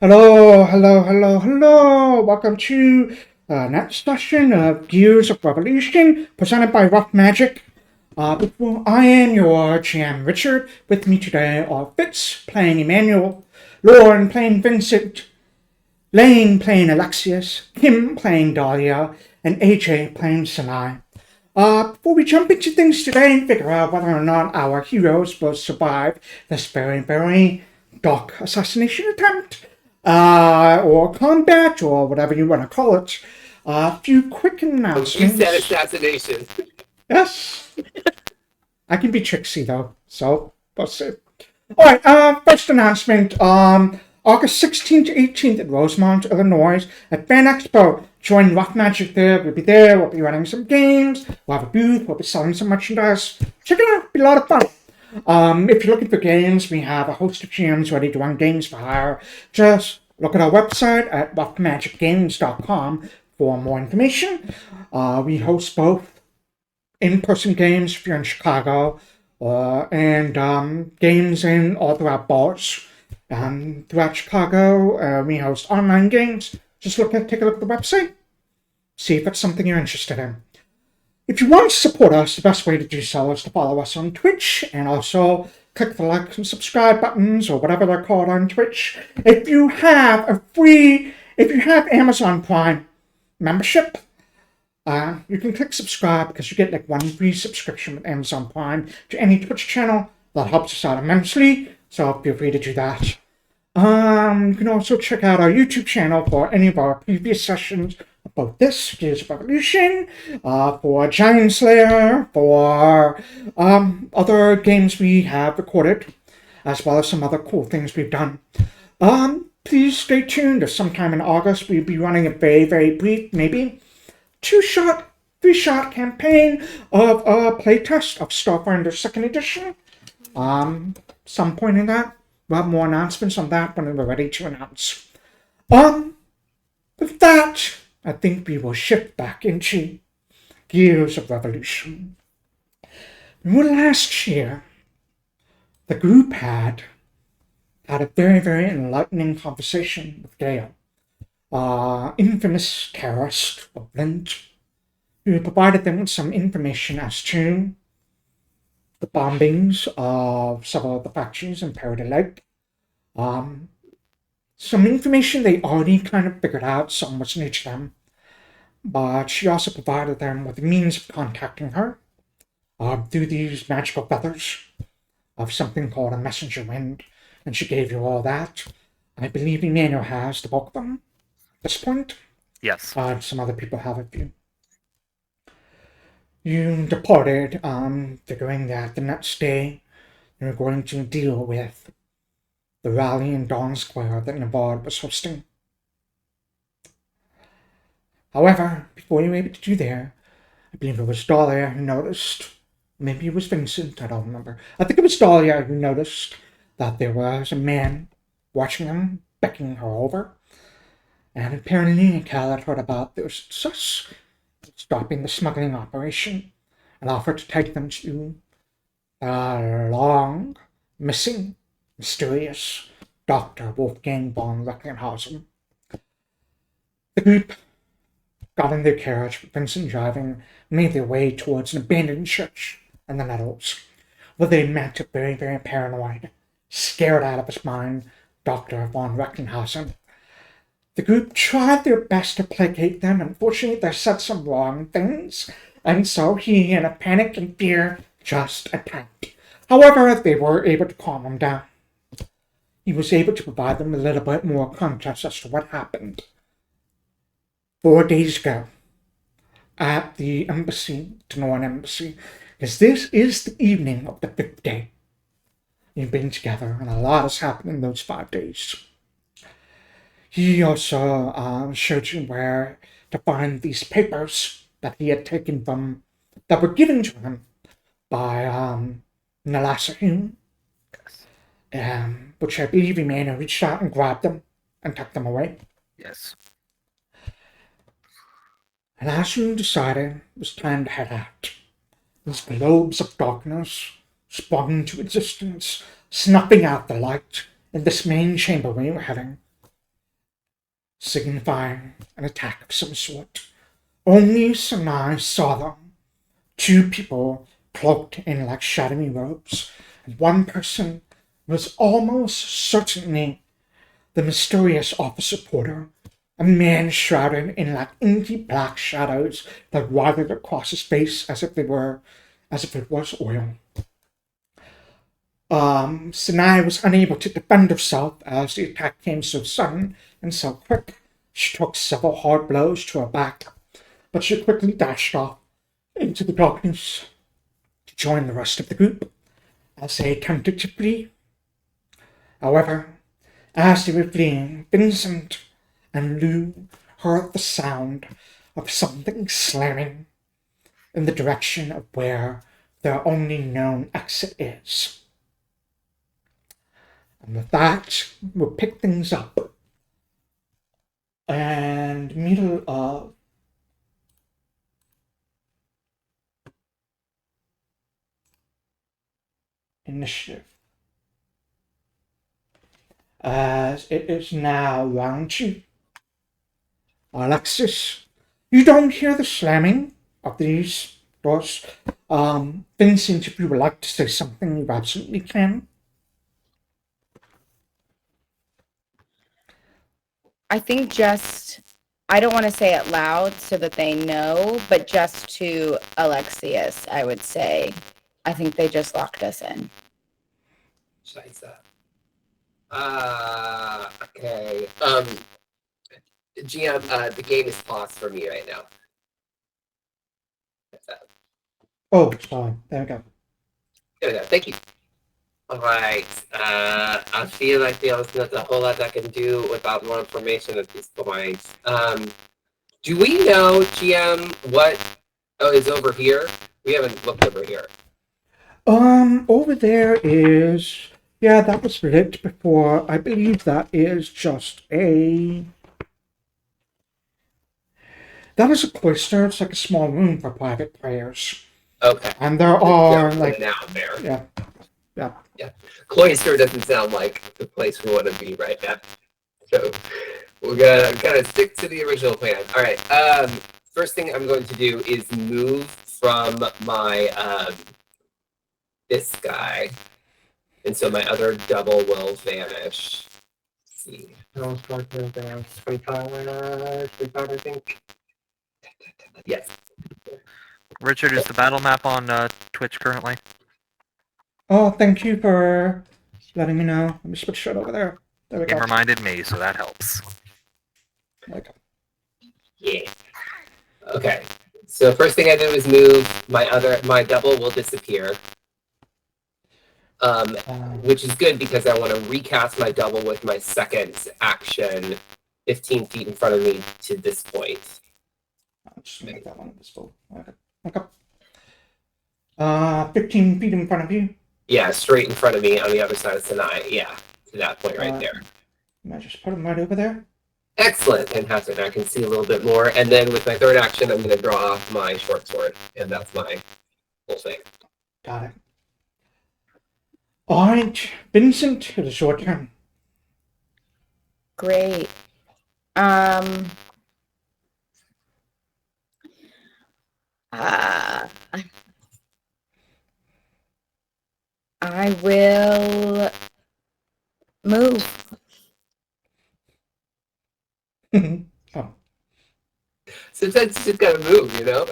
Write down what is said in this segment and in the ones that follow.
Hello, hello, hello, hello. Welcome to next session of Gears of Revolution, presented by Rough Magic. I am your GM Richard. With me today are Fitz playing Emmanuel, Lauren playing Vincent, Lane playing Alexias, Kim playing Dahlia, and AJ playing Sanai. Before we jump into things today and figure out whether or not our heroes will survive this very, very dark assassination attempt, or combat, or whatever you want to call it, a few quick You announcements. said assassination. Yes, I can be tricksy though, so we'll see. All right, first announcement. August 16th to 18th at Rosemont, Illinois, at Fan Expo. Join Rough Magic there. We'll be there. We'll be running some games. We'll have a booth. We'll be selling some merchandise. Check it out. It'll be a lot of fun. If you're looking for games, we have a host of GMs ready to run games for hire. Just look at our website at roughmagicgames.com for more information. We host both in-person games if you're in Chicago, and games in all throughout bars. Throughout Chicago, we host online games. Just take a look at the website, see if it's something you're interested in. If you want to support us, the best way to do so is to follow us on Twitch, and also click the like and subscribe buttons, or whatever they're called on Twitch. If you have Amazon Prime membership, you can click subscribe because you get like one free subscription with Amazon Prime to any Twitch channel. That helps us out immensely, so feel free to do that. You can also check out our YouTube channel for any of our previous sessions about this, Gears of Revolution, for Giant Slayer, for other games we have recorded, as well as some other cool things we've done. Please stay tuned. Sometime in August, we'll be running a very, very brief, maybe 3-shot campaign of a playtest of Starfinder 2nd Edition. Some point in that. We'll have more announcements on that when we're ready to announce. With that, I think we will shift back into Gears of Revolution. Last year, the group had a very, very enlightening conversation with Gale, infamous terrorist of Flint, who provided them with some information as to the bombings of several of the factories in Paradise Lake. Some information they already kind of figured out, some was new to them, but she also provided them with the means of contacting her through these magical feathers of something called a messenger wind, and she gave you all that. I believe Emmanuel has the bulk of them at this point. Yes. Some other people have a few. You departed, figuring that the next day you were going to deal with the rally in Dawn Square that Navarre was hosting. However, before you were able to do there, I believe it was Dahlia who noticed, maybe it was Vincent, I don't remember. I think it was Dahlia who noticed that there was a man watching them, beckoning her over. And apparently Cal had heard about this stopping the smuggling operation and offered to take them to the long missing, mysterious Dr. Wolfgang von Recklinghausen. The group got in their carriage, with Vincent driving, made their way towards an abandoned church in the Nettles, where they met a very, very paranoid, scared out of his mind Dr. von Recklinghausen. The group tried their best to placate them. Unfortunately, they said some wrong things, and so he, in a panic and fear, just attacked. However, they were able to calm him down. He was able to provide them a little bit more context as to what happened 4 days ago at the embassy, Tenoran Embassy, because this is the evening of the 5th day. You've been together, and a lot has happened in those 5 days. He also showed you where to find these papers that he had taken from, that were given to him by Nalasa, which I believe Emmanuel reached out and grabbed them and took them away. Yes. And as you decided it was time to head out, these globes of darkness sprung into existence, snuffing out the light in this main chamber we were heading. signifying an attack of some sort. Only Sanai saw them. Two people cloaked in like shadowy robes, and one person was almost certainly the mysterious officer porter, a man shrouded in like inky black shadows that writhed across his face as if it was oil. Sanai was unable to defend herself as the attack came so sudden and so quick. She took several hard blows to her back, but she quickly dashed off into the darkness to join the rest of the group as they attempted to flee. However, as they were fleeing, Vincent and Lou heard the sound of something slamming in the direction of where their only known exit is. And with that, we'll pick things up. And middle of initiative. As it is now round 2. Alexias, you don't hear the slamming of these doors. Vincent, if you would like to say something, you absolutely can. I think I don't want to say it loud so that they know, but just to Alexias, I would say, I think they just locked us in. Scheiße. Okay. GM, the game is paused for me right now. Oh, sorry. There we go. There we go. Thank you. All right. I feel like there's not a whole lot I can do without more information at this point. Do we know, GM, what is over here? We haven't looked over here. Over there is... Yeah, that was lit before. I believe that is just a... That is a cloister. It's like a small room for private prayers. Okay. And there are, like... Now there. Yeah. Yeah. Cloister doesn't sound like the place we want to be right now. So we're gonna stick to the original plan. All right. First thing I'm going to do is move from my this guy, and so my other double will vanish. Let's see. 25, I think. Yes. Richard, is the battle map on Twitch currently? Oh, thank you for letting me know. Let me switch it over there. There we Game go. reminded me, so that helps. Okay. Yeah. Okay. So first thing I do is move my double will disappear. Which is good because I want to recast my double with my second action 15 feet in front of me to this point. I'll just make that one visible. Okay. 15 feet in front of you. Yeah, straight in front of me on the other side of Sanai. Yeah, to that point right there. I just put him right over there. Excellent, fantastic. I can see a little bit more. And then with my third action, I'm going to draw off my short sword. And that's my whole thing. Got it. All right, Vincent, it is your turn. Great. I will move. Oh. Sometimes you just gotta move, you know?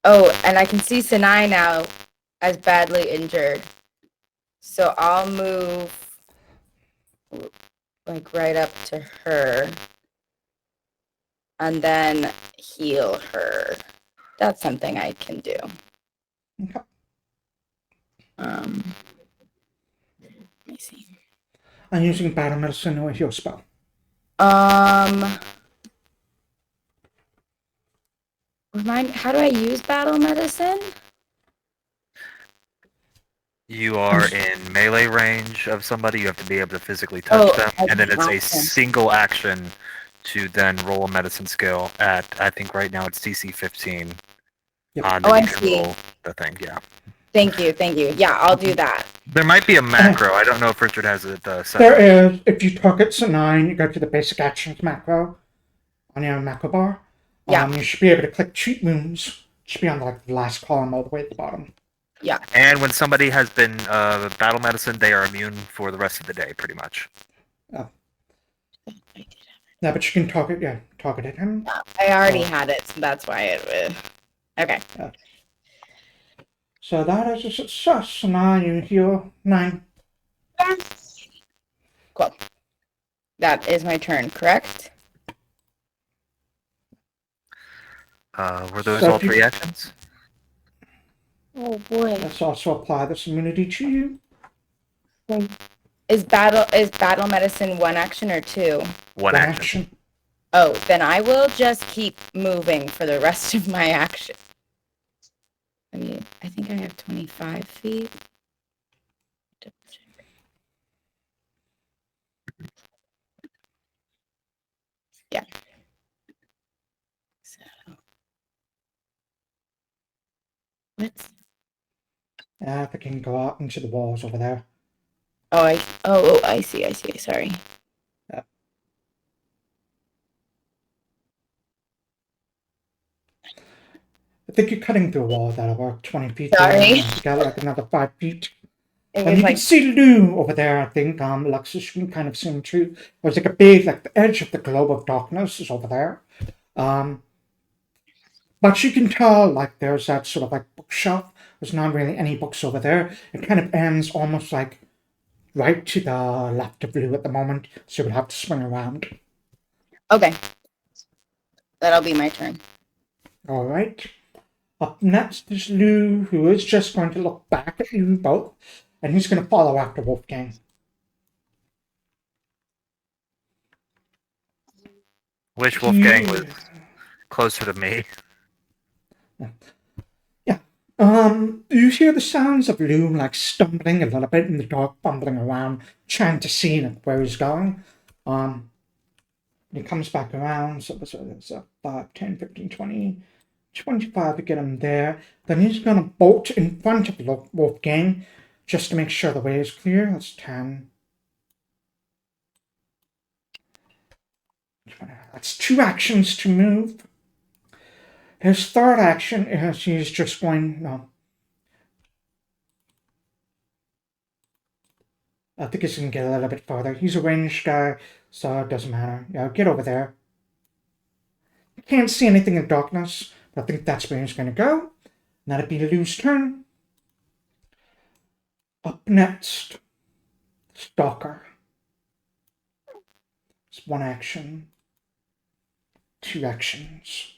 Oh, and I can see Sanai now as badly injured. So I'll move like right up to her and then heal her. That's something I can do. Okay. Let me see. I'm using battle medicine or heal spell. How do I use battle medicine? You are in melee range of somebody. You have to be able to physically touch them. And then it's a single action to then roll a medicine skill at, I think right now it's DC 15. Yep. Then I you can see. roll the thing, yeah. Thank you. Yeah, I'll do that. There might be a macro. I don't know if Richard has it set There up. is, if you target Sanai, you go to the basic actions macro on your macro bar. Yeah. You should be able to click treat wounds. It should be on like the last column all the way at the bottom. Yeah. And when somebody has been battle medicine, they are immune for the rest of the day, pretty much. Yeah, but you can target it him. I already had it, so that's why it. Okay. So that is a success. So now you heal 9. Cool. That is my turn, correct? Were those So all if you- 3 actions? Oh boy. Let's also apply this immunity to you. Is battle medicine 1 action or 2? 1 action. Oh, then I will just keep moving for the rest of my action. I mean, I think I have 25 feet. Double check. Yeah. So. What? If I can go out into the walls over there. Oh, I see. Sorry. I think you're cutting through a wall that'll work 20 feet. Sorry. You got like another 5 feet. It And was you like can see Lou over there, I think. Alexias, you can kind of see him too. There's like a big, like the edge of the globe of darkness is over there. But you can tell, like, there's that sort of like bookshelf. There's not really any books over there. It kind of ends almost like right to the left of Lou at the moment. So you'll have to swing around. okay. That'll be my turn. All right. Up next is Lou, who is just going to look back at you both. And he's going to follow after Wolfgang. Wish Wolfgang was closer to me. Yeah. You hear the sounds of Lou like stumbling a little bit in the dark, fumbling around, trying to see like, where he's going. He comes back around, so there's a 5, 10, 15, 20, 25 to get him there. Then he's gonna bolt in front of Wolfgang just to make sure the way is clear. That's 10. That's 2 actions to move. His third action is he's just going, no. I think he's going to get a little bit farther. He's a ranged guy, so it doesn't matter. Yeah, get over there. You can't see anything in darkness, but I think that's where he's going to go. And that'd be Lou's turn. Up next, Stalker. It's 1 action. 2 actions.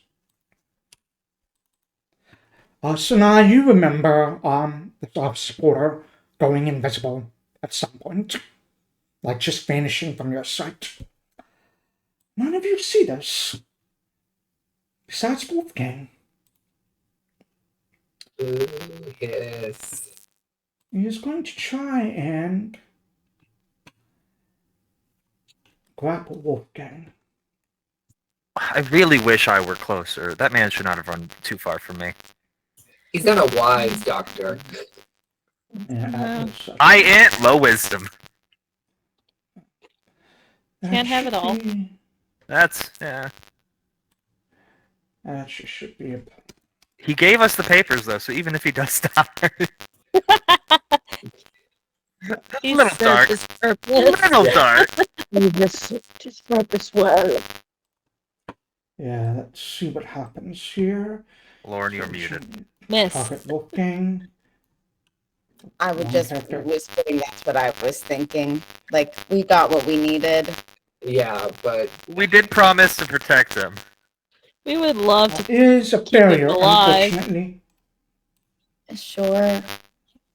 So now you remember the office porter going invisible at some point. Like just vanishing from your sight. None of you see this. Besides Wolfgang. Ooh, yes. He is going to try and grapple Wolfgang. I really wish I were closer. That man should not have run too far from me. He's not a wise doctor. Yeah, I ain't low wisdom. Can't have it all. That's, yeah. That should be a... He gave us the papers, though, so even if he does stop He Little served dark. his purpose. little dark. He just served his purpose well. Yeah, let's see what happens here. Lauren, you're muted. Miss. Target Wolfgang. I would One just character. whispering. That's what I was thinking. Like we got what we needed. Yeah, but We did promise to protect him. We would love That to. is a him barrier, alive. unfortunately. Sure.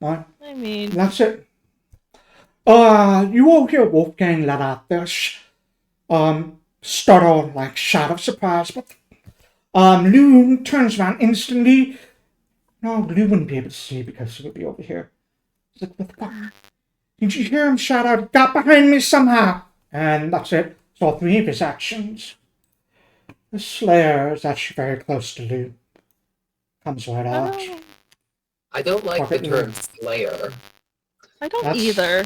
Right, I mean, that's it. You all hear Wolfgang let out this startled like shout of surprise, but Lou turns around instantly. No, Lou wouldn't be able to see because he would be over here. He's like, what the fuck? Did you hear him shout out, got behind me somehow? And that's it. It's all 3 of his actions. The Slayer is actually very close to Lou. Comes right out. I don't like the Target term Lou. slayer. I don't That's- either.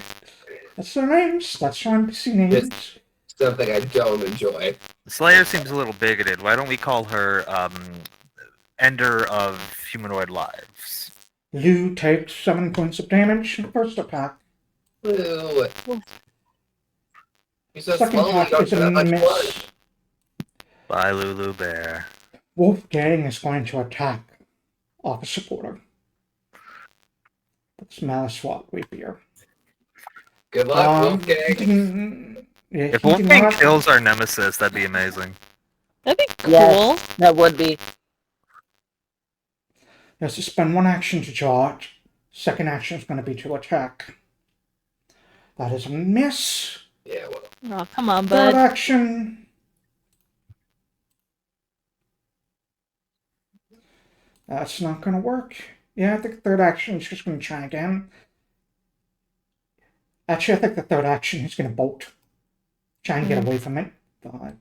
That's the names. That's your NPC names. Something I don't enjoy. Slayer seems a little bigoted. Why don't we call her Ender of Humanoid Lives? Lou takes 7 points of damage in first attack. Ooh. You're so Second slow, you attack don't is have a that much blood. miss. Bye, Lulu Bear. Wolfgang is going to attack Officer Porter. That's Malice Swat Rapier. Good luck, Wolfgang. Yeah, If he did Wolfgang not. kills our nemesis, that'd be amazing. That'd be cool. Yes, that would be. He has to spend 1 action to charge. Second action is going to be to attack. That is a miss. Yeah, well. Oh, come on, Third bud. action. That's not going to work. Yeah, I think third action is just going to try again. Actually, I think the third action is going to bolt. Try and get away from it. 5,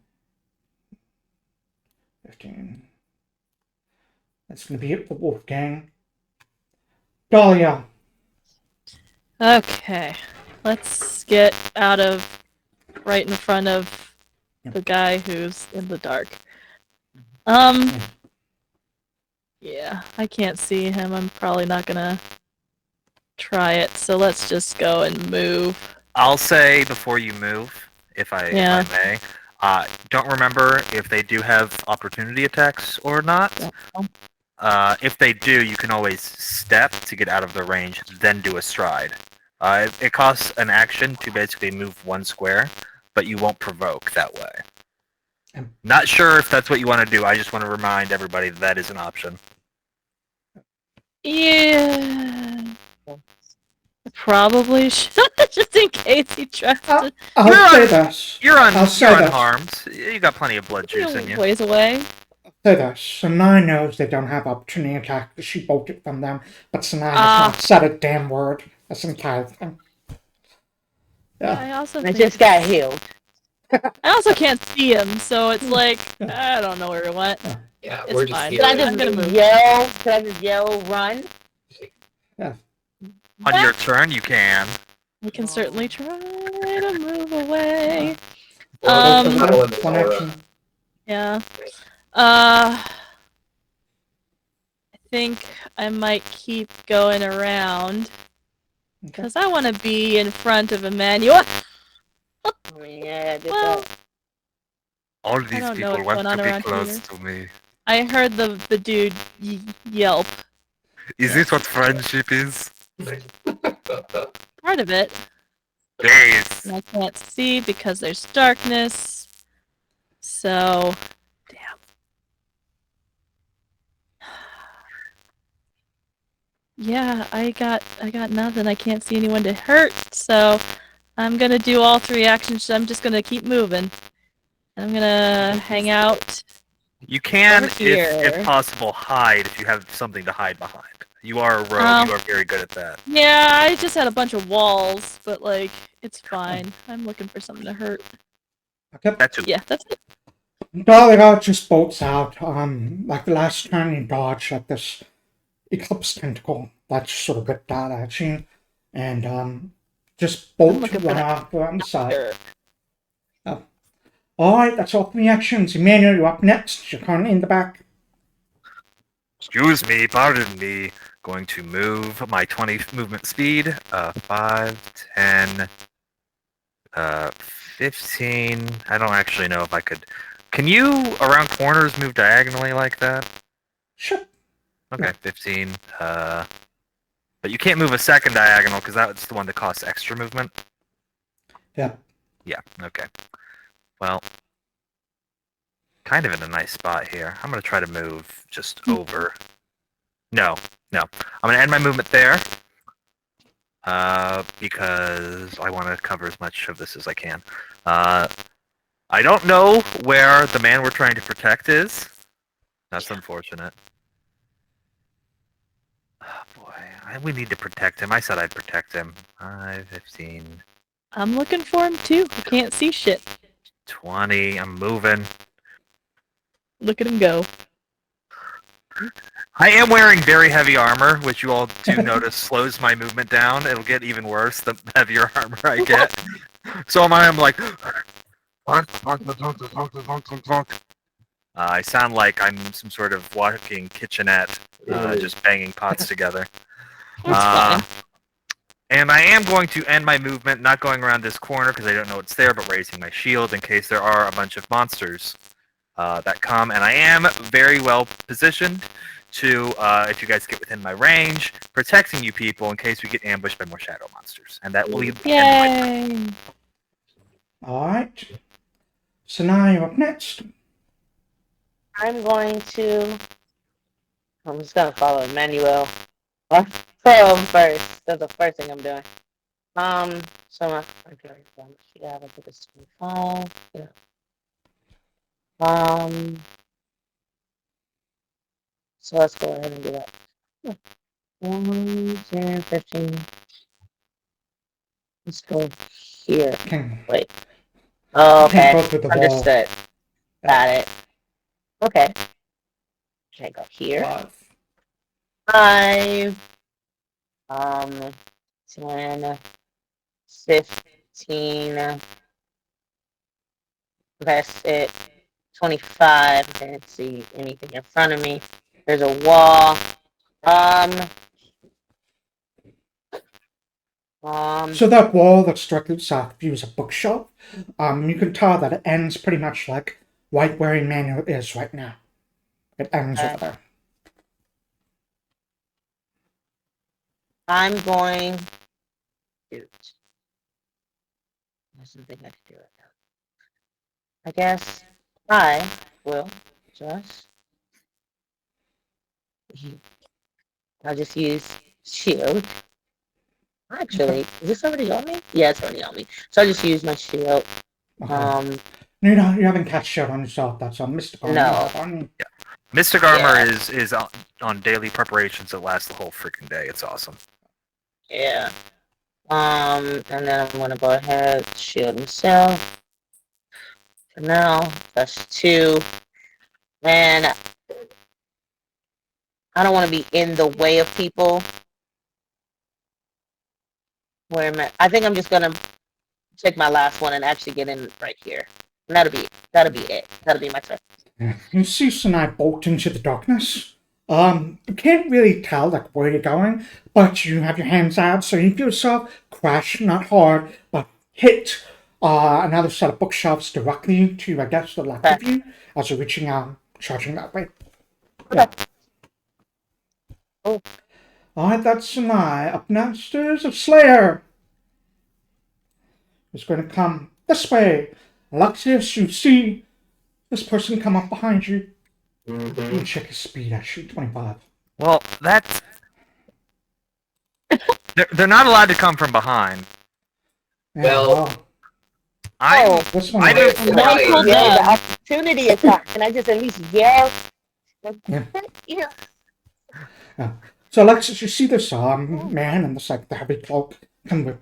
15. That's going to be it for Wolfgang. Dahlia. Okay. Let's get out of right in front of the guy who's in the dark. Yeah, I can't see him. I'm probably not gonna try it. So let's just go and move. I'll say before you move, if I may, don't remember if they do have opportunity attacks or not. If they do, you can always step to get out of their range, then do a stride. It costs an action to basically move 1 square, but you won't provoke that way. Not sure if that's what you want to do. I just want to remind everybody that is an option. Yeah. Probably should, just in case he tries to. I'll say this. You're I'll say this. unharmed. You got plenty of blood juice in you. Ways away. Say this. Sanai knows they don't have opportunity attack because she bolted from them, but Sanai has not said a damn word. That's an entire thing. Yeah. I also I think just got healed. I also can't see him, so it's like I don't know where he went. Yeah, It's we're just fine. here. Can I I'm gonna just move. yell? Can I just yell, run? Yeah. On your turn, you can. We can certainly try to move away. Well, Um, not one that's One all action. right. Yeah. I think I might keep going around Okay. because I want to be in front of Emmanuel. Yeah, just Well, All I these don't know people what's want going on to be around close here. to me. I heard the dude yelp. Is this what friendship is? Part of it. Yes. And I can't see because there's darkness. So, damn. Yeah, I got nothing. I can't see anyone to hurt. So, I'm gonna do all 3 actions. I'm just gonna keep moving. I'm gonna hang out. You can, Over here. if possible, hide if you have something to hide behind. You are a rogue. Um, You are very good at that. Yeah, I just had a bunch of walls, but like, it's fine. I'm looking for something to hurt. Okay. That's it. Yeah, that's it. Dahlia just bolts out. Like the last turn you dodge like this eclipse tentacle that sort of ripped out at you, and just bolt to looking for run that off on the side. Sure. Alright, that's all 3 actions. Emmanuel, you're up next. You're currently in the back. Excuse me, pardon me. Going to move my 20 movement speed. 5, 10, 15. I don't actually know if I could. Can you, around corners, move diagonally like that? Sure. Okay, 15. But you can't move a second diagonal because that's the one that costs extra movement. Yeah. Yeah, okay. Well, kind of in a nice spot here. I'm going to try to move just over. No. I'm going to end my movement there. Because I want to cover as much of this as I can. I don't know where the man we're trying to protect is. That's unfortunate. Oh boy, we need to protect him. I said I'd protect him. 5, 15, I'm looking for him too. I can't see shit. 20. I'm moving. Look at him go. I am wearing very heavy armor, which you all do notice slows my movement down. It'll get even worse the heavier armor I get. So I'm like, I sound like I'm some sort of walking kitchenette, just banging pots together. That's fine. And I am going to end my movement, not going around this corner because I don't know what's there, but raising my shield in case there are a bunch of monsters that come. And I am very well positioned to, if you guys get within my range, protecting you people in case we get ambushed by more shadow monsters. And that will be the end of my turn. Yay! Alright. Sanai, you're up next. I'm going to. I'm just gonna follow Emmanuel. First. That's the first thing I'm doing. So okay, yeah, I put this 25. Yeah. So let's go ahead and do that. 1, 10, 15. Let's go here. Wait. Oh, okay. Can't go through the wall. Understood. Got it. Okay. Can I go here? 5. 10, 15. That's it. 25. I can't see anything in front of me. There's a wall. So that wall that's directly south of you is a bookshelf. You can tell that it ends pretty much like right where Emmanuel is right now. It ends over there. I'm going. Shoot. There's something I can do right now. I guess I will just. I'll just use shield. Actually, is this already on me? Yeah, it's already on me. So I'll just use my shield. Okay. You haven't cast shield on yourself. That's on Mystic Armor. No. Mystic Armor is on daily preparations that last the whole freaking day. It's awesome. Yeah. And then I'm gonna go ahead, shield himself. For now, that's 2. And I don't want to be in the way of people. Where am I? I think I'm just gonna take my last one and actually get in right here. And that'll be it. That'll be my turn. You see Sanai bolt into the darkness. You can't really tell like where you're going, but you have your hands out, so you feel yourself crash, not hard, but hit another set of bookshelves directly to, I guess, the left of you as you're reaching out, charging that way. Yeah. Oh. Alright, that's Sanai. Up next is a Slayer. He's going to come this way. Alexias, you see this person come up behind you. Mm-hmm. You check his speed, actually, 25. Well, that's... they're not allowed to come from behind. Yeah, Well, this one. I don't- The opportunity attack. Can I just at least yell? Yeah. Yeah. So, Alexis, you see this man in the heavy cloak come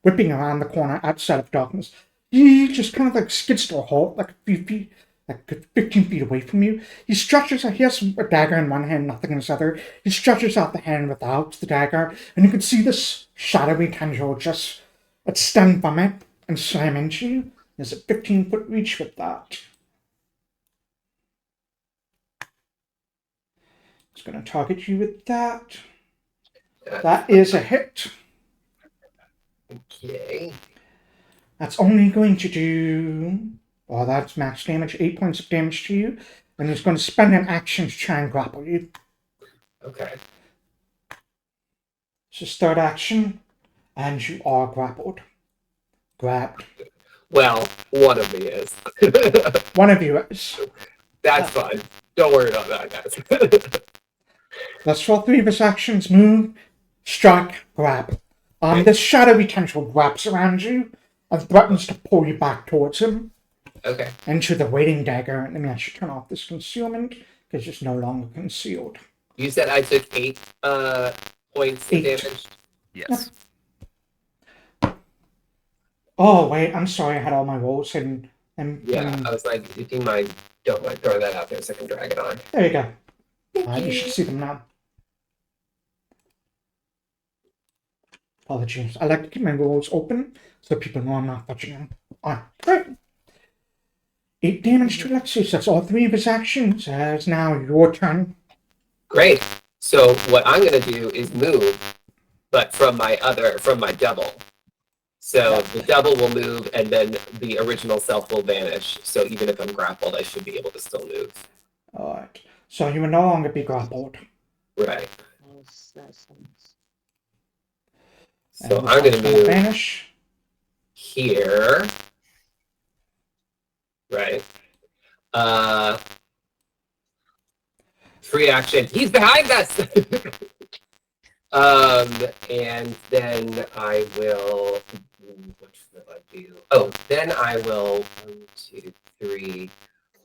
whipping around the corner outside of darkness. He just kind of like skids to a halt, like a few feet, like 15 feet away from you. He stretches out, he has a dagger in one hand, nothing in his other. He stretches out the hand without the dagger, and you can see this shadowy tendril just extend from it and slam into you. There's a 15-foot reach with that. It's going to target you with that. That is a hit. Okay. That's only going to do... Well, that's max damage, 8 points of damage to you. And he's going to spend an action to try and grapple you. Okay. It's his third action, and you are grappled. Grabbed. Well, one of me is. One of you is. That's fine. Don't worry about that, guys. That's all 3 of his actions: move, strike, grab. This shadowy tendril wraps around you and threatens to pull you back towards him. Okay. Into the waiting dagger. Let me actually turn off this concealment because it's no longer concealed. You said I took 8 points of 8. damage? Yes. Oh, wait, I'm sorry, I had all my rolls hidden. Yeah, I was like, if you don't mind throwing that out there so I can drag it on. There you go. You should see them now. Apologies. I like to keep my rolls open so people know I'm not touching them. Alright, great. 8 damage to Alexias. That's all 3 of his actions. It's now your turn. Great. So what I'm gonna do is move, but from my double. So the double will move, and then the original self will vanish. So even if I'm grappled, I should be able to still move. Alright. So you will no longer be grappled. Right. Nice. So And I'm gonna move vanish. here. Right. Free action. He's behind us. And then I will. What should I do? Oh, then I will. 1, 2, 3.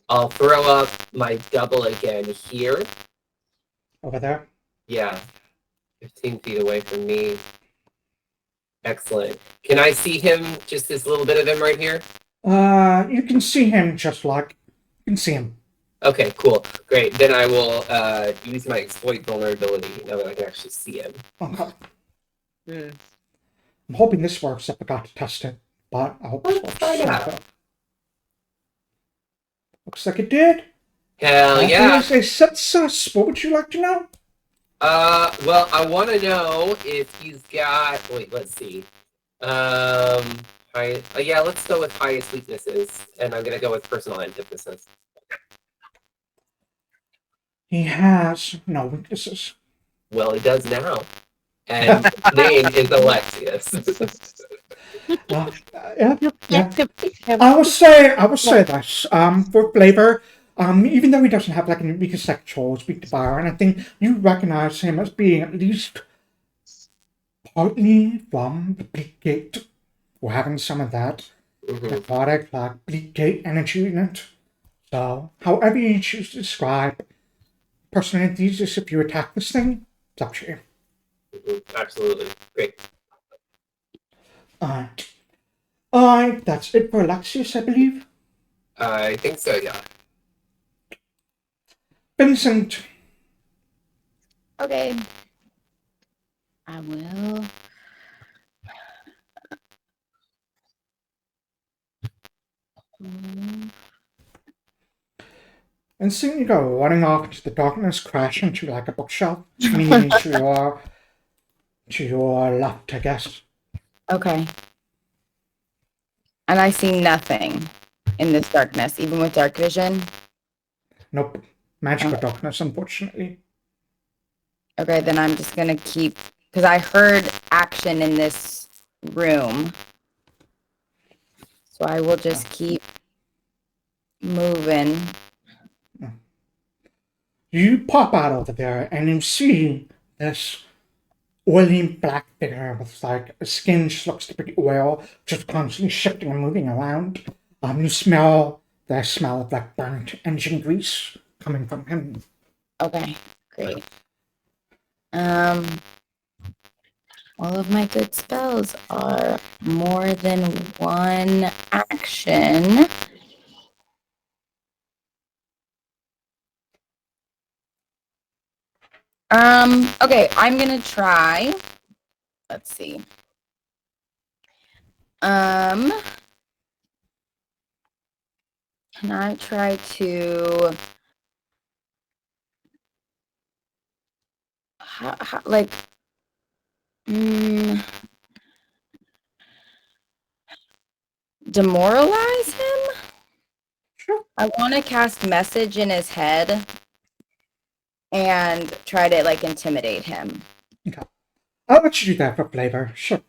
I'll throw up my double again here. Over there. Yeah. 15 feet away from me. Excellent. Can I see him? Just this little bit of him right here? You can see him just like. You can see him. Okay, cool. Great. Then I will use my exploit vulnerability now that I can actually see him. Okay. Mm. I'm hoping this works. I forgot to test it, but I hope this Let's works. find out. Looks like it did. Hell yeah. They said sus. What would you like to know? Well, I want to know if he's got. Wait, let's see. Yeah, let's go with highest weaknesses, and I'm gonna go with personal antithesis. He has no weaknesses. Well, he does now, and his name is Alexias. Yeah. I will say this. For flavor, even though he doesn't have like any weakest sexual speak to fire or anything, you recognize him as being at least partly from the Bleak Gate, or having some of that narcotic like Bleak Gate energy in it. So, however you choose to describe personalities, if you attack this thing, it's up to you. Absolutely. Great. Alright, that's it for Alexias, I believe. I think so, yeah. Vincent. Okay. I will. And soon you go running off into the darkness, crash into like a bookshelf, meaning to your left, I guess. Okay. And I see nothing in this darkness, even with dark vision. Nope. Magical darkness, unfortunately. Okay, then I'm just gonna keep, because I heard action in this room. So I will just keep moving. You pop out over there and you see this oily black figure with like skin just looks pretty oil, just constantly shifting and moving around. You smell the smell of like burnt engine grease coming from him. Okay, great. All of my good spells are more than one action. Okay, I'm gonna try. Let's see. Can I try to like demoralize him? Sure. I want to cast message in his head and try to like intimidate him. Okay. I'll let you do that for flavor. Sure.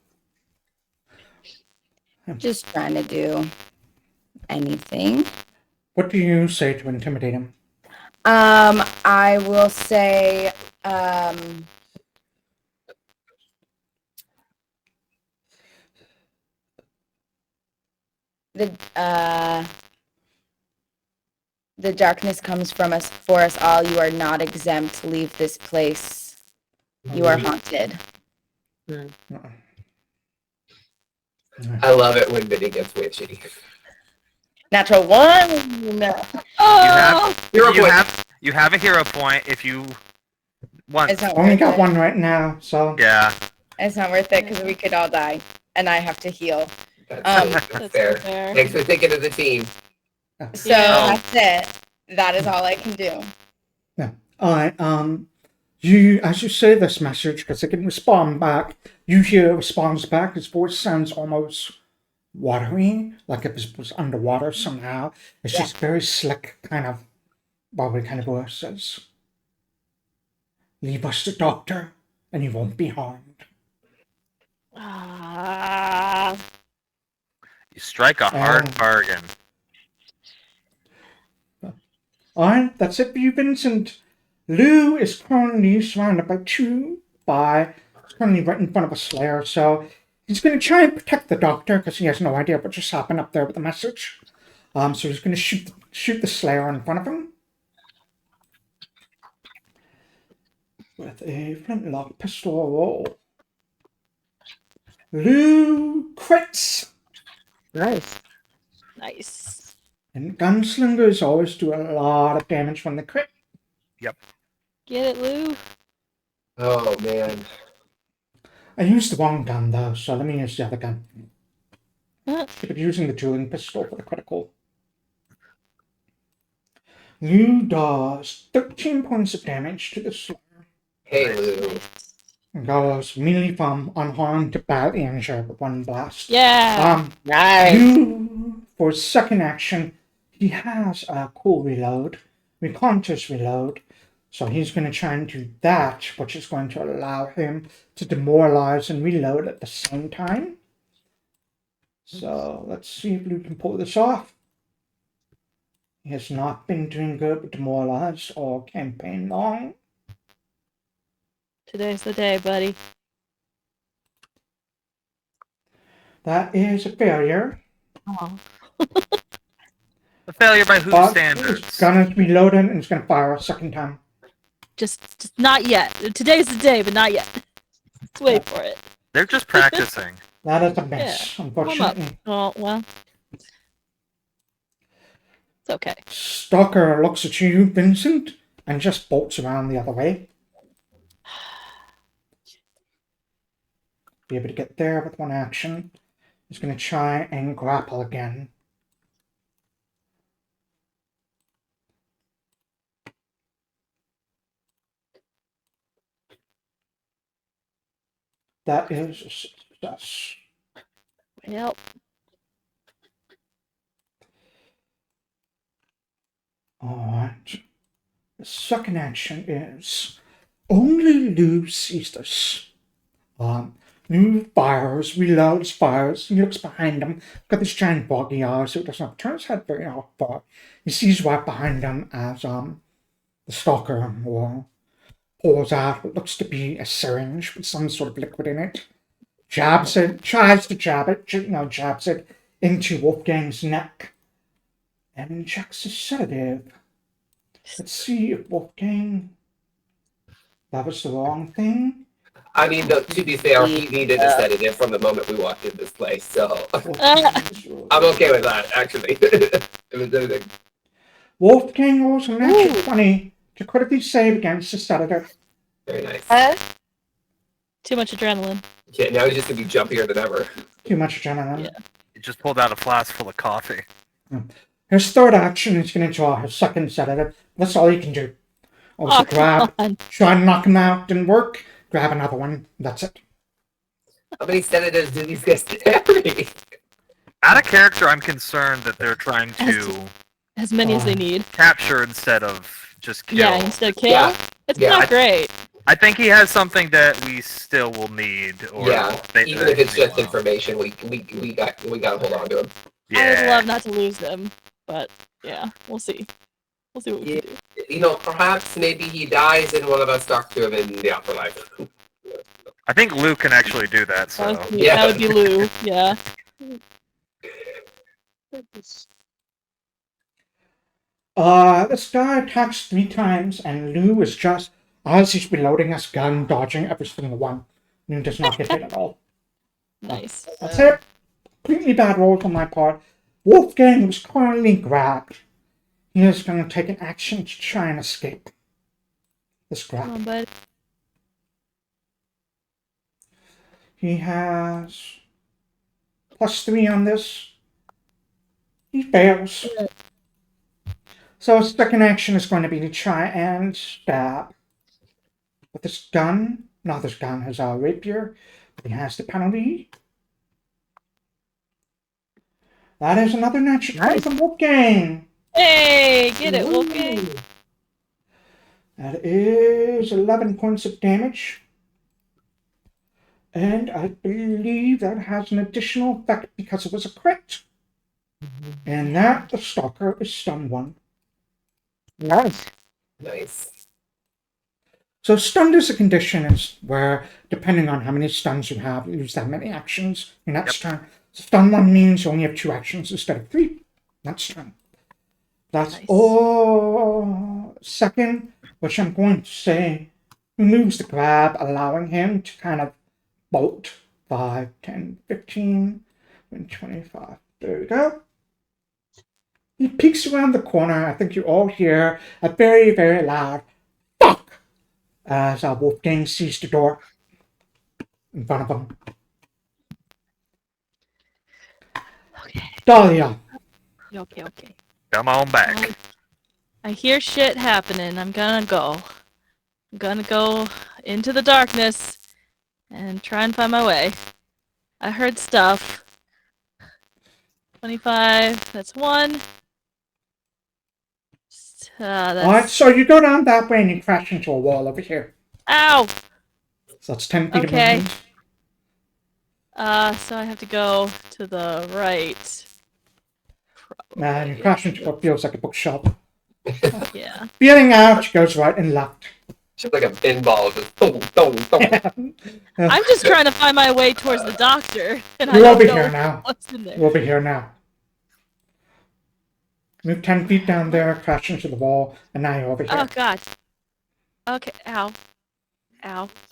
Just trying to do anything. What do you say to intimidate him? I will say, the darkness comes from us for us all. You are not exempt. Leave this place. You are haunted. I love it when Vinny gets witchy. Natural one. Oh, You're You have a hero point if you want. It's not Only worth got it. one right now, so. Yeah. It's not worth it because we could all die, and I have to heal. That's That's fair. fair. Thanks for thinking of the team. So Yeah. that's it. That is all I can do. Yeah. Alright, you, as you say this message, because it can respond back, you hear a response back. His voice sounds almost watery, like if it was underwater somehow. It's just very slick, kind of bubbly kind of voice. Says, "Leave us the doctor, and you won't be harmed." Ah. You strike a hard Oh. bargain. Alright, that's it for you, Vincent. Lou is currently surrounded by currently right in front of a slayer, so he's going to try and protect the doctor because he has no idea what just happened up there with the message. So he's going to shoot the slayer in front of him with a flintlock pistol roll. Lou crits. Nice. Nice. And gunslingers always do a lot of damage when they crit. Get it, Lou? Oh man. I used the wrong gun though, so let me use the other gun. Huh? Should be using the dueling pistol for the critical. Lou does 13 points of damage to the slayer. Hey Lou. And goes immediately from unharmed to badly injured with one blast. Yeah. Nice. Lou, for his second action, he has a cool reload, Reconter's reload. So he's going to try and do that, which is going to allow him to demoralize and reload at the same time. So let's see if Lou can pull this off. He has not been doing good with demoralize or campaign long. Today's the day, buddy. That is a failure. Oh. A failure by whose But standards? his gun is reloaded and it's going to fire a second time. Just not yet. Today's the day, but not yet. Let's wait for it. They're just practicing. That is a miss, unfortunately. Oh, well. It's okay. Stalker looks at you, Vincent, and just bolts around the other way. Be able to get there with one action. He's going to try and grapple again. That is a success. Yep. Alright. The second action is only Lou sees this. Lou fires, reloads, fires. He looks behind him. Got this giant boggy eyes, so it doesn't turn his head very far. He sees right behind him as the stalker pulls out what looks to be a syringe with some sort of liquid in it. Jabs it, tries to jab it, jabs it into Wolfgang's neck. And checks his sedative. Let's see if Wolfgang... That was the wrong thing. I mean, no, to be fair, he needed a sedative from the moment we walked in this place, so I'm okay with that, actually. It was everything. Wolfgang rolls a natural 20 to critically save against the sedative. Very nice. Too much adrenaline. Yeah, now he's just gonna be jumpier than ever. Too much adrenaline. Yeah. He just pulled out a flask full of coffee. His third action is going to draw his second sedative. That's all he can do. Also grab, try and knock him out, didn't work. Grab another one. That's it. How many sedatives do these guys carry? Out of character, I'm concerned that they're trying to As many as they need. capture instead of just kill. Yeah, instead of kill. Yeah. It's Yeah. not great. I think he has something that we still will need. Or Yeah, even if it's just information, we got to hold on to him. I would Yeah. love not to lose them, but yeah, we'll see. We'll see what we can do. You know, perhaps maybe he dies and one of us talk to him in the afterlife. I think Luke can actually do that. So That would be Lou. Yeah. This guy attacks 3 times, and Lou is just, as he's reloading his gun, dodging every single one. Lou does not get hit at all. Nice. That's it. Completely bad roll on my part. Wolfgang was currently grabbed. He is going to take an action to try and escape this Come grab. on, bud. He has +3 on this. He fails. So his second action is going to be to try and stab with this gun. Not this gun, his rapier. But he has the penalty. That is another natural 20 from Wolfgang. Hey, get it, Wolfgang. That is 11 points of damage. And I believe that has an additional effect because it was a crit. And that, the stalker, is stun 1. Nice. Nice. So stunned is a condition is where, depending on how many stuns you have, you use that many actions in that turn. So stun 1 means you only have 2 actions instead of 3. That's stun. That's Nice. all. Second, which I'm going to say, removes the grab, allowing him to kind of bolt 5, 10, 15, and 25. There we go. He peeks around the corner. I think you all hear a very, very loud fuck as Wolfgang sees the door in front of him. Okay. Dahlia. Okay. Come on back. I hear shit happening. I'm gonna go. I'm gonna go into the darkness and try and find my way. I heard stuff. 25, that's 1. That's... Alright, so you go down that way and you crash into a wall over here. Ow! So that's 10 feet Okay. of movement. So I have to go to the right. And you crash into what feels like a bookshop. Yeah. Feeling out, goes right and left. Just like a pinball, just boom, boom, boom. I'm just trying to find my way towards the doctor, and I You're don't over know here now. what's in there. You're over here now. Move 10 feet down there, crash into the wall, and now you're over here. Oh god. Okay. Ow.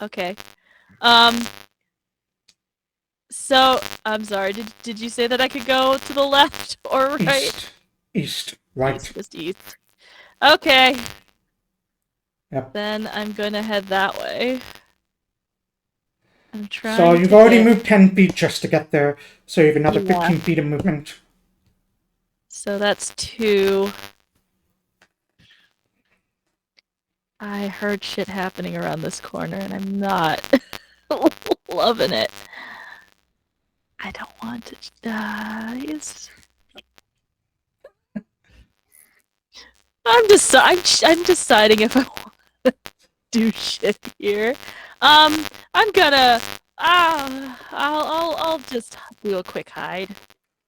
Okay. So I'm sorry. Did you say that I could go to the left or right? East. Right. East, just east. Okay. Yep. Then I'm gonna head that way. I'm trying. So you've to already hit- moved 10 feet just to get there. So you have another Yeah. 15 feet of movement. So that's 2. I heard shit happening around this corner, and I'm not loving it. I don't want to die. I'm deciding if I want to do shit here. I'm gonna. I'll just do a quick hide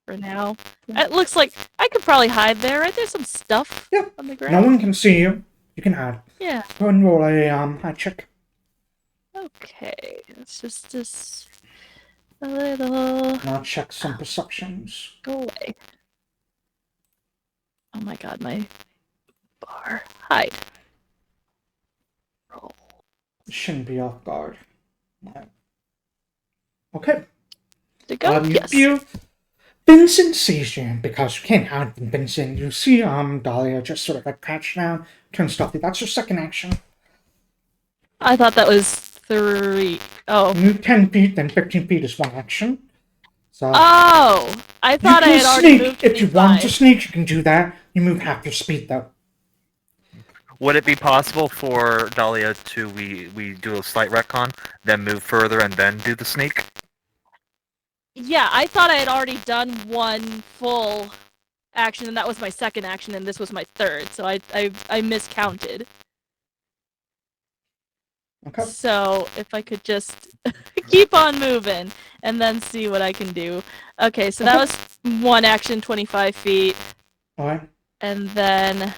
for now. It looks like I could probably hide there. Right, there's some stuff Yep. on the ground. No one can see you. You can hide. Yeah. Go ahead and roll a hide check. Okay. It's just a little. Now check some perceptions. Go away. Oh my god, my bar. Hide. Roll. Shouldn't be off guard. No. Okay. To go? You Yes. feel Vincent sees you, and because you can't hide from Vincent, you see Dahlia just sort of like crouch down, turn stealthy. That's your second action. I thought that was 3. Oh. Move 10 feet, then 15 feet is one action. So Oh! I you thought I can had already sneak. moved If you want to 25. sneak, you can do that. You move half your speed though. Would it be possible for Dahlia to we do a slight retcon, then move further and then do the sneak? Yeah, I thought I had already done one full action, and that was my second action, and this was my third, so I miscounted. Okay. So if I could just keep on moving and then see what I can do. Okay, so that was one action, 25 feet, Alright. and then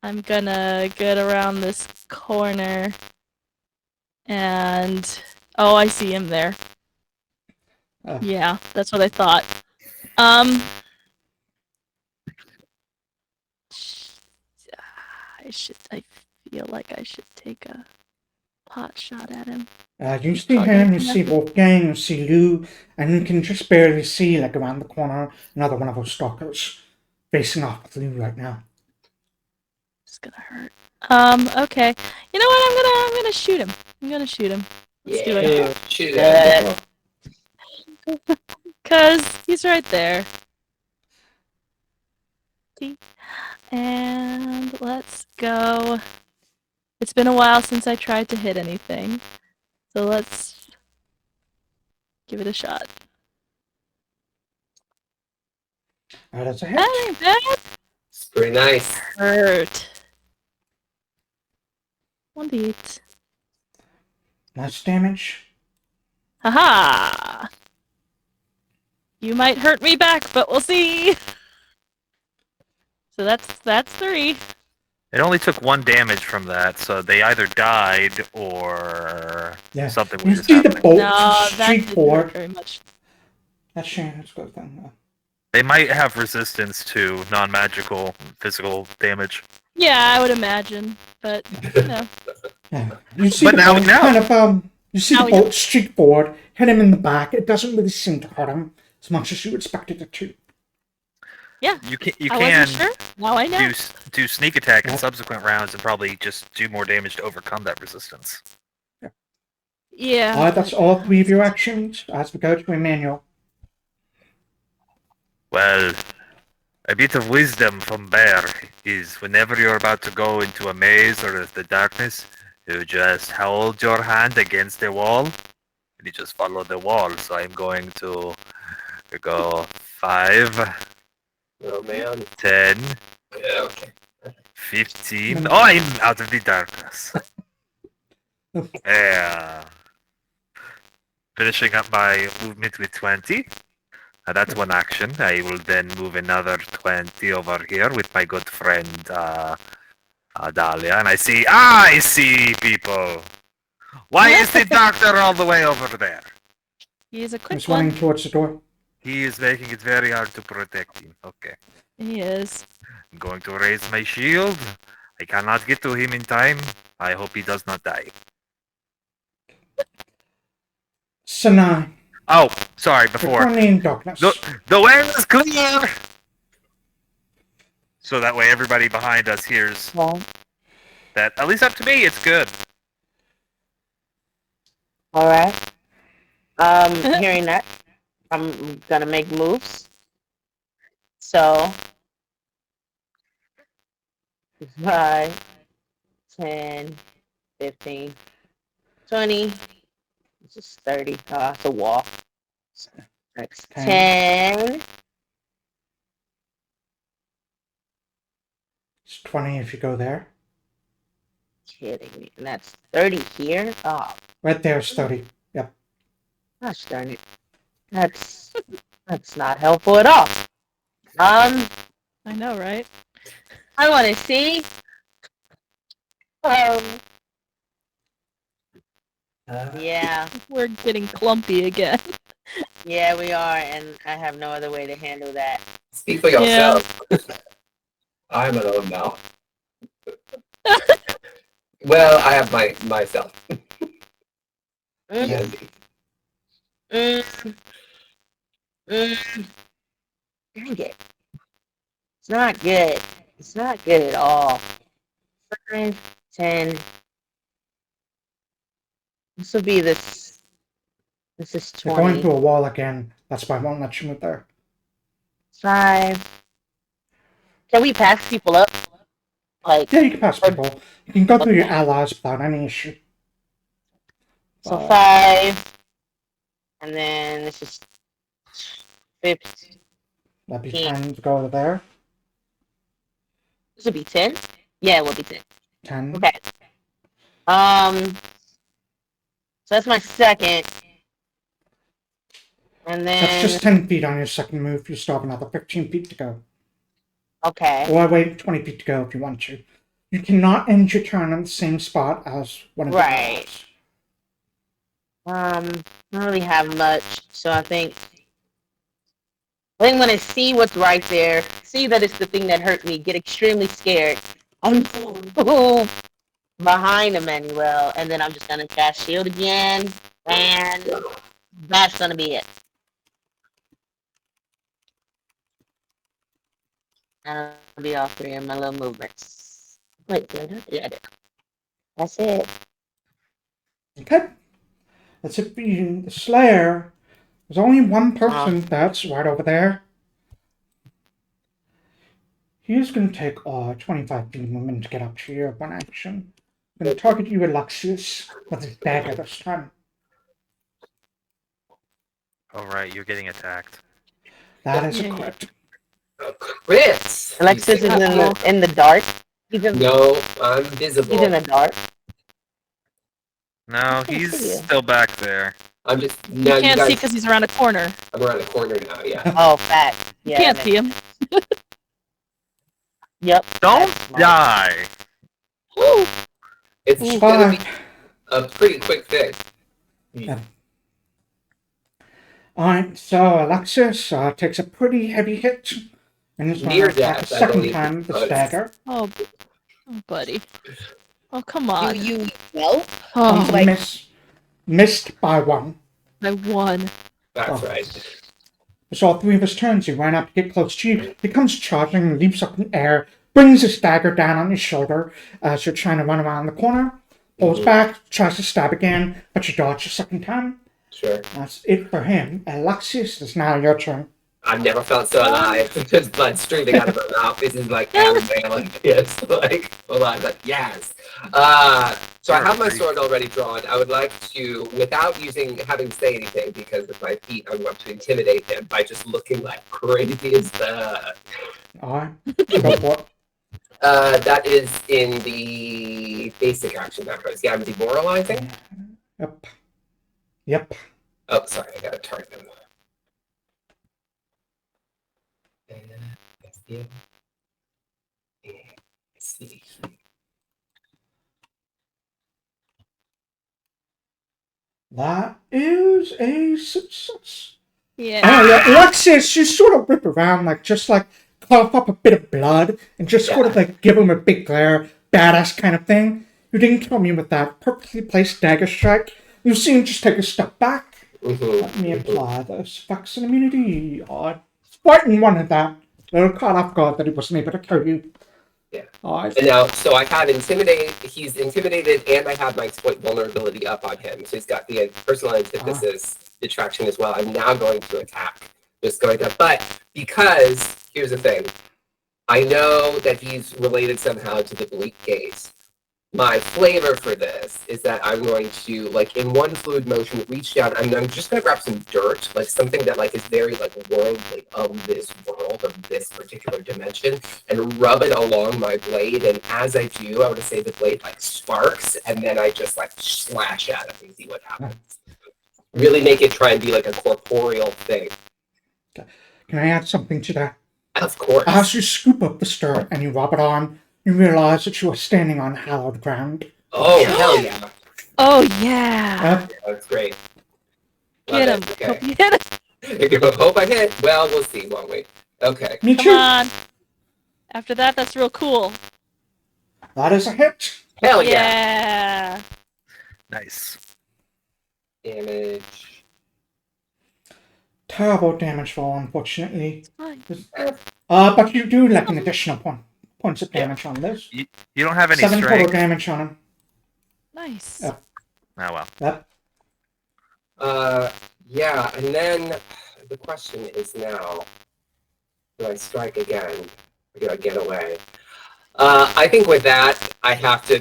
I'm gonna get around this corner, and oh, I see him there. Oh. Yeah, that's what I thought. I feel like I should take a pot shot at him. You see him, you see Wolfgang, you see Lou, and you can just barely see, like around the corner, another one of those stalkers facing off with Lou right now. It's gonna hurt. Okay. You know what? I'm gonna shoot him. I'm gonna shoot him. Let's do it. Yeah, shoot it. Cause he's right there. And let's go. It's been a while since I tried to hit anything. So let's give it a shot. That's a hit. That ain't bad. It's pretty nice. Hurt. 1d8. Nice damage. Haha! You might hurt me back, but we'll see. So that's 3. It only took 1 damage from that, so they either died or Yeah. something You was see the happening. bolt No, that street didn't hurt forward. very much. That's shame. Let's go then. They might have resistance to non-magical physical damage. Yeah, I would imagine, but you know. Yeah. You see But the now bolt we know. kind of you see Now the we know. bolt street forward, hit him in the back. It doesn't really seem to hurt him as much as you expected it to. Yeah, You can I wasn't sure. Now I know. do sneak attack in Yeah. subsequent rounds and probably just do more damage to overcome that resistance. Yeah. Alright, that's all 3 of your actions as we go to Emmanuel. Well, a bit of wisdom from Bear is whenever you're about to go into a maze or the darkness, you just hold your hand against the wall and you just follow the wall. So I'm going to go 5, Oh man. 10, Yeah, okay. 15. Oh, I'm out of the darkness. Yeah. Finishing up my movement with 20. That's 1 action. I will then move another 20 over here with my good friend Dahlia. And I see people. Why is the doctor all the way over there? He's a quick He's running one. towards the door. He is making it very hard to protect him. Okay. He is. I'm going to raise my shield. I cannot get to him in time. I hope he does not die. Sanai, Oh, sorry, you're before. currently in darkness. The way is clear! So that way everybody behind us hears Well, that, at least up to me, it's good. alright. Hearing that, I'm gonna make moves. So 5, 10, 15, 20. This is 30. It's a wall. That's 10. It's 20 if you go there. Kidding me. And that's 30 here. Oh, Right there is 30. Yep. gosh darn it. That's not helpful at all. I know, right? I want to see. Yeah, We're getting clumpy again. yeah, we are, and I have no other way to handle that. Speak for yourself. I'm alone now. Well, I have myself. Mm, mm, dang it. It's not good. It's not good at all. 5, 10. This will be this. This is You're going 20. through a wall again. That's why I won't let you move there. 5. Can we pass people up? Like, Yeah, you can pass people. You can go through your allies without any issue. so 5. And then this is 50. That'd be 10 to go over there. This would be 10? Yeah, it will be 10. 10. Okay. So that's my second. And then That's just 10 feet on your second move. You still have another 15 feet to go. okay. Or wait, 20 feet to go if you want to. You cannot end your turn in the same spot as one of the Right. allies. I don't really have much, so I think I'm gonna see what's right there, see that it's the thing that hurt me, get extremely scared, and move behind Emmanuel, and then I'm just gonna cast shield again, and that's gonna be it. That'll be all 3 of my little movements. Wait, did I do it? That's it. Okay. That's it being the Slayer. There's only one person that's right over there. He's going to take 25 feet movement to get up to you. One action. Going to target you, Alexias, with his dagger this time. All right, you're getting attacked. That is a Yay. crit. Chris! Alexis is in the dark. No, I'm visible. He's in the dark. No, can't see he's you. still back there. I'm just You no. can't you see guys, because he's around a corner. I'm around the corner now. Yeah. Oh, fat. You Yeah, can't that see him. Yep. Don't that's smart. die. Woo! It's Ooh. gonna be a pretty quick fix. Alright, so Alexias takes a pretty heavy hit. And he's going Near to attack a death, I second believe. time with this Oh, it's- dagger. Oh, buddy. Oh, come on. You well? Oh, like- Missed by one. I won. That's Oh. right. As all three of his turns, he ran up to get close to you. He comes charging, leaps up in the air, brings his dagger down on his shoulder as you're trying to run around the corner. Pulls back, tries to stab again, but you dodge a second time. Sure. That's it for him. Alexias, it's now your turn. I've never felt so alive. Just blood streaming out of my mouth. This is like Alabama. Yes, like alive. Like yes. So I have my sword already drawn. I would like to, without having to say anything, because with my feet, I want to intimidate him by just looking like crazy as the. Alright, go for it. That is in the basic action macros. Yeah, I'm demoralizing. Yep. Oh, sorry, I gotta target him. See. That is a success. Yeah. Oh yeah, Alexias, you sort of rip around, just cough up a bit of blood and just sort of give him a big glare, badass kind of thing. You didn't kill me with that perfectly placed dagger strike. You see him just take a step back. Let me apply this facts and immunity. Spartan wanted that. They were caught off guard that he wasn't able to kill you. Yeah. Alright. And now, so I have intimidate. He's intimidated, and I have my exploit vulnerability up on him. So he's got the personal antithesis detraction as well. I'm now going to attack. Just going to, but because here's the thing, I know that he's related somehow to the bleak gaze. My flavor for this is that I'm going to, in one fluid motion, reach down, and I'm just going to grab some dirt, something that, is very, worldly of this world, of this particular dimension, and rub it along my blade, and as I do, I would say the blade, sparks, and then I just, slash at it and see what happens. Really make it try and be, a corporeal thing. Can I add something to that? Of course. As you scoop up the dirt and you rub it on, you realize that you are standing on hallowed ground. Oh, hell yeah. Oh, yeah. That's great. Get him. Okay. Hope you hit him. Hope I hit. Well, we'll see, won't we? Okay. Me Come too. on. After that, that's real cool. That is a hit. Hell yeah. Yeah. Nice. Damage. Terrible damage roll, unfortunately. Fine. But you do an additional points of damage on this. You don't have any 7 total strength. damage on him. Nice. Yeah. Oh well. Yep. Yeah, and then the question is now, do I strike again? Or do I get away? I think with that, I have to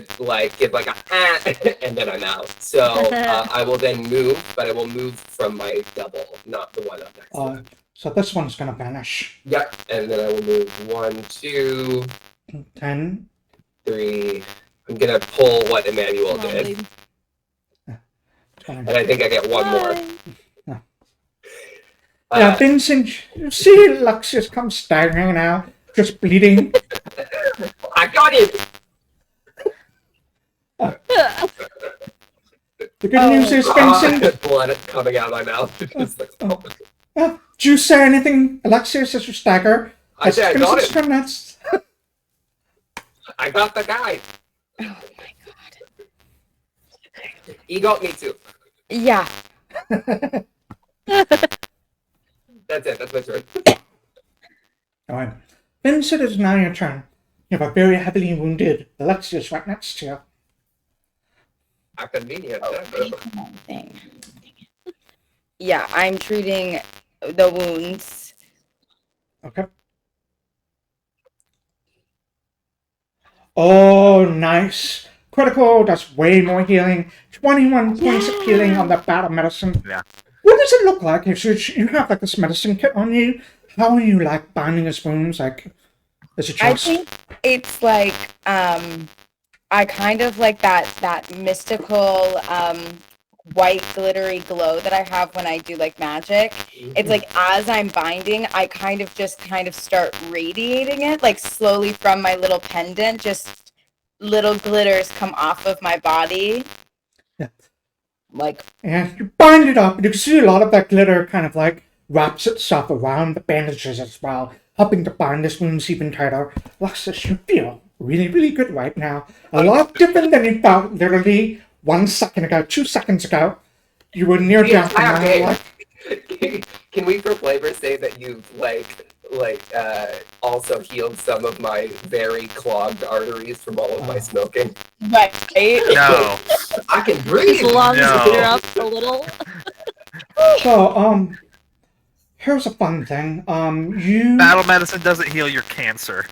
give a and then I'm out. So I will then move, but I will move from my double, not the one up next to it. So this one's gonna vanish. Yep, and then I will move 1, 2, 10. 3. I'm gonna pull what Emmanuel Come on, did, baby. and I think I get one more. Bye. Yeah, Vincent, you see Alexias come staggering out, just bleeding. I got it. The good news is, Vincent, Blood coming out of my mouth. Just do you say anything, Alexias, as you stagger? I said I got it. Turn, that's... I got the guy. Oh my god. He got me too. Yeah. That's it. That's my turn. Alright. Vincent, it's now your turn. You have a very heavily wounded Alexias right next to you. How convenient. Thing. Yeah, I'm treating the wounds. Okay. Oh, nice. Critical does way more healing. 21 points of healing on the battle medicine. Yeah. What does it look like? You have like this medicine kit on you. How are you like binding his wounds? Like, is it I just... think it's like I kind of like that mystical white glittery glow that I have when I do like magic. It's like as I'm binding, I kind of start radiating it like slowly from my little pendant, just little glitters come off of my body. Yeah. Like, And you bind it up, and you can see a lot of that glitter kind of like wraps itself around the bandages as well, helping to bind his wounds even tighter. Alexias, you feel really, really good right now. A lot different than you felt literally 1 second ago, 2 seconds ago. You were near death, and now like... Can we, for flavor, say that you've also healed some of my very clogged arteries from all of my smoking? right. No. I can breathe. His lungs No. clear up a little. So, here's a fun thing. You... Battle medicine doesn't heal your cancer.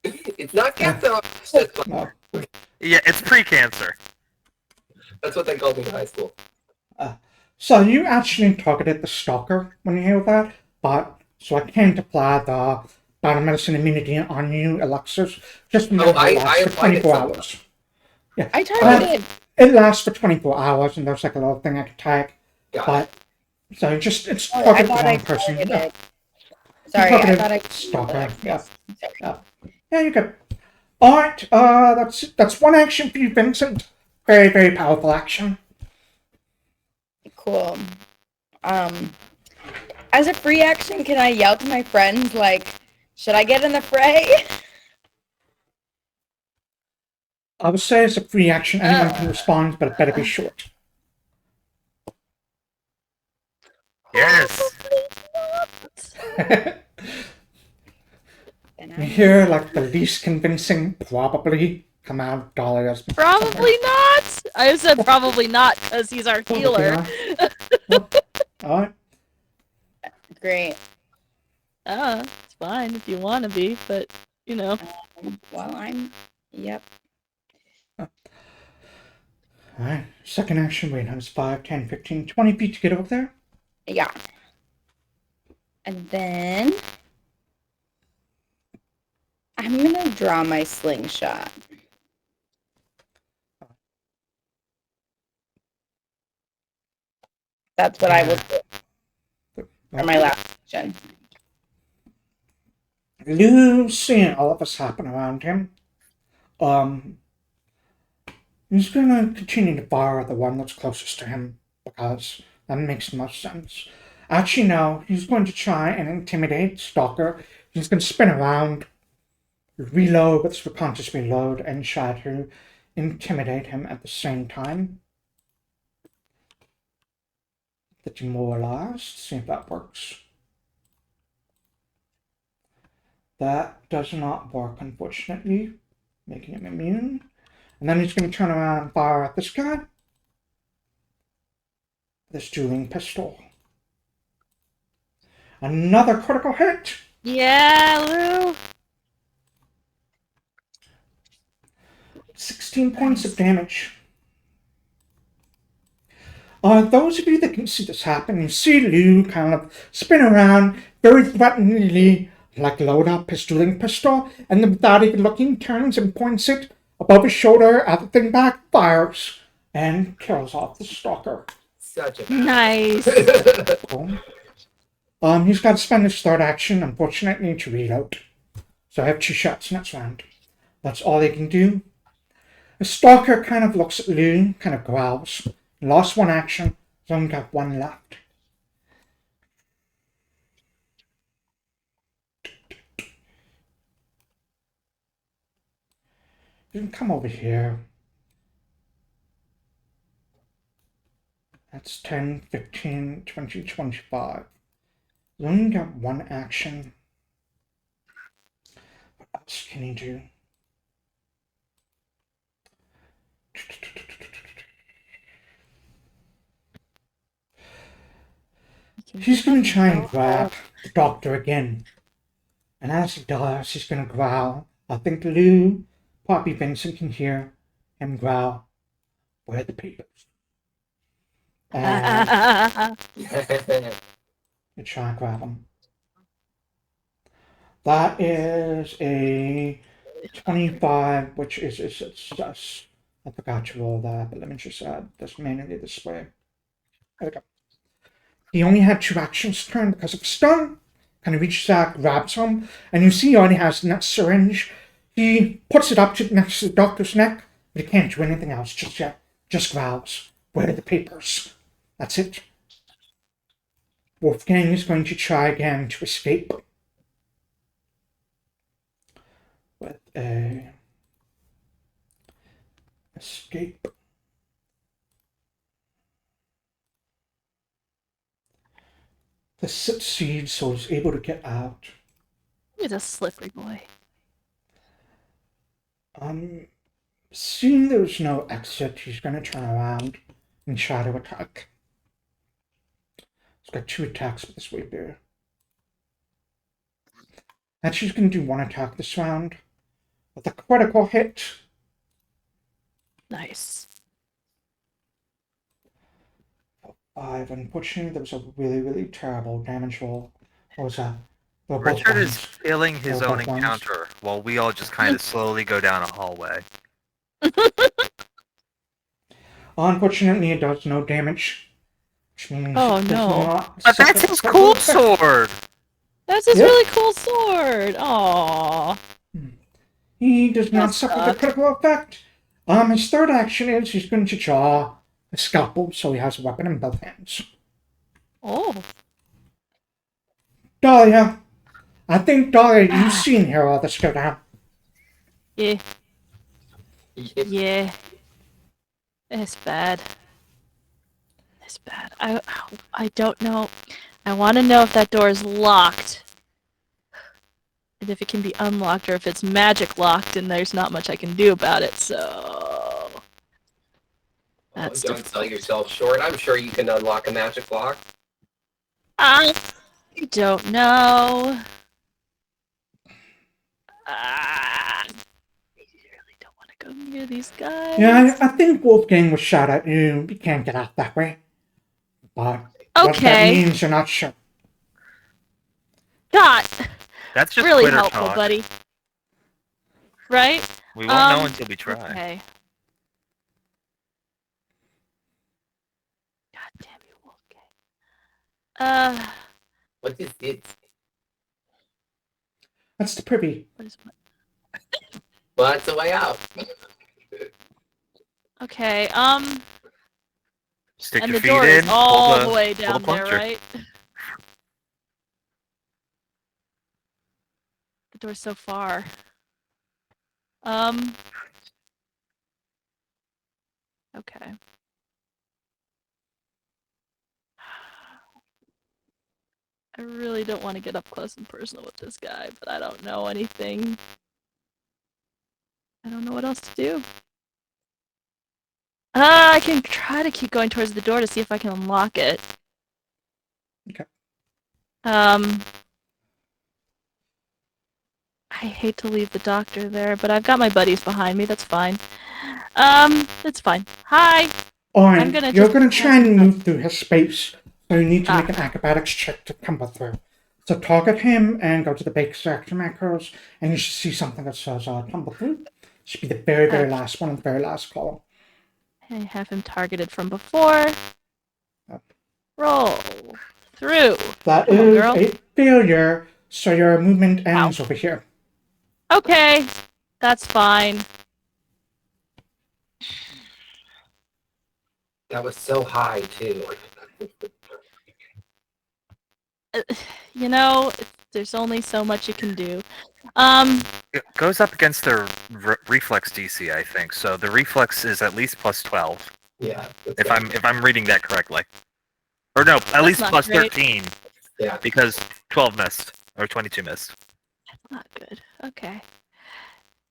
It's not cancer. No. Yeah, it's pre-cancer. That's what they called me in high school. So you actually targeted the stalker when you hear that, but so I can't apply the battle medicine immunity on you, Alexias. Just remember it lasts for 24 hours. Yeah. I targeted. It lasts for 24 hours, and there's like a little thing I can tag. Got But so it's Oh, I targeted thought one I person. targeted. Yeah. Sorry, You targeted I thought I stalker. Yeah. Sorry. Yeah, you're good. Alright, that's one action for you, Vincent. Very, very powerful action. Cool. As a free action, can I yell to my friends, like, should I get in the fray? I would say it's a free action. Anyone can respond, but it better be short. Yes. You hear like the least convincing probably come out of Dahlia's. Probably not. I said probably not because he's our healer. Alright. Great. It's fine if you want to be, but you know. Well, yep. Alright. Second action, wait, that was 5, 10, 15, 20 feet to get over there. Yeah. And then I'm gonna draw my slingshot. That's what I will do for my last action. Lou, seeing all of this happen around him, he's gonna continue to fire at the one that's closest to him because that makes the most sense. Actually, no, he's going to try and intimidate Stalker. He's going to spin around, reload with subconscious reload, and try to intimidate him at the same time. The demoralized, see if that works. That does not work, unfortunately, making him immune. And then he's going to turn around and fire at this guy. This dueling pistol. Another critical hit! Yeah, Lou! 16 points of damage. Those of you that can see this happen, you see Lou kind of spin around, very threateningly, like load up his dueling pistol, and then without even looking, turns and points it above his shoulder at the thing back, fires, and kills off the stalker. Such a Nice. Cool. He's got to spend his third action, unfortunately, to reload. So I have 2 shots next round. That's all they can do. The stalker kind of looks at Lou, kind of growls. Lost 1 action, he's only got 1 left. You can come over here. That's 10, 15, 20, 25. You only got 1 action. What else can he do? He's going to try and grab the doctor again. And as he does, he's going to growl. I think Lou, Poppy Vincent can hear him growl. Where are the papers? And you try and grab him. That is a 25, which is just, I forgot to roll that, but let me just add this manually this way. There we go. He only had 2 actions turn because of stun. Kind of reaches out, grabs him, and you see he already has that syringe. He puts it up next to the doctor's neck, but he can't do anything else just yet. Just growls. Where are the papers? That's it. Wolfgang is going to try again to escape. With a escape. The succeeds, so he's able to get out. He's a slippery boy. Seeing there's no exit, he's going to turn around and try to attack. He's got 2 attacks with this rapier. Actually, he's going to do 1 attack this round with a critical hit. Nice. 5. Unfortunately, there was a really, really terrible damage roll. What was that? Richard is feeling his own encounter while we all just kind of slowly go down a hallway. Unfortunately, it does no damage. Which means Oh, it does no. not But suffer that's his critical cool effect. sword! That's his Yep. really cool sword. Aww. He does not That suffer the sucks. critical effect. His third action is he's going to draw a scalpel, so he has a weapon in both hands. Oh. Dahlia, I think Dahlia, you've seen here all this go down. Yeah. Yeah. It's bad. It's bad. I don't know. I want to know if that door is locked. And if it can be unlocked, or if it's magic locked and there's not much I can do about it, so... That's Don't sell yourself short. I'm sure you can unlock a magic lock. I don't know. I really don't want to go near these guys. Yeah, I think Wolfgang was shot at you. You can't get out that way. But what that Okay. means, you're not sure. God, That's just really quitter helpful, talk. buddy. Right? We won't know until we try. Okay. God damn you, Wolfgang. What is it? That's the privy. What is my... Well, that's the way out. Okay, Stick and your the feet door in, is all pull the way pull down the there, plunger. right? The door's so far. Okay. I really don't want to get up close and personal with this guy, but I don't know anything. I don't know what else to do. I can try to keep going towards the door to see if I can unlock it. Okay. I hate to leave the doctor there, but I've got my buddies behind me. That's fine. It's fine. Hi. Alright, gonna you're just- going to try and move through his space, so you need to Ah. make an acrobatics check to come through. So target him and go to the base action macros, and you should see something that says tumble through. Should be the very, very last one in the very last column. I have him targeted from before. Yep. Roll through. That Come on, is girl. a failure, so your movement ends over here. Okay, that's fine. That was so high, too. You know, there's only so much you can do. It goes up against their reflex DC, I think. So the reflex is at least plus 12, Yeah. that's if right. I'm reading that correctly. Or no, at least not plus great. 13, Yeah. because 12 missed or 22 missed. Not good. Okay.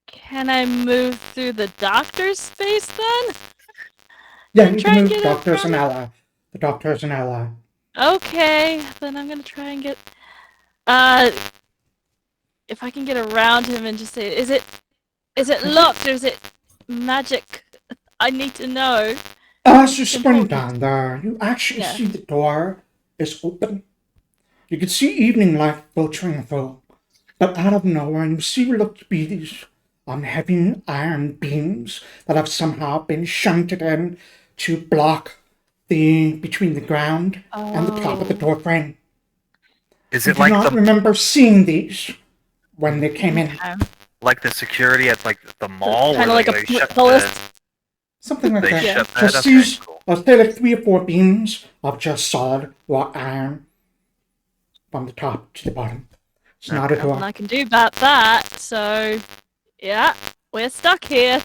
Can I move through the doctor's space then? Yeah, And you try can and move get doctor as around an it? ally. The doctor is an ally. Okay, then I'm gonna try and get. If I can get around him and just say, is it locked or is it magic? I need to know. As you sprint Important. down there, you actually Yeah. see the door is open. You can see evening light filtering through, but out of nowhere, you see what look to be these heavy iron beams that have somehow been shunted in to block the between the ground and the top of the Oh. door frame. Is You it do not remember seeing these when they came in. like the security at like the mall Kinda where like they a shut police. Something like they that. shut that? Just Okay, these, cool. let's say like 3 or 4 beams of just solid wrought iron from the top to the bottom. It's not a Nothing door. I can do about that. So, yeah, we're stuck here.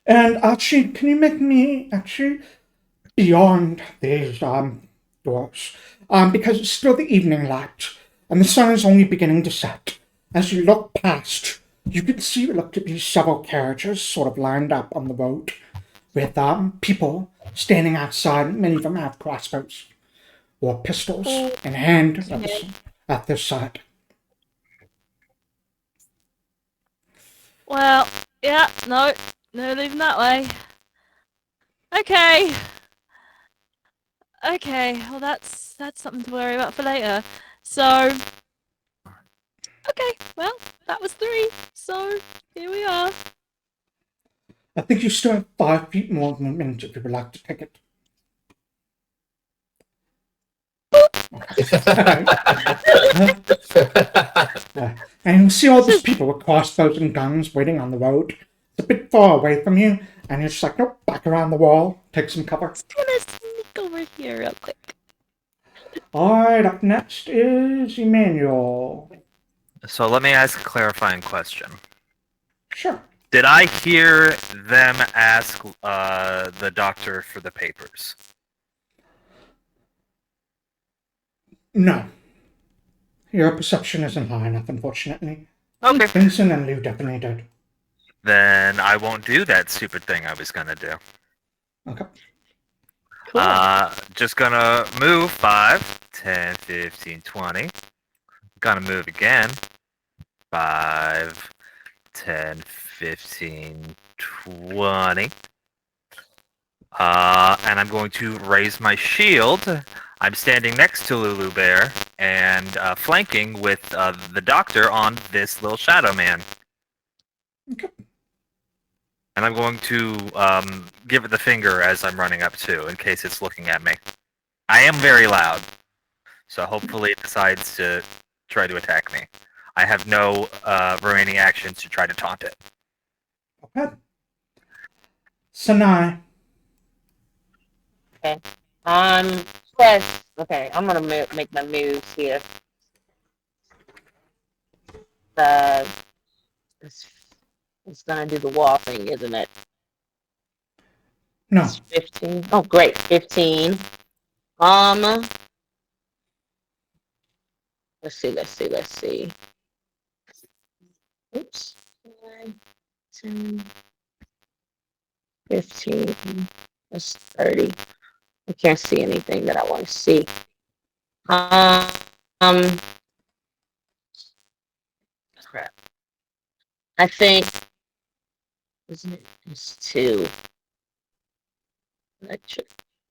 And actually, can you make me actually beyond these doors? Because it's still the evening light, and the sun is only beginning to set. As you look past, you can see what look to be several carriages sort of lined up on the road, with people standing outside. Many of them have crossbows or pistols in hand at their side. Well, yeah, no leaving that way. Okay. Okay, well that's something to worry about for later. So, okay, well, that was 3. So, here we are. I think you still have 5 feet more movement if you would like to take it. And you see all these people with crossbows and guns waiting on the road. It's a bit far away from you, and you're just like, nope, back around the wall, take some cover. Just gonna sneak over here real quick. Alright, up next is Emmanuel. So let me ask a clarifying question. Sure. Did I hear them ask the doctor for the papers? No. Your perception isn't high enough, unfortunately. Okay. Vincent and Lou definitely did. Then I won't do that stupid thing I was gonna do. Okay. Cool. Just gonna move 5, 10, 15, 20. Gonna move again. 5, 10, 15, 20. And I'm going to raise my shield. I'm standing next to Lulu Bear and flanking with the doctor on this little shadow man. Okay. And I'm going to give it the finger as I'm running up too, in case it's looking at me. I am very loud, so hopefully it decides to try to attack me. I have no remaining actions to try to taunt it. Okay. Sanai. Okay. First, okay, I'm gonna make my moves here. It's gonna do the wall thing, isn't it? No. It's 15. Oh, great, 15. Let's see. Oops. 10, 15. That's 30. I can't see anything that I want to see. Crap. I think, isn't it? It's 2. Electric.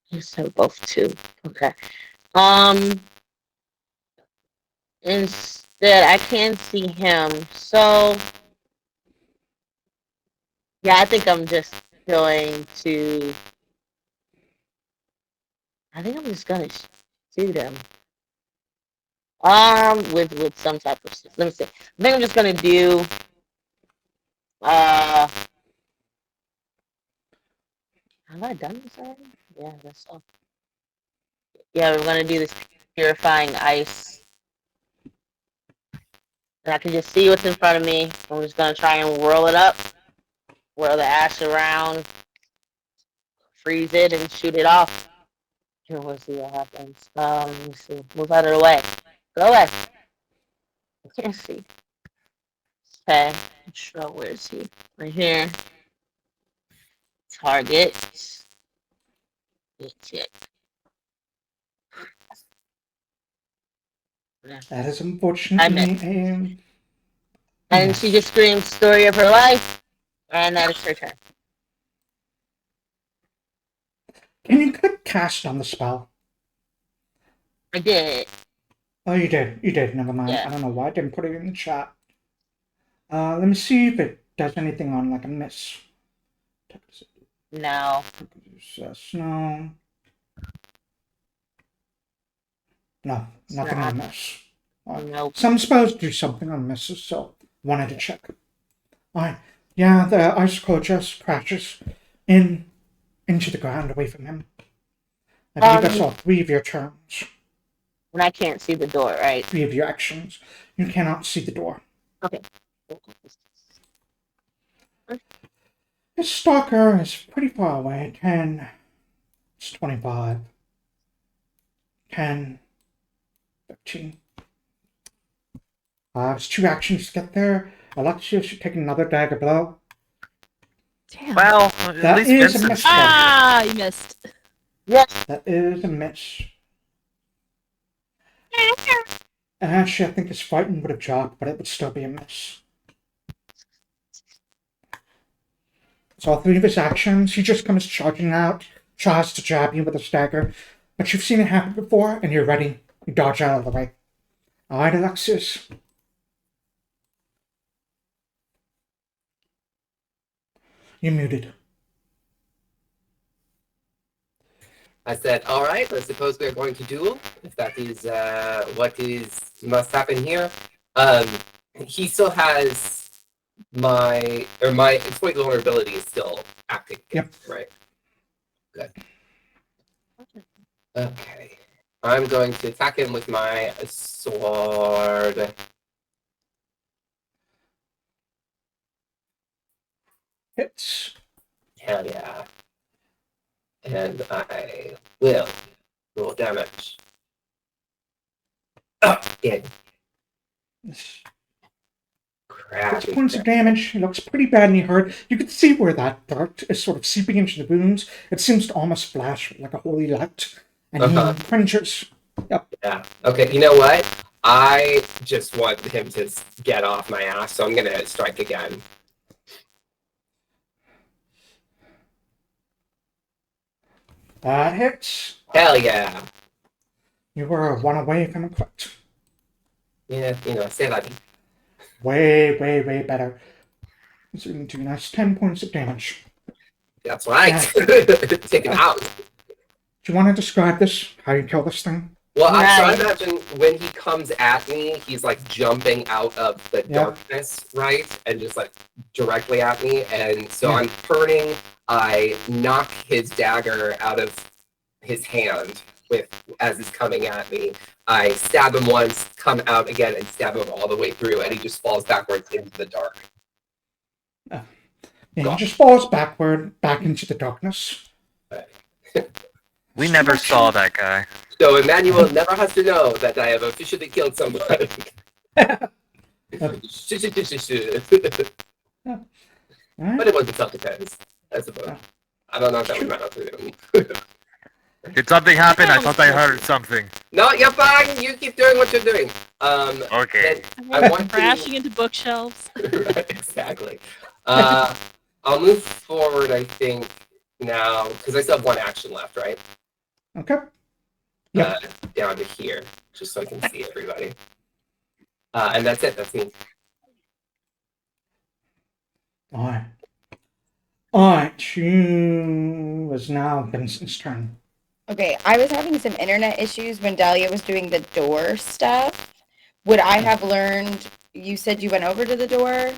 Yes, they're both 2. Okay. Instead, I can't see him. So, yeah, I think I'm just going to. I think I'm just gonna shoot him. With some type of. Let me see. I think I'm just gonna do. Have I done this already? Yeah, that's all. Yeah, we're gonna do this purifying ice. And I can just see what's in front of me. I'm just gonna try and whirl it up, whirl the ash around, freeze it, and shoot it off. Here, we'll see what happens. Let me see. Move out of the way. Go away. I can't see. Okay. Sure, where is he? Right here. Target. Hit it. That is I unfortunately missed. a And she just screams story of her life, and that is her turn. Can you click cast on the spell? I did. Oh, you did. You did. Never mind. Yeah. I don't know why I didn't put it in the chat. Let me see if it does anything on like a miss. No. Snow. No, It's nothing not. on miss. Nope. Some spells do something on misses, so wanted to check. Alright. Yeah, the icicle just crashes into the ground away from him. I believe that's all 3 of your turns. And I can't see the door, right? 3 of your actions. You cannot see the door. Okay. This stalker is pretty far away. 10. It's 25. 10. 13. It's 2 actions to get there. Alexias should take another dagger blow. Damn. Well, at That least is a Vincent's miss. still here. You missed. Yes. That is a miss. And actually, I think his fighting would have dropped, but it would still be a miss. So all 3 of his actions, he just comes charging out, tries to jab you with a dagger, but you've seen it happen before, and you're ready. You dodge out of the way. Alright, Alexias. You're muted. I said, all right, let's suppose we're going to duel, if that is what must happen here. He still has my exploit vulnerability is still active. Yep. Right. Good. Okay. I'm going to attack him with my sword. Hits. Hell yeah. And I will roll damage. Oh, yeah. Crap. 6 points of damage. He looks pretty badly hurt. You can see where that dart is sort of seeping into the wounds. It seems to almost flash like a holy light. And he cringes. Yep. Yeah. Okay, you know what? I just want him to get off my ass, so I'm gonna strike again. That hits. Hell yeah. You were 1 away from a crit. Yeah, say that. Way, way, way better. It's going to be nice 10 points of damage. That's right. Take him out. Do you want to describe this? How you kill this thing? Well, so I Nice. imagine when he comes at me, he's like jumping out of the darkness, right? And just like directly at me. And so I'm turning, I knock his dagger out of his hand as he's coming at me. I stab him once, come out again, and stab him all the way through, and he just falls backwards into the dark. Yeah, he just falls backward, back into the darkness. We never saw that guy. So Emmanuel never has to know that I have officially killed somebody. But it wasn't self-defense, I suppose. I don't know if that would matter to him. Did something happen? I thought I heard something. No, you're fine. You keep doing what you're doing. Okay. I want Crashing into bookshelves. Right, exactly. I'll move forward, I think, now, because I still have 1 action left, right? Okay. Yep. Down to here, just so I can see everybody. And that's it. That's me. Alright. Alright, it's now Vincent's turn. Okay, I was having some internet issues when Dahlia was doing the door stuff. Would I have learned, you said you went over to the door?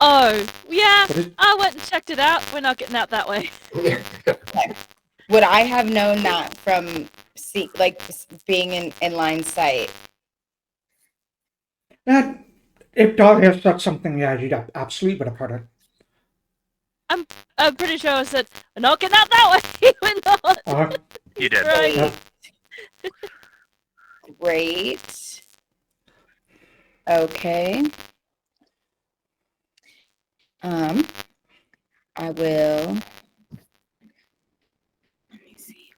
Oh, yeah. What is- I went and checked it out. We're not getting out that way. Would I have known that from being in line sight? If Dahlia said something, yeah, you'd absolutely would have heard it. I'm pretty sure I said, we're not getting out that way. We're not. You did. Right. Yep. Great. Okay. I will. Let me see.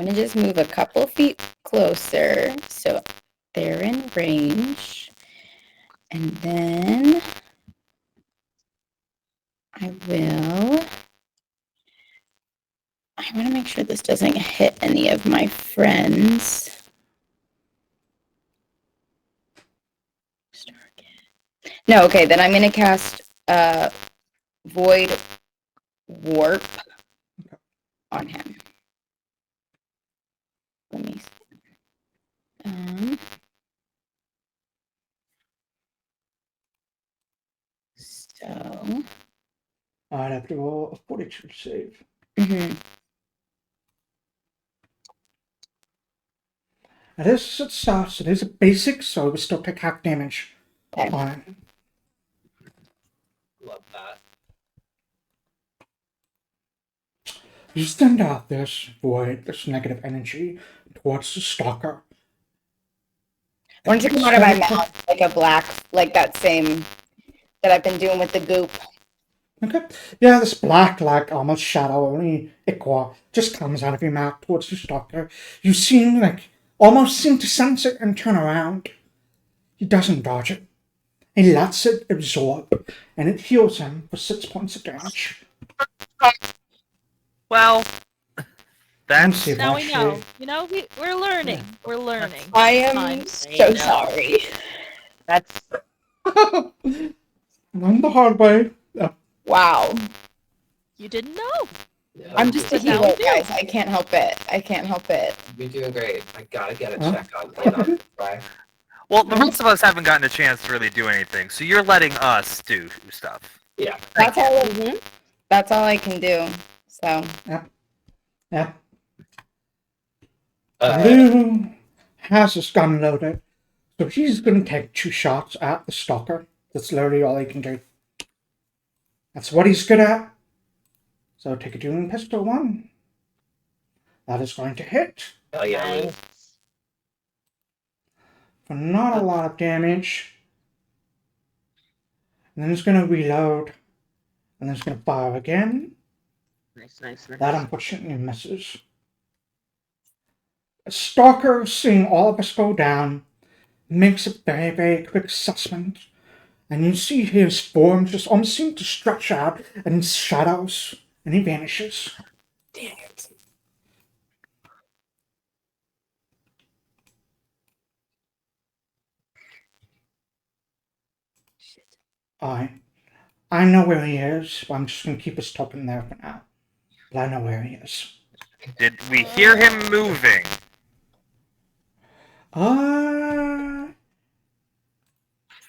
going to just move a couple feet closer so they're in range. And then I want to make sure this doesn't hit any of my friends. No, okay, then I'm going to cast Void Warp on him. Let me see. So I'd have to roll a fortitude save. mhm. It is a basic, so it will still take half damage. Okay. Fine. Love that. You send out this void, this negative energy, towards the stalker. I want it to come out of my mouth like a black, like that same that I've been doing with the goop. Okay. Yeah, this black, like almost shadowy ichor just comes out of your mouth towards the stalker. You almost seem to sense it and turn around. He doesn't dodge it. He lets it absorb, and it heals him for 6 points of damage. Well, that's see if Now we know. actually- You know, we're learning. Yeah. We're learning. I am Fine. so sorry. That's Learn the hard way. Wow. You didn't know. Yeah, I'm just a But now hero, we do. guys. I can't help it. I can't help it. You're doing great. I gotta get a Huh? check on right? well. The rest of us haven't gotten a chance to really do anything, so you're letting us do stuff. Yeah. That's all. mhm. That's all I can do. So Yeah. Uh, Lou has his gun loaded, so he's going to take 2 shots at the stalker. That's literally all he can do. That's what he's good at. So take a dueling pistol 1. That is going to hit hell yeah, Lou. Nice. for not a lot of damage. And then he's going to reload. And then he's going to fire again. Nice. That unfortunately misses. A stalker, seeing all of us go down, makes a very, very quick assessment. And you see his form just almost seem to stretch out in shadows, and he vanishes. Damn it. I know where he is, but I'm just going to keep his token there for now. But I know where he is. Did we hear him moving?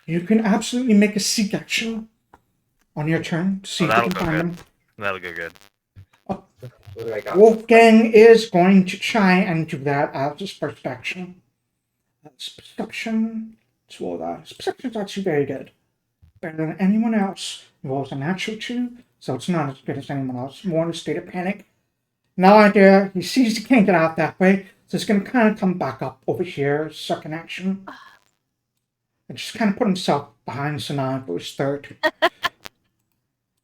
You can absolutely make a seek action on your turn to see if you that'll can go find good. him. That'll go good. What do I got? Wolfgang is going to try and do that as his first action. That's perception. Let's roll that. His perception is actually very good. Better than anyone else. He rolls a natural 2, so it's not as good as anyone else. More in a state of panic. No idea. He sees he can't get out that way, so he's going to kind of come back up over here, second action. And just kind of put himself behind Sanai for his third.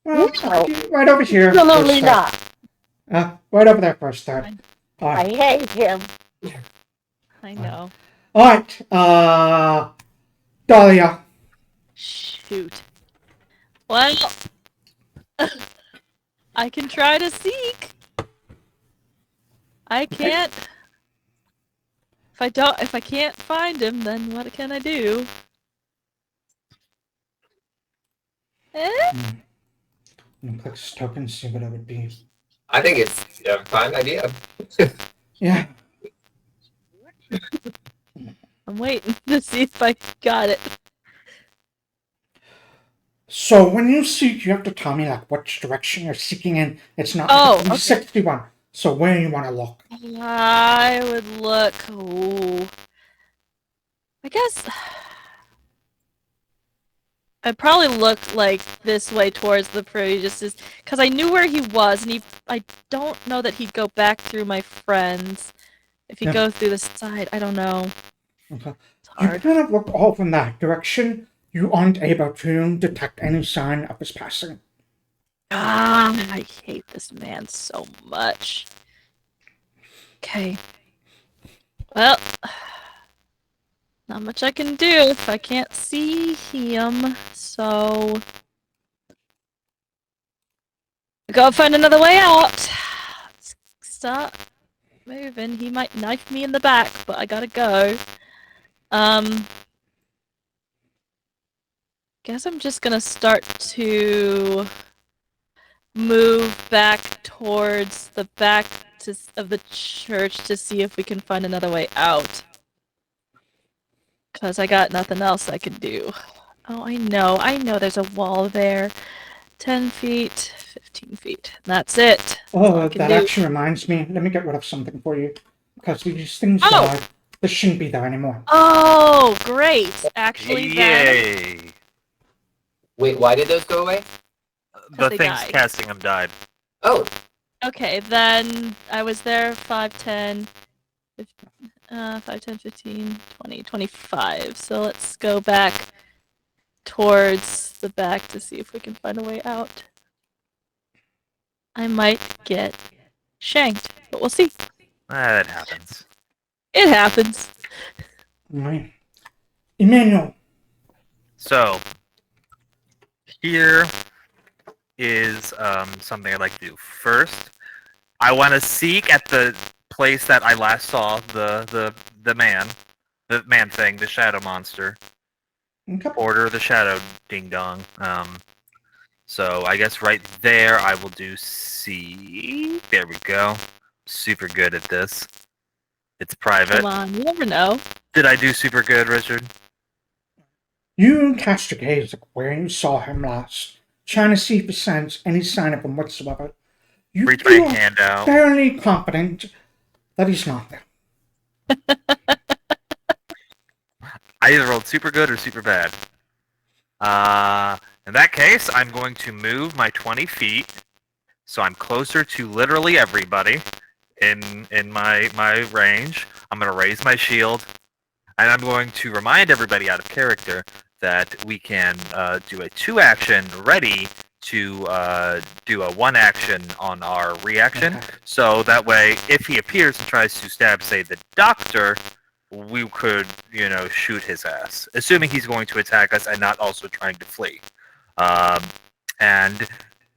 Well, No. right over here. for his Absolutely third. not. Right over there for his third. Fine. All I right. hate him. I know. All right. Dahlia. Shoot. Well, I can try to seek. I can't. If I can't find him, then what can I do? I'm going to click this token, see what it would be. I think it's a fine idea. Yeah. I'm waiting to see if I got it. So when you seek, you have to tell me like which direction you're seeking in. It's not Oh, like a 361. So where you want to look. I would look. Ooh. I guess I'd probably look like this way towards the prejudices because I knew where he was, and I don't know that he'd go back through my friends. If he Yeah. goes through the side, I don't know. Okay. It's You hard. kind of look off in that direction. You aren't able to detect any sign of his passing. Ah, I hate this man so much. Okay. Well, not much I can do if I can't see him, so... I gotta find another way out. Start moving. He might knife me in the back, but I gotta go. Guess I'm just gonna start to move back towards the back of the church to see if we can find another way out. Cause I got nothing else I can do. Oh, I know there's a wall there. 10 feet, 15 feet. That's it. That's all I Oh, can that do. actually reminds me. Let me get rid of something for you. Because these things Oh! died. This shouldn't be there anymore. Oh, great. Actually, then, Yay! Wait, why did those go away? The they things died. casting them died. Oh, Okay, then I was there 5, 10, 15, 20, 25. So let's go back towards the back to see if we can find a way out. I might get shanked, but we'll see. That happens. It happens. Right. Emmanuel. So, here is something I'd like to do. First, I want to seek at the place that I last saw the man thing, the shadow monster. Okay. Order the shadow ding dong. So I guess right there I will do C. There we go. Super good at this. It's private. Come on, you never know. Did I do super good, Richard? You cast your gaze like where you saw him last, trying to see if he sense any sign of him whatsoever. You Reach my feel hand out. fairly confident that he's not there. I either rolled super good or super bad. In that case, I'm going to move my 20 feet, so I'm closer to literally everybody in my range. I'm going to raise my shield, and I'm going to remind everybody out of character that we can do a 2-action ready to do a 1-action on our reaction. Okay. So that way, if he appears and tries to stab, say, the doctor, we could, shoot his ass, assuming he's going to attack us and not also trying to flee. And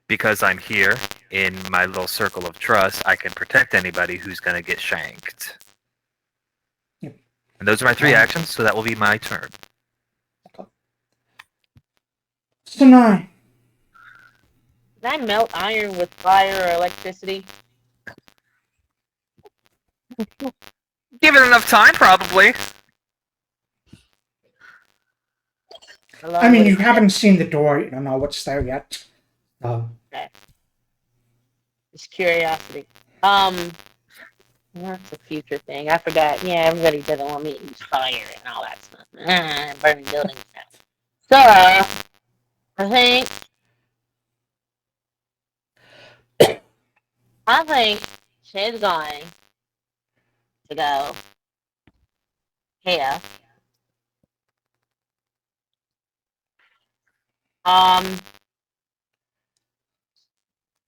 because I'm here in my little circle of trust, I can protect anybody who's going to get shanked. Yep. And those are my 3 actions, so that will be my turn. Sanai. Can I melt iron with fire or electricity? Given enough time, probably. I mean, you haven't seen the door. You don't know what's there yet. Okay. It's curiosity. That's a future thing. I forgot. Yeah, everybody doesn't want me to use fire and all that stuff. Burning buildings. So, I think she's going to go here.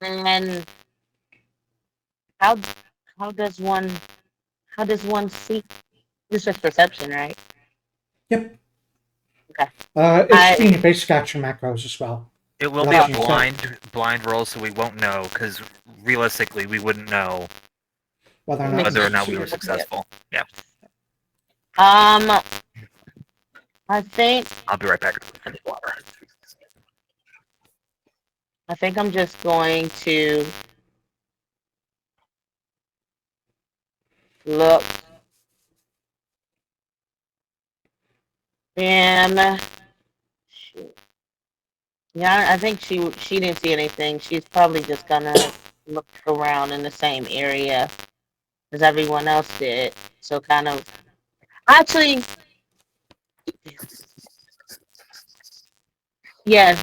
And how does one see? This is perception, right? Yep. Okay. It's being a basic action macros as well. It will be a blind roll, so we won't know, because realistically, we wouldn't know whether or not we were successful. Yeah. I think I'll be right back. I think I'm just going to look and yeah, I think she didn't see anything. She's probably just gonna look around in the same area as everyone else did. So kind of actually, yeah,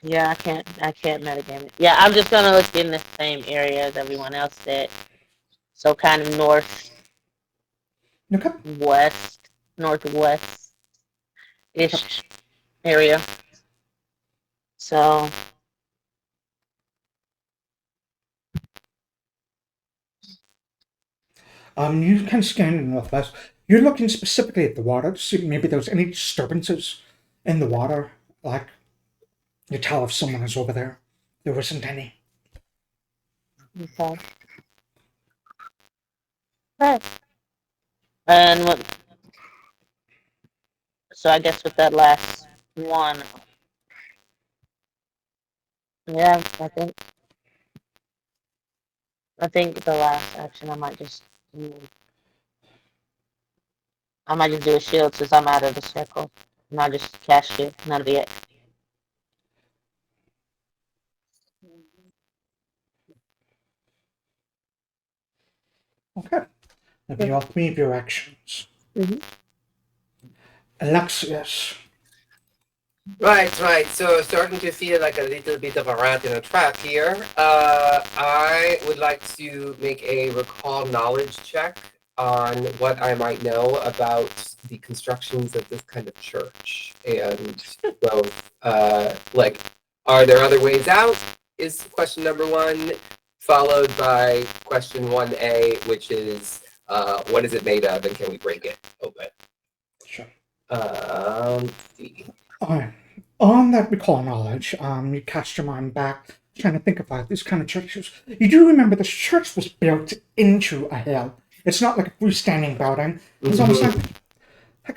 I can't metagame it. Yeah, I'm just gonna look in the same area as everyone else did. So kind of northwest ish area. So You can scan the northwest. You're looking specifically at the water to see maybe there's any disturbances in the water, like you tell if someone is over there. There wasn't any. Okay. Right. And what? So I guess with that last one, yeah, I think the last action I might just do a shield since I'm out of the circle, and I'll just cast shield. And that'll be it. Okay. That'll be all 3 of your actions. Mhm. Alexias. Right. So starting to feel like a little bit of a rat in a trap here. I would like to make a recall knowledge check on what I might know about the constructions of this kind of church, and both like, are there other ways out? Is question number 1, followed by question 1A, which is what is it made of, and can we break it open? Sure. Let's see. Alright. On that recall knowledge, you cast your mind back, trying to think about these kind of churches. You do remember this church was built into a hill. It's not like a freestanding building. It's almost like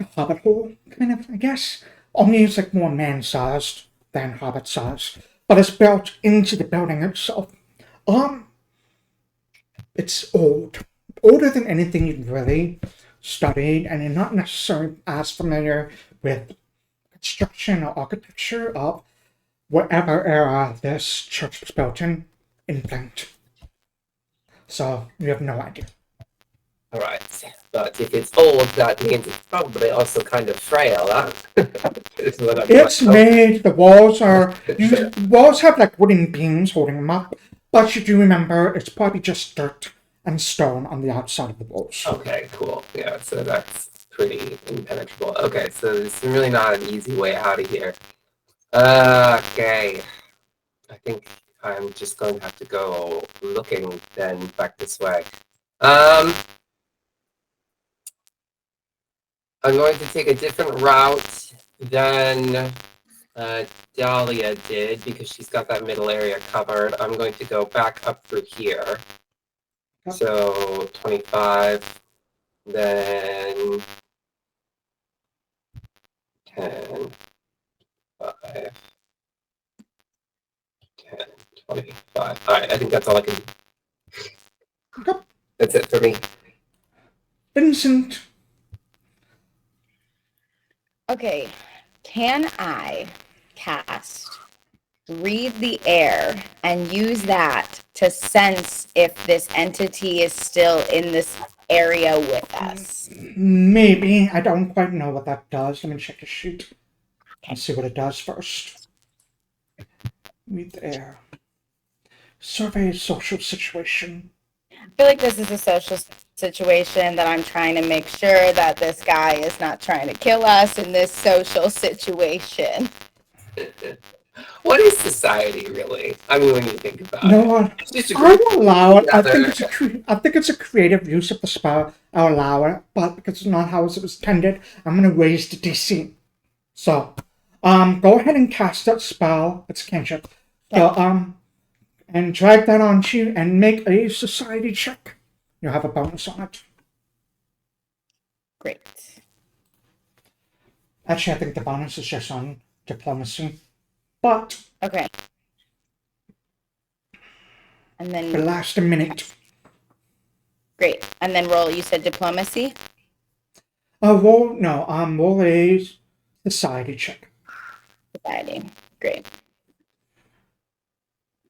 a hobbit hole, kind of, I guess. Only it's like more man-sized than hobbit-sized. But it's built into the building itself. It's old. Older than anything you've really studied, and you're not necessarily as familiar with construction or architecture of whatever era this church was built in England. So you have no idea. All right, but if it's old, that means it's probably also kind of frail, huh? It's made. The walls have like wooden beams holding them up, but you do remember it's probably just dirt and stone on the outside of the walls. Okay, cool. Yeah, so that's pretty impenetrable. Okay, so there's really not an easy way out of here. Okay, I think I'm just going to have to go looking then back this way. I'm going to take a different route than Dahlia did because she's got that middle area covered. I'm going to go back up through here. Yep. So 25, then 10, 5, 10, 25. All right, I think that's all I can do. Okay. That's it for me. Vincent. Okay, can I cast Read the Air and use that to sense if this entity is still in this area with us? Maybe. I don't quite know what that does. Let me check the sheet and see what it does first. Read the air. Survey a social situation. I feel like this is a social situation that I'm trying to make sure that this guy is not trying to kill us in this social situation. What is society really? I mean, when you think about No it. one. It's just a I group will allow it. I together. think it's a creative use of the spell. I'll allow it, but because it's not how it was intended, I'm gonna raise the DC. So, go ahead and cast that spell. It's a cantrip. So, and drag that onto you and make a society check. You'll have a bonus on it. Great. Actually, I think the bonus is just on diplomacy. But Okay. And it then, lasts a minute. great. And then roll, you said diplomacy? Roll a society check. Society. Great.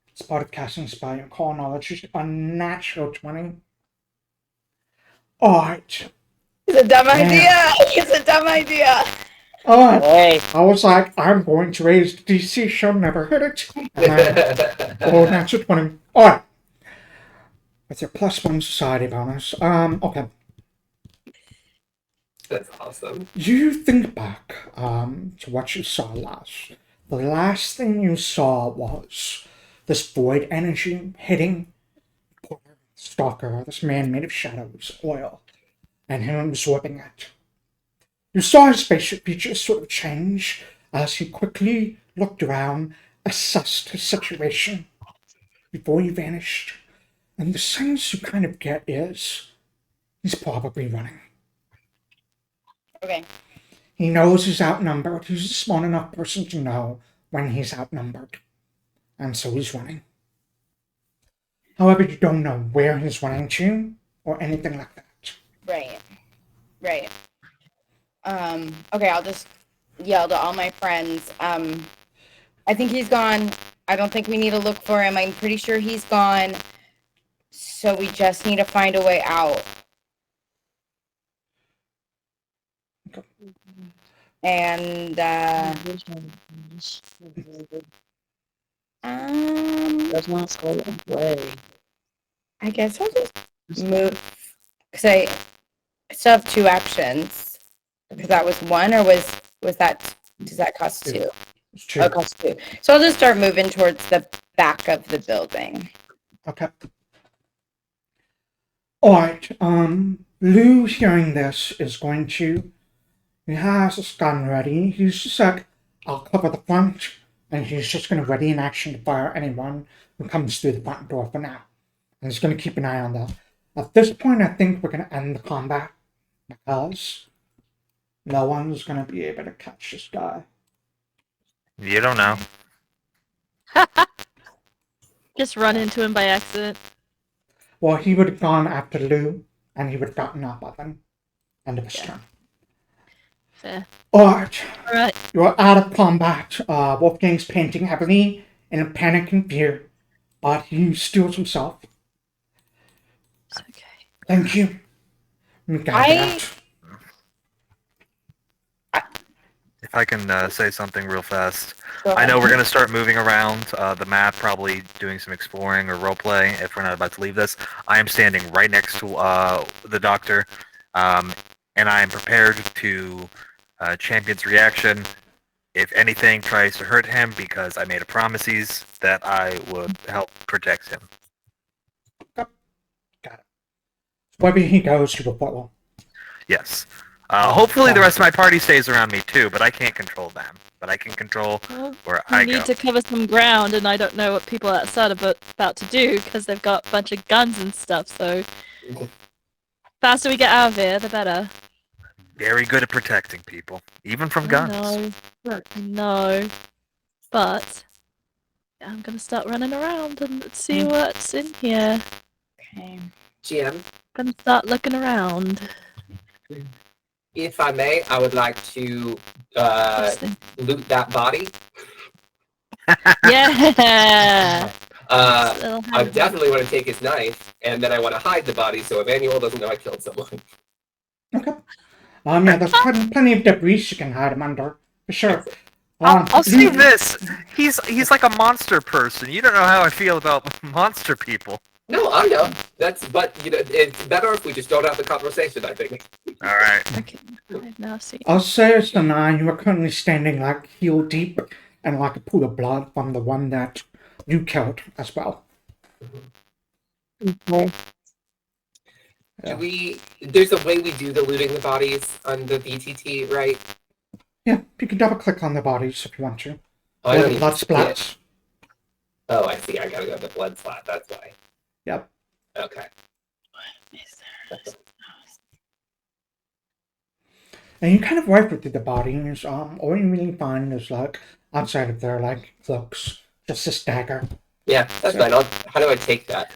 It's part of casting spell. Your call knowledge is a natural 20. Alright. It's a dumb idea. It's a dumb idea. Alright. Hey, I was like, I'm going to raise the DC, she'll never hit it. And then, natural 20. Alright. With your +1 society bonus. Okay. That's awesome. You think back to what you saw last. The last thing you saw was this void energy hitting stalker, this man made of shadows, oil, and him absorbing it. You saw his facial features sort of change as he quickly looked around, assessed his situation before he vanished. And the sense you kind of get is he's probably running. Okay. He knows he's outnumbered. He's a smart enough person to know when he's outnumbered. And so he's running. However, you don't know where he's running to or anything like that. Right. Okay, I'll just yell to all my friends. I think he's gone. I don't think we need to look for him. I'm pretty sure he's gone. So we just need to find a way out. And Does not go away. I guess I'll just move because I still have 2 actions. Because that was 1, or was that? Does that cost 2? It's true. Oh, it costs 2. So I'll just start moving towards the back of the building. Okay. Alright, Lou, hearing this, is going to... He has his gun ready. He's just like, I'll cover the front, and he's just going to ready in action to fire anyone who comes through the front door for now. And he's going to keep an eye on that. At this point, I think we're going to end the combat, because no one's going to be able to catch this guy. You don't know. Just run into him by accident. Well, he would have gone after Lou, and he would have gotten up by then. End of his turn. Fair. Alright, Alright. you're out of combat. Wolfgang's panting heavily in a panic and fear, but he steels himself. It's okay. Thank you. I- If I can say something real fast. Go I know ahead. we're going to start moving around the map, probably doing some exploring or roleplay if we're not about to leave this. I am standing right next to the doctor, and I am prepared to champion's reaction if anything tries to hurt him, because I made a promises that I would help protect him. Got it. Wherever he goes, you will follow. Yes. Hopefully the rest of my party stays around me too, but I can't control them. But I can control Well, where we I need go. to cover some ground, and I don't know what people outside are about to do because they've got a bunch of guns and stuff. So, faster we get out of here, the better. Very good at protecting people, even from I guns. know, but yeah, I'm gonna start running around and see what's in here. Okay. GM, Gonna start looking around. if I may, I would like to loot that body. Yeah. I definitely want to take his knife, and then I want to hide the body so Emmanuel doesn't know I killed someone. Okay. Yeah, there's plenty of debris you can hide him under, for sure. I'll say this: he's like a monster person. You don't know how I feel about monster people. No, I know. But it's better if we just don't have the conversation, I think. All right. Okay, I've now seen. I'll say as Sanai, you are currently standing like heel deep and like a pool of blood from the one that you killed as well. Okay. Yeah. There's a way we do the looting the bodies on the BTT, right? Yeah, you can double click on the bodies if you want to. Oh, I don't even Blood see it. splats. Oh, I see. I gotta go to the blood splat. That's why. Yep. Okay. And you kind of rifle through the bodies. All you really find is like outside of their like cloaks, just this dagger. Yeah, that's fine. How do I take that?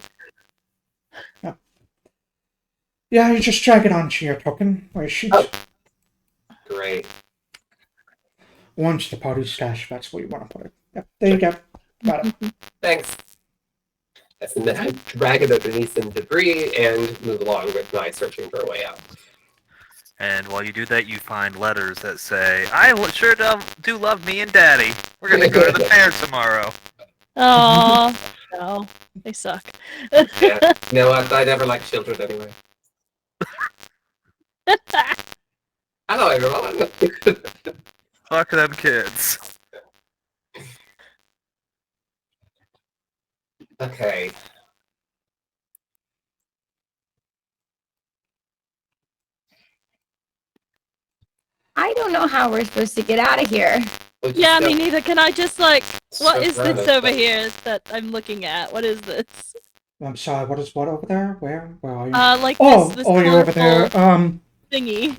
Yeah, you just drag it onto your token or your sheet. Oh. Great. Once the party stash, that's where you want to put it. Yep, there you go. Got it. Thanks. And then I drag it underneath some debris and move along with my searching for a way out. And while you do that, you find letters that say, sure do love me and Daddy. We're going to go to the fair tomorrow. Oh no, they suck. Yeah. No, I never liked children anyway. Hello, everyone. Fuck them kids. Okay. I don't know how we're supposed to get out of here. We'll just Yeah, go me neither. Can I just like, what surf is around this it. over here that I'm looking at? What is this? I'm sorry, what is what over there? Where are you? Like Oh, this oh, you're over there. colorful thingy.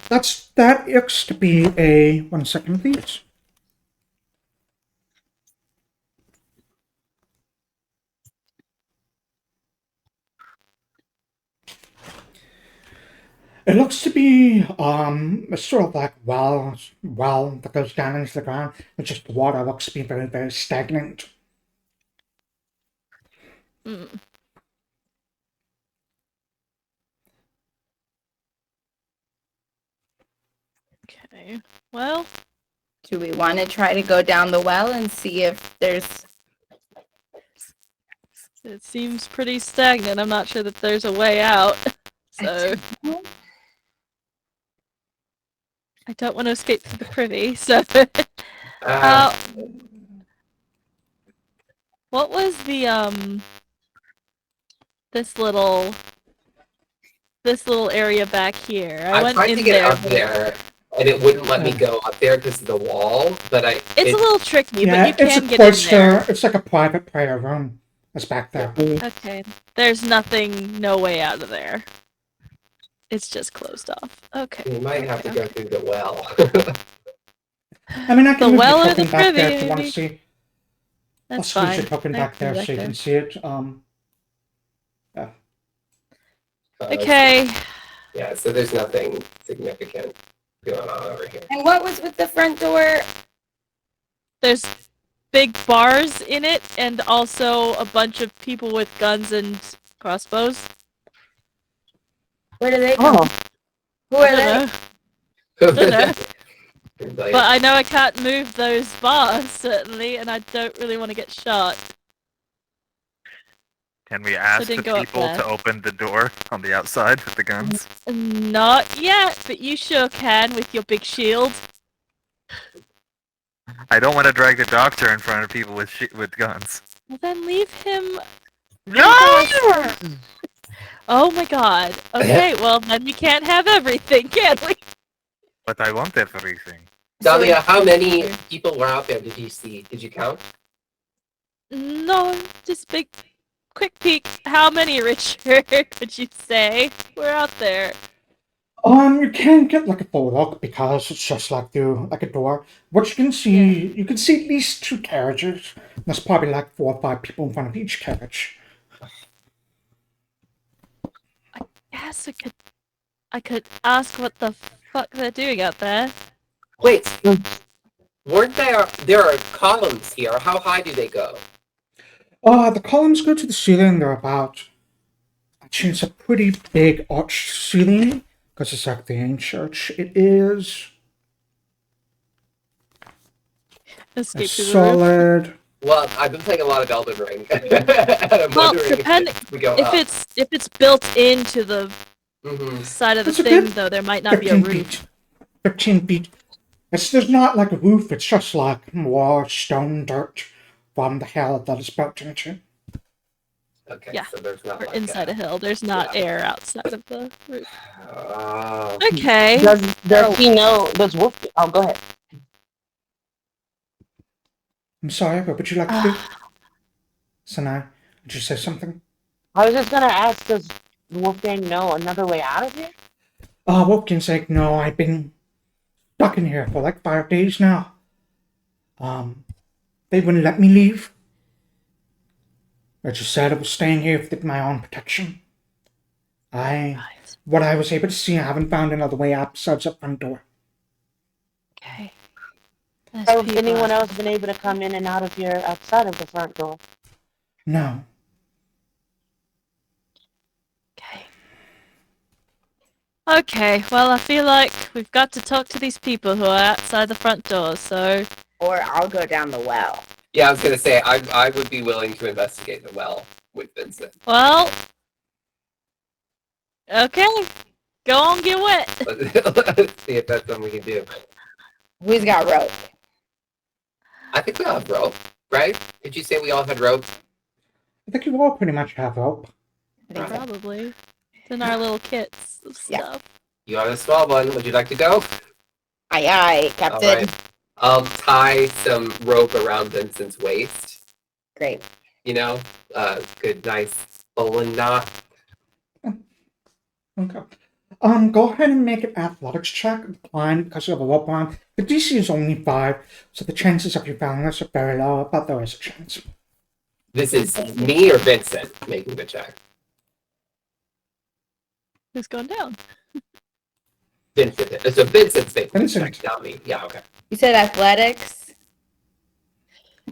That looks to be a 1 second, please. It looks to be a sort of like well that goes down into the ground. It's just the water looks to be very, very stagnant. Mm. Okay. Well, Do we want to try to go down the well and see if there's... it seems pretty stagnant. I'm not sure that there's a way out. So I don't want to escape through the privy. So what was the this little area back here? I I went tried in to get there. up there, and it wouldn't let me go up there because of the wall. But It's a little tricky, Yeah, but you it's can a get in there. cloister. It's like a private prayer room. It's back there. Okay. There's no way out of there. It's just closed off. Okay. You might have to go through the well. I mean, I can The move well your or the token back there if you want to privy? see. That's I'll squeeze fine. your token I back can there go so you back can see it. Okay. Yeah, so there's nothing significant going on over here. And what was with the front door? There's big bars in it, and also a bunch of people with guns and crossbows. Where do they come? Oh, Who I are don't they? know. Don't know. Like, But I know I can't move those bars, certainly, and I don't really want to get shot. Can we ask the didn't go up people there. to open the door on the outside with the guns? Not yet, but you sure can with your big shield. I don't want to drag the doctor in front of people with guns. Well, then leave him. No! Oh my god. Okay, well, then we can't have everything, can we? But I want everything. Dahlia, how many people were out there? Did you see? Did you count? No, just big, quick peek. How many, Richard, would you say? We're out there. You can't get like a full look because it's just like a door. What you can see at least 2 carriages. There's probably like 4 or 5 people in front of each carriage. Yes, I could ask what the fuck they're doing out there. Wait, weren't there are columns here. How high do they go? The columns go to the ceiling. They're about, actually, it's a pretty big arched ceiling because it's like the ancient church. It is a Escape through the roof. solid. Well, I've been playing a lot of Elden Ring. And I'm Well, wondering depending if we go if up. it's built into the Mhm. side of the It's a thing, good though, there might not be a 15 roof. feet. 15 feet. There's not like a roof. It's just like more stone dirt from the hell that it's built into. Okay, Yeah, so there's not Or like inside a hill. There's not air outside of the roof. Oh. Okay. does he know? Does Wolf? Oh, go ahead. I'm sorry, what would you like to do? Sanai, did you say something? I was just gonna ask, does Wolfgang know another way out of here? Wolfgan's like, no, I've been stuck in here for like 5 days now. They wouldn't let me leave. I just said I was staying here for my own protection. What I was able to see, I haven't found another way out besides that front door. Okay. Has anyone else been able to come in and out of here outside of the front door? No. Okay. Okay, well, I feel like we've got to talk to these people who are outside the front door, so... Or I'll go down the well. Yeah, I was gonna say I would be willing to investigate the well with Vincent. Well... Okay. Go on, get wet. Let's see if that's something we can do. Who's got rope? I think we all have rope, right? Did you say we all had rope? I think you all pretty much have rope. Probably. It's in our little kits of Yeah. stuff. You are the small one. Would you like to go? Aye, aye, All Captain. right. I'll tie some rope around Vincent's waist. Great. You know, good, nice bowling knot. Okay. Go ahead and make an athletics check. Decline because you have a rope on. The DC is only 5, so the chances of you failing this are very low, but there is a chance. This is me or Vincent making the check. Who's going down? Vincent. So Vincent's making the Vincent. check, not me. Yeah, okay. You said athletics?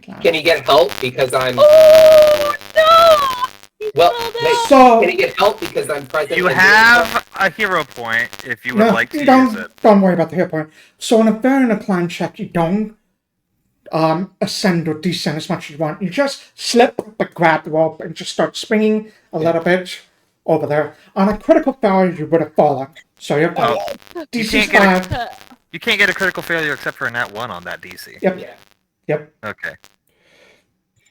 Can he get help because I'm... Oh no! He Well, fell wait, down. So can he get help because I'm present? You and have a hero point if you would no, like to use it. don't worry about the hit point. So in a very inclined check, you don't ascend or descend as much as you want. You just slip but grab the rope and just start swinging a little bit over there. On a critical failure, you would have fallen. So you're fine. You DC can't 5. You can't get a critical failure except for a nat 1 on that DC. Yep. Yeah. Yep. Okay.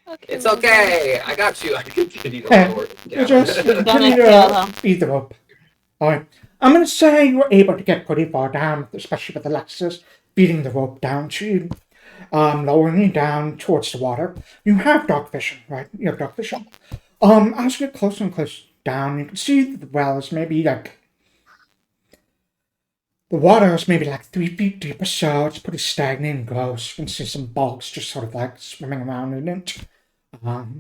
Okay, It's well, okay. I got you. I continue to Hey, lower it You down. just Gonna continue kill to him. feed the rope. Alright. I'm going to say you were able to get pretty far down, especially with Alexias feeding the rope down to you, lowering you down towards the water. You have dark vision, right? You have dark vision. As you get closer and closer down, you can see the well is maybe like... The water is maybe like 3 feet deep or so. It's pretty stagnant and gross. You can see some bugs just sort of like swimming around in it.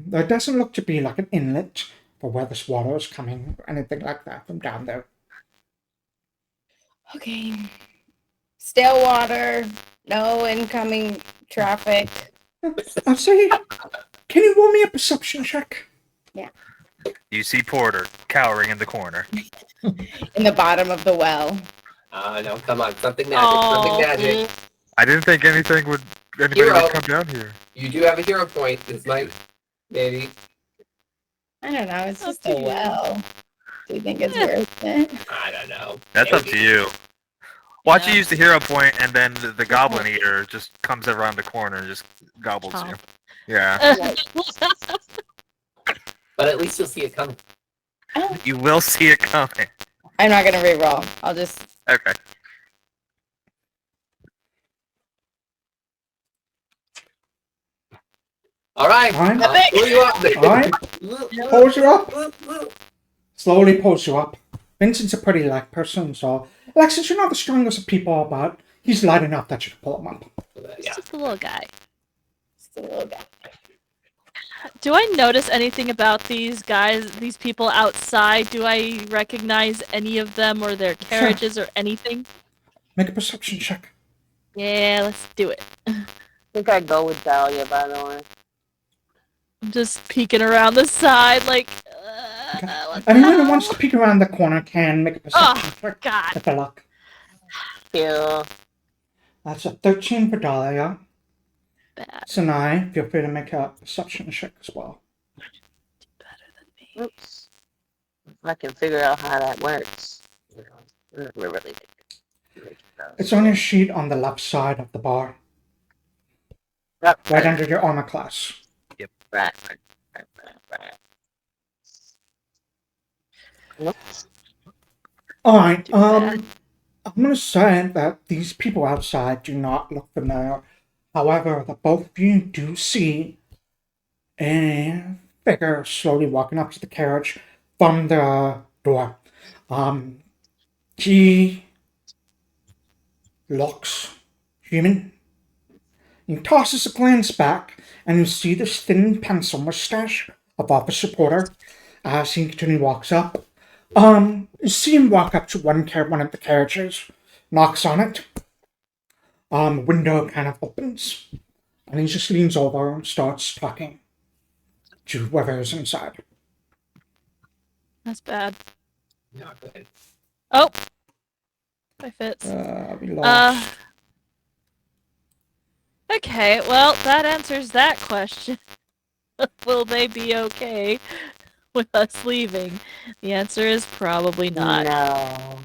There doesn't look to be like an inlet for where this water is coming or anything like that from down there. Okay. Still water. No incoming traffic. I'll say, can you roll me a perception check? You see Porter cowering in the corner. In the bottom of the well. No, come on. Something magic. Something magic. I didn't think anybody would come down here. You do have a hero point. This might, maybe. I don't know. It's Up just to a you. well. Do you think it's worth it? I don't know. That's up Maybe. to you. Watch Yeah. you use the hero point, and then the Goblin Eater just comes around the corner and just gobbles you. Chomp. Yeah. But at least you'll see it coming. You will see it coming. I'm not gonna re-roll. I'll just. Okay. All right. Alright. I'll pull you up. Alright. Pose you up. Slowly pulls you up. Vincent's a pretty light person, so Alexias, you're not the strongest of people, but he's light enough that you can pull him up. Yeah. Just a little guy. Just a little bit. Do I notice anything about these guys, these people outside? Do I recognize any of them or their carriages or anything? Make a perception check. Yeah, let's do it. I think I'd go with Dahlia, by the way. I'm just peeking around the side, like. What the Anyone who hell? wants to peek around the corner can make a perception check. God. With the luck. Kill. That's a 13 for Dahlia. Bad. Sanai, feel free to make a perception check as well. Better than me. Oops. If I can figure out how that works. We're really It's on your sheet on the left side of the bar, right under your armor class. Right. Alright, Do that. I'm gonna say that these people outside do not look familiar. However, the both of you do see a figure slowly walking up to the carriage from the door. He looks human. He tosses a glance back, and you see this thin pencil mustache of Officer Porter as he continually walks up. You see him walk up to one of the carriages, knocks on it. Window kind of opens, and he just leans over and starts talking to whoever is inside. That's bad. Not good. Oh! Hi, Fitz. We lost. Okay, well, that answers that question. Will they be okay with us leaving? The answer is probably not. No.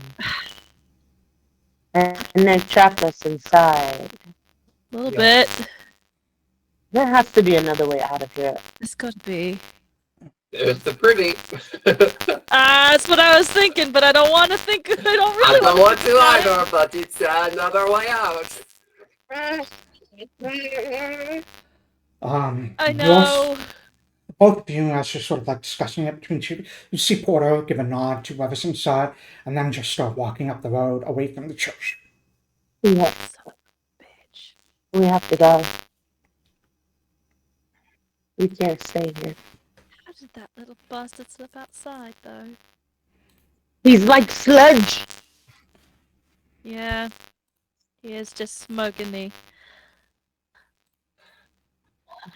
And then trap us inside. A little Yeah. bit. There has to be another way out of here. It's gotta be. There's the privy. That's what I was thinking, but I don't want to think. I don't I really don't want to think about it. either, but it's another way out. I You know. also- both of you, as you're sort of like discussing it between you, you see Porter give a nod to whoever's inside, and then just start walking up the road away from the church. Yeah, Bitch. we have to go. We can't stay here. How did that little bastard slip outside, though? He's like sludge. Yeah. He is just smoking me.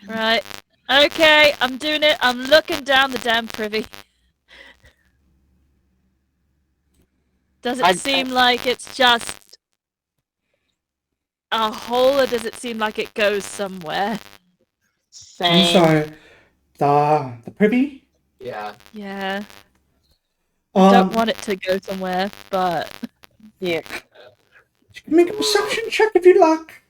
Right. Okay, I'm doing it. I'm looking down the damn privy. Does it seem like it's just a hole, or does it seem like it goes somewhere? I'm Same. sorry, the privy? Yeah. Yeah. I don't want it to go somewhere, but Yeah. You can make a perception check if you'd like.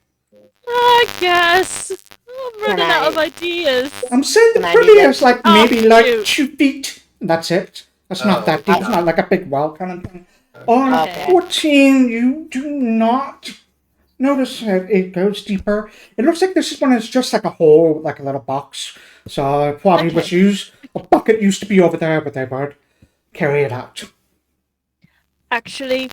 I guess I'm running out of ideas. I'm saying the Can I privy do that? is like Oh, maybe like shoot. 2 feet. That's it. That's not that deep. It's not like a big well kind of thing. On Okay. 14, you do not notice that it goes deeper. It looks like this one is just like a hole, like a little box. So it probably was Okay. used. A bucket used to be over there, but they would carry it out. Actually,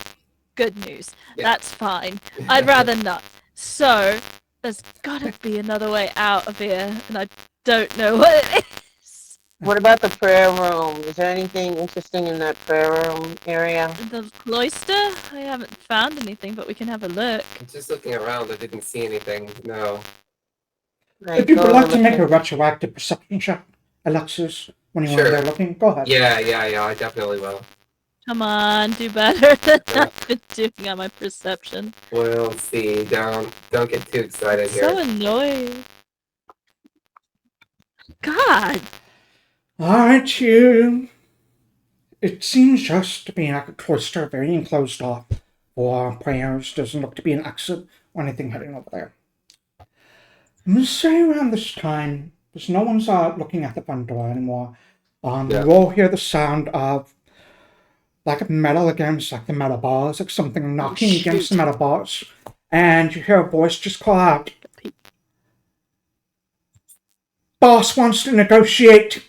good news. Yeah. That's fine. I'd rather not. So, there's gotta be another way out of here, and I don't know what it is. What about the prayer room? Is there anything interesting in that prayer room area? The cloister? I haven't found anything, but we can have a look. I'm just looking around. I didn't see anything. No. If you would like to make a retroactive perception check, Alexias, when you were Sure. there looking, go ahead. Yeah. I definitely will. Come on, do better than I've been doing on my perception. We'll see. Don't get too excited So here. annoying. God! Alright, you. It seems just to be like a cloister, very enclosed off for prayers. Doesn't look to be an exit or anything heading over there. I'm gonna say around this time, because no one's looking at the front door anymore. Yeah. You all hear the sound of like metal against like the metal bars, like something knocking against the metal bars, and you hear a voice just call out, "Boss wants to negotiate."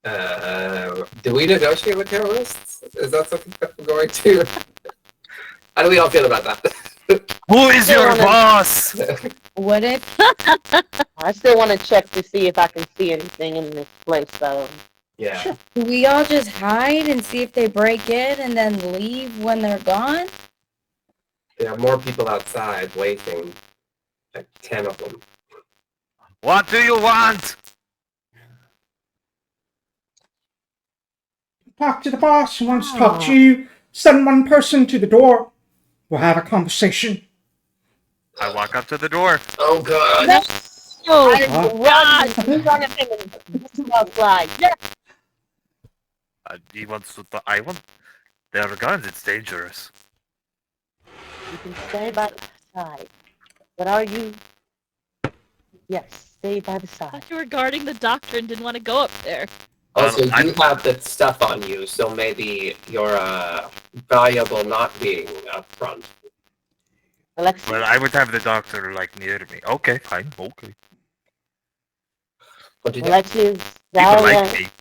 Do we negotiate with terrorists? Is that something that we're going to? How do we all feel about that? Who is your boss? What if I still want to check to see if I can see anything in this place, though. Yeah. we all just hide and see if they break in and then leave when they're gone? There are more people outside waiting. Like 10 of them. What do you want? Talk to the boss who wants to talk to you. Send one person to the door. We'll have a conversation. I walk up to the door. Oh god. Oh, Run outside. Yeah. He wants to. I want. There are guns. It's dangerous. You can stay by the side. But are you? Yes, stay by the I side. thought you were guarding the doctor and didn't want to go up there. Also, you I'm- have the stuff on you, so maybe you're valuable not being up front. Alexias, Well, I would have the doctor like near me. Okay, fine. Okay. What did you Alexias, People Dahlia, like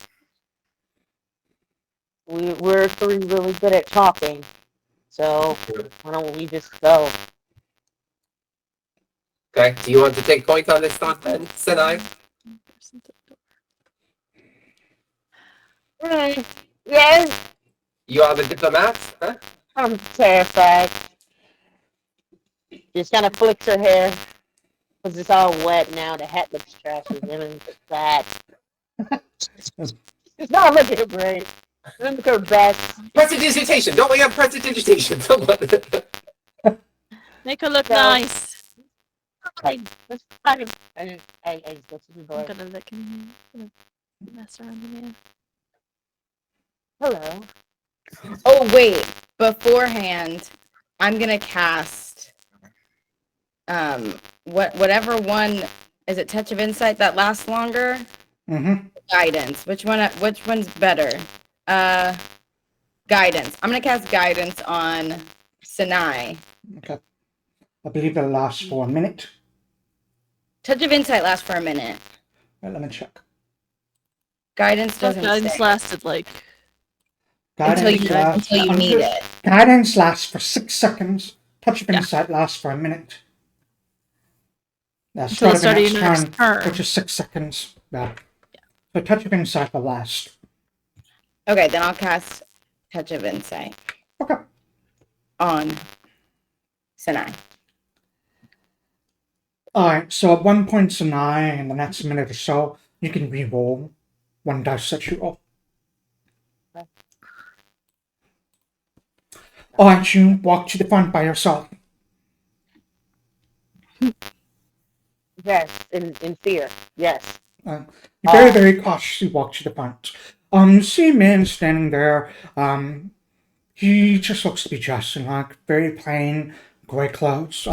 me. we're three really good at talking. So why don't we just go? Okay, do you want to take point on this thought then, Sanai? Yes, You are the diplomat, huh? I'm terrified. Just kind of flicks her hair. Because it's all wet now. The hat looks trashy. And it's bad. It's not looking great. Look her best. Prestidigitation! Don't we have prestidigitation? Make her look No. nice. It's fine. I just go to the I'm door. gonna look in here. I'm gonna mess around in here. Hello. Oh wait, beforehand, I'm gonna cast whatever one is it, Touch of Insight that lasts longer? Mm-hmm. Guidance. Which one's better? Guidance. I'm gonna cast guidance on Sanai. Okay. I believe it'll last for a minute. Touch of insight lasts for a minute. Right, let me check. Guidance doesn't Guidance stay lasted like until you need it. Guidance lasts for 6 seconds. Touch of insight lasts for a minute. until the start of your next turn. Which is 6 seconds. Yeah. So touch of insight will last. Okay, then I'll cast touch of insight. Okay. On Sanai. Alright, so at one point Sanai, in the next minute or so, you can re-roll one dice that you roll. Alright, you walk to the front by yourself. Yes, in fear. Yes. You very, very cautiously walk to the front. You see a man standing there. He just looks to be dressed in like very plain grey clothes.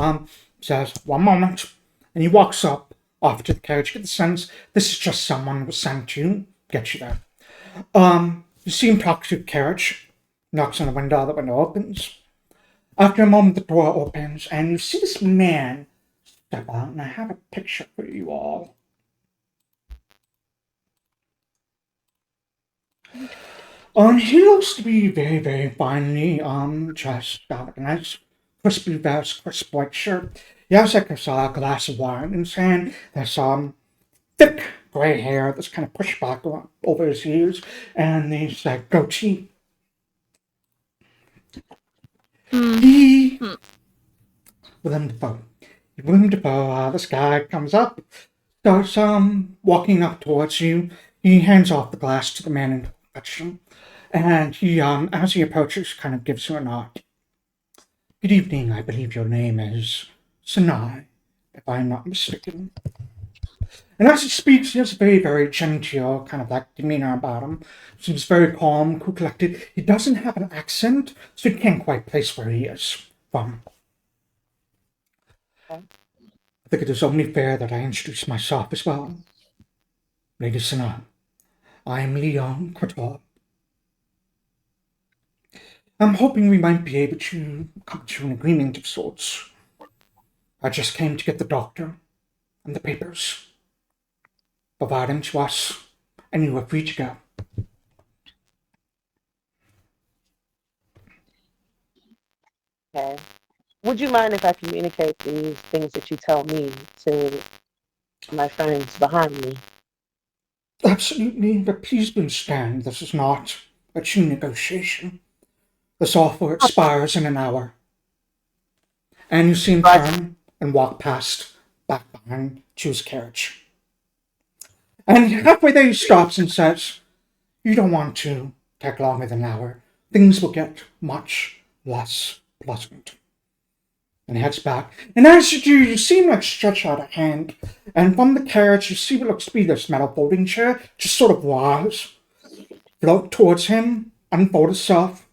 Says, "One moment," and he walks up off to the carriage. Get the sense this is just someone who was sent to get you there. You see him talk to the carriage. Knocks on the window opens. After a moment, the door opens, and you see this man step out. And I have a picture for you all. He looks to be very, very finely dressed. Got like a nice crispy vest, crisp white shirt. He has like a glass of wine in his hand. There's thick gray hair that's kind of pushed back over his ears, and he's like goatee. William Dafoe, this guy comes up, starts walking up towards you. He hands off the glass to the man in question, and he, as he approaches, kind of gives you a nod. "Good evening, I believe your name is Sanai, if I'm not mistaken." And as he speaks, he has a very, very genteel kind of like demeanor about him. Seems very calm, cool, collected. He doesn't have an accent, so you can't quite place where he is from. I think it is only fair that I introduce myself as well. Lady Sanai, I am Leon Quator. I'm hoping we might be able to come to an agreement of sorts. I just came to get the doctor and the papers. Provide them to us, and you are free to go. Okay. Would you mind if I communicate these things that you tell me to my friends behind me? Absolutely, but please understand this is not a true negotiation. This offer expires in an hour. And you see him turn and walk past, back behind to his carriage. And halfway there he stops and says, "You don't want to take longer than an hour. Things will get much less pleasant." And he heads back. And as you do, you see him like stretch out a hand. And from the carriage, you see what looks to be this metal folding chair just sort of rise, float towards him, unfold itself,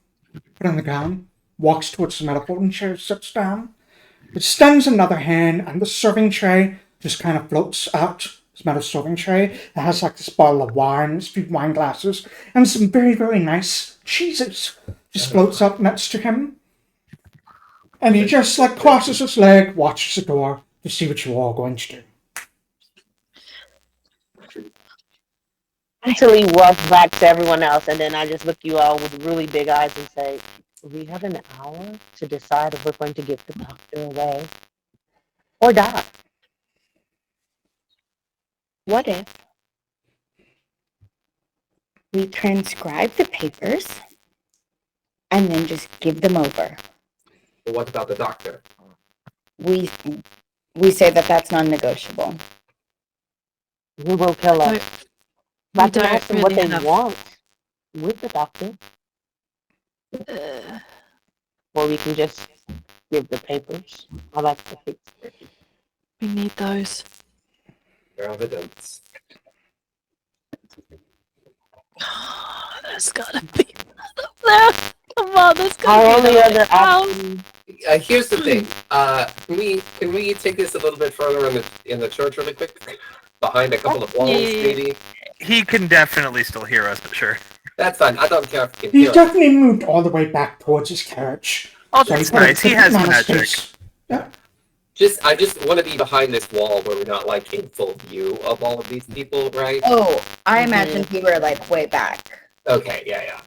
put on the ground, walks towards the metal folding chair, sits down. It extends another hand, and the serving tray just kind of floats out. This metal serving tray that has like this bottle of wine, a few wine glasses, and some very, very nice cheeses. Just floats up next to him. And he just like crosses his leg, watches the door to see what you all are going to do. Until he walks back to everyone else, and then I just look you all with really big eyes and say, "We have an hour to decide if we're going to give the doctor away or die." What if we transcribe the papers and then just give them over? But what about the doctor? We say that that's non-negotiable. We will kill us. We I can don't ask them what really they have- want with the doctor, or we can just give the papers. I like the papers. We need those. They're evidence. There's gotta be there. Come on, there's Our gotta be only another other house. option. Here's the thing. Can we take this a little bit further in the church really quick? Behind a couple of walls, Yeah. maybe? He can definitely still hear us, but sure. That's fine. I don't care if you can He's hear us. definitely moved all the way back towards his carriage. Oh, So that's put a nice. He different has amount of magic. space. Yeah. I just want to be behind this wall where we're not like in full view of all of these people, right? Oh, I imagined we were like way back. Okay, yeah.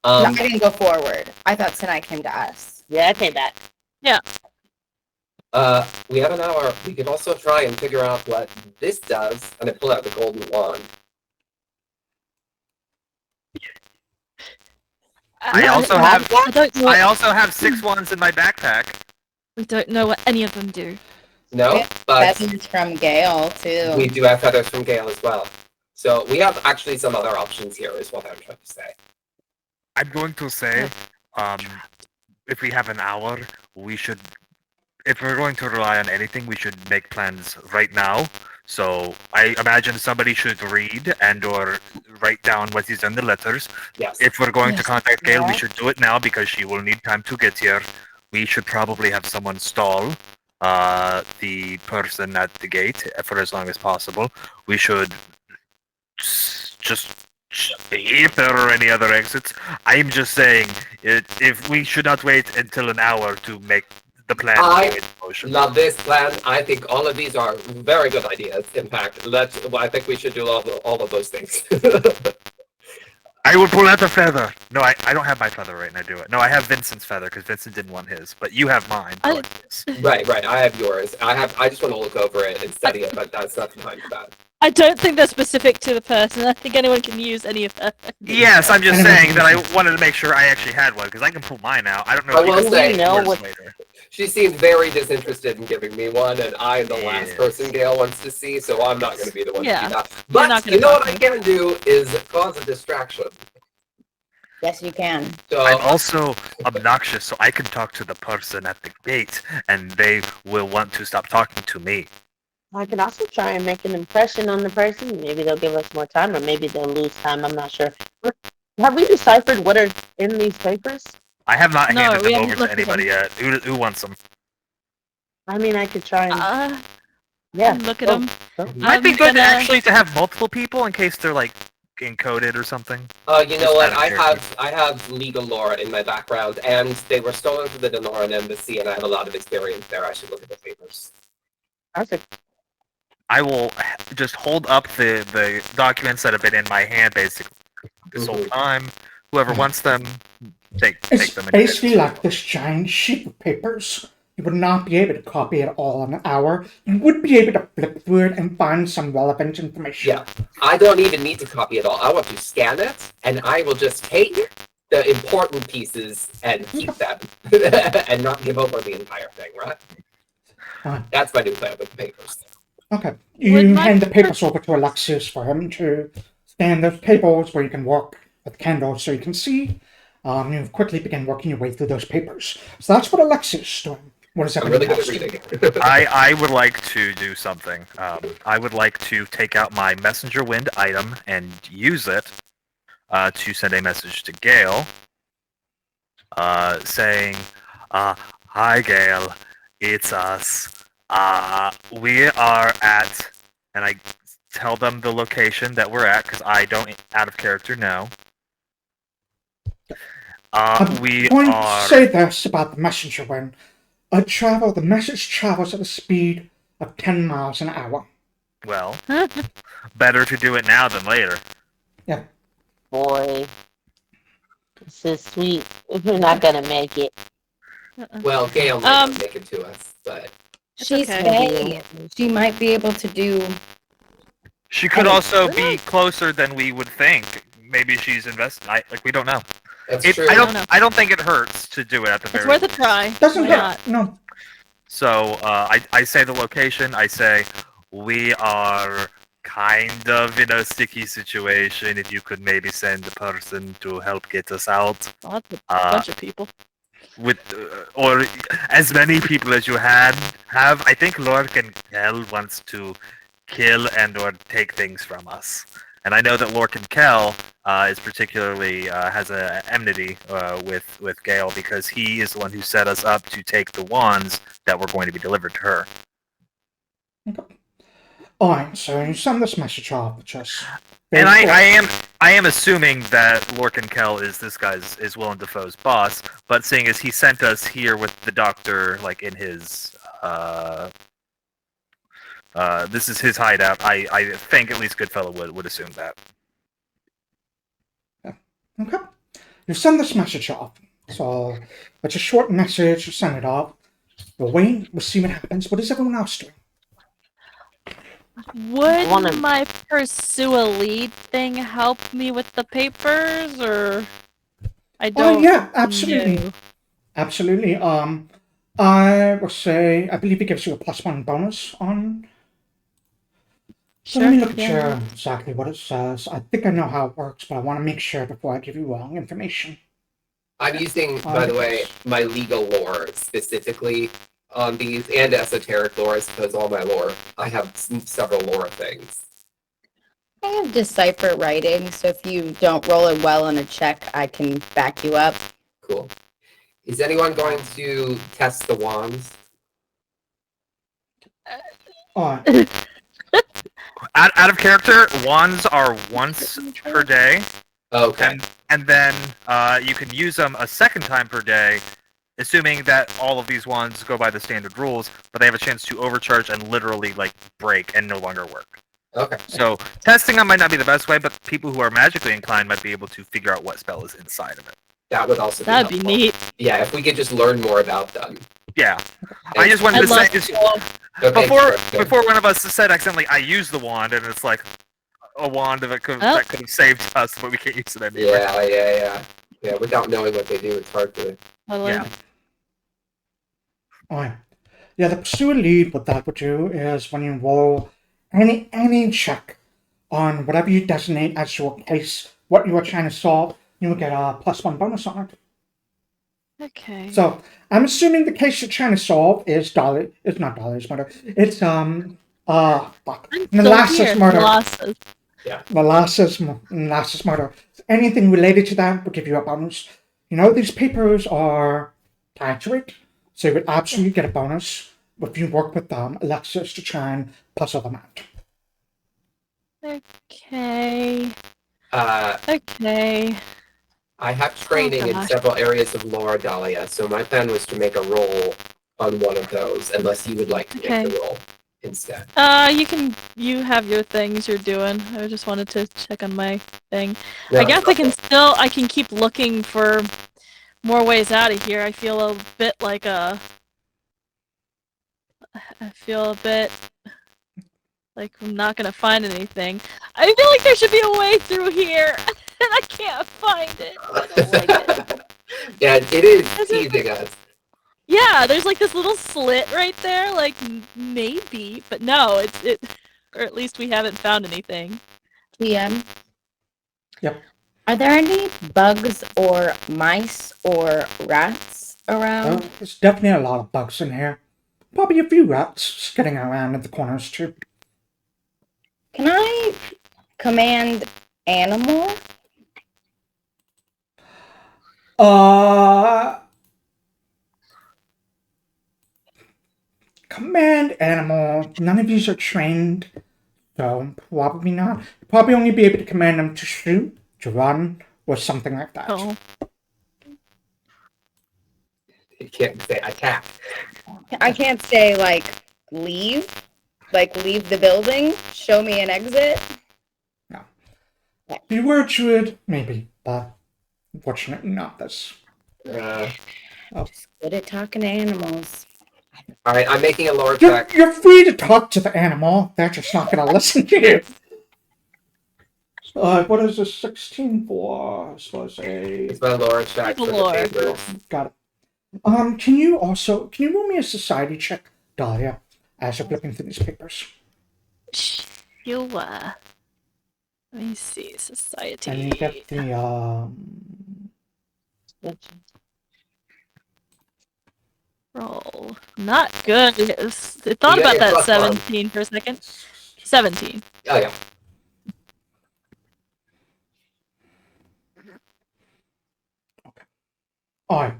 No, I didn't go forward. I thought Sanai came to us. Yeah, I came back. We have an hour. We could also try and figure out what this does, and I pull out the golden wand. I also have I don't know. I also have 6 wands in my backpack. We don't know what any of them do. No, but Feathers from Gale too. we do have feathers from Gale as well. So we have actually some other options here, is what I'm trying to say. I'm going to say, if we have an hour, we should. If we're going to rely on anything, we should make plans right now. So I imagine somebody should read and/or write down what is in the letters. Yes. If we're going to contact Gail, we Yeah. should do it now because she will need time to get here. We should probably have someone stall the person at the gate for as long as possible. We should just see if there are any other exits. I'm just saying, if we should not wait until an hour to make the plan I in motion. Love this plan. I think all of these are very good ideas. In fact, I think we should do all of those things. I will pull out the feather. No, I don't have my feather right now, do it. No, I have Vincent's feather because Vincent didn't want his, but you have mine. Right. I have yours. I just want to look over it and study it, but that's not the time for that. I don't think they're specific to the person. I think anyone can use any of them. Yes, I'm just saying that I wanted to make sure I actually had one because I can pull mine out. I don't know I if you will can say- see know yours what- later. She seemed very disinterested in giving me one, and I'm the last Yes. person Gail wants to see, so I'm not going to be the one to Yeah. do that. You're not But gonna you know what talk I to can do is cause a distraction. Yes, you can. So I'm also obnoxious, so I can talk to the person at the gate, and they will want to stop talking to me. I could also try and make an impression on the person. Maybe they'll give us more time, or maybe they'll lose time. I'm not sure. Have we deciphered what are in these papers? I have not No, handed we them haven't over to looked at anybody yet. Who wants them? I mean, I could try and yeah. Look at them. Might be I'm good gonna- actually to have multiple people in case they're like encoded or something. you know Just what? out of character. I have legal lore in my background, and they were stolen from the Denoran embassy, and I have a lot of experience there. I should look at the papers. Perfect. I will just hold up the documents that have been in my hand basically this whole time. Whoever wants them, take It's them. and basically like this giant sheet of papers. You would not be able to copy it all in an hour. You would be able to flip through it and find some relevant information. Yeah. I don't even need to copy it all. I want to scan it, and I will just take the important pieces and keep them, and not give over the entire thing, right? That's my new plan with the papers. Okay. Would You my- hand the papers over to Alexias for him to scan those tables where you can walk with candles so you can see. You quickly begin working your way through those papers. So that's what Alexias is doing. What is I'm really everybody good at else reading. I would like to do something. I would like to take out my messenger wind item and use it to send a message to Gale, saying, "Hi, Gale, it's us. We are at," and I tell them the location that we're at because I don't, out of character, know. We going are. to say this about the messenger when the message travels at the speed of 10 miles an hour. Well, better to do it now than later. Yeah. Boy, this is sweet. We're not gonna make it. Well, Gail might not make it to us, but She's okay. Faye. She might be able to do. She could also be closer than we would think. Maybe she's invested. We don't know. that's It, true. I don't think it hurts to do it at the very It's worth a least. try. Doesn't Why hurt. not? No. So I say the location. I say we are kind of in a sticky situation. If you could maybe send a person to help get us out, Lots of uh, bunch of people. with or as many people as you have. I think Lord and Kel wants to kill and or take things from us. And I know that Lorcan Kell is particularly has a enmity with Gale because he is the one who set us up to take the wands that were going to be delivered to her. Okay. Alright, so you send this message off, just And Very I am assuming that Lorcan Kell is Willem Dafoe's boss, but seeing as he sent us here with the doctor, like in his this is his hideout, I think at least Goodfellow would assume that. Okay. You send this message off. So it's a short message, you send it off. We'll wait, we'll see what happens. What is everyone else doing? Would my pursue a lead thing help me with the papers, or I don't? Oh yeah, absolutely. know. Absolutely. I will say I believe it gives you a +1 bonus on. So let me look at your exactly what it says. I think I know how it works, but I want to make sure before I give you wrong information. I'm using, by the way, my legal lore specifically on these and esoteric lore, I suppose all my lore. I have several lore things. I have decipher writing, so if you don't roll it well on a check, I can back you up. Cool. Is anyone going to test the wands? Out of character, wands are once per day. Okay. And then you can use them a second time per day, assuming that all of these wands go by the standard rules, but they have a chance to overcharge and literally like break and no longer work. Okay. So testing them might not be the best way, but people who are magically inclined might be able to figure out what spell is inside of it. That would also That'd be neat. Yeah, if we could just learn more about them. Yeah. I just wanted to say Okay, before one of us said accidentally I used the wand, and it's like a wand that could have saved us, but we can't use it anymore. Yeah, without knowing what they do, it's hard to. Yeah. Alright. Yeah, the pursuer lead, what that would do is when you roll any check on whatever you designate as your case, what you are trying to solve, you will get a +1 bonus on it. Okay. So I'm assuming the case you're trying to solve is Dahlia. It's not Dahlia's murder. It's Molasses murder. Molasses. Yeah. Molasses murder. Anything related to that will give you a bonus. You know, these papers are tied to it, so you would absolutely get a bonus if you work with Alexias to try and puzzle them out. Okay. Okay. I have training in several areas of lore, Dahlia, so my plan was to make a roll on one of those, unless you would like to make the roll instead. You have your things you're doing. I just wanted to check on my thing. No, I guess I can keep looking for more ways out of here. I feel a bit like I'm not gonna find anything. I feel like there should be a way through here, and I can't find it. I don't like it. Yeah, it is teasing us. Yeah, there's like this little slit right there, like maybe, but no, or at least we haven't found anything. TM? Yep. Are there any bugs or mice or rats around? There's definitely a lot of bugs in here. Probably a few rats skidding around in the corners too. Can I command animal? Command animal. None of these are trained, so probably not. You'll probably only be able to command them to shoot, to run, or something like that. Oh. You can't say attack. I can't say like leave the building, show me an exit. No. If you were a druid, maybe, but unfortunately not this. Just good at talking to animals. Alright, I'm making a lore check. You're free to talk to the animal. They're just not going to listen to you. What is this 16 for? It's my lore check for the papers. Got it. Can you roll me a society check, Dahlia, as you're flipping through these papers? Sure. Let me see. Society. And you get the roll. Not good. It thought about that 17 for a second. 17. Oh yeah. Okay. Alright.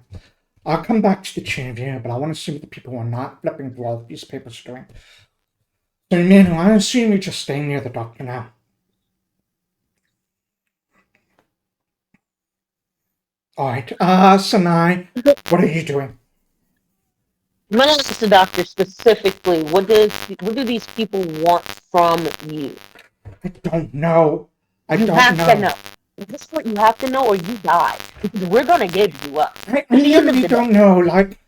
I'll come back to the chain of you, but I want to see what the people who are not flipping through all these papers are doing. So, Emmanuel, I assume you're just staying near the doctor now. Alright, Sanai, what are you doing? I'm gonna ask the doctor specifically. What do these people want from you? I don't know. I You don't have know. to know. Is this what you have to know, or you die? Because we're gonna give you up. I At the end of literally the don't day. know. Like,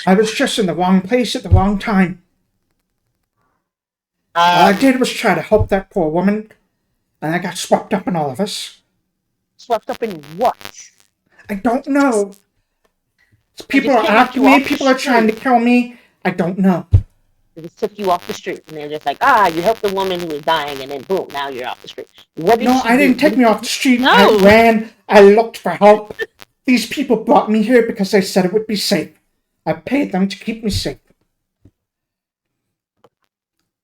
I was just in the wrong place at the wrong time. All I did was try to help that poor woman, and I got swept up in all of this. Swept up in what? I don't know. People just are kidnapped after you me. off the People are trying to street. kill me. I don't know. They just took you off the street, and they're just like, you helped the woman who was dying, and then boom, now you're off the street. What did No, she I do? didn't take me off the street. No. I ran. I looked for help. These people brought me here because they said it would be safe. I paid them to keep me safe.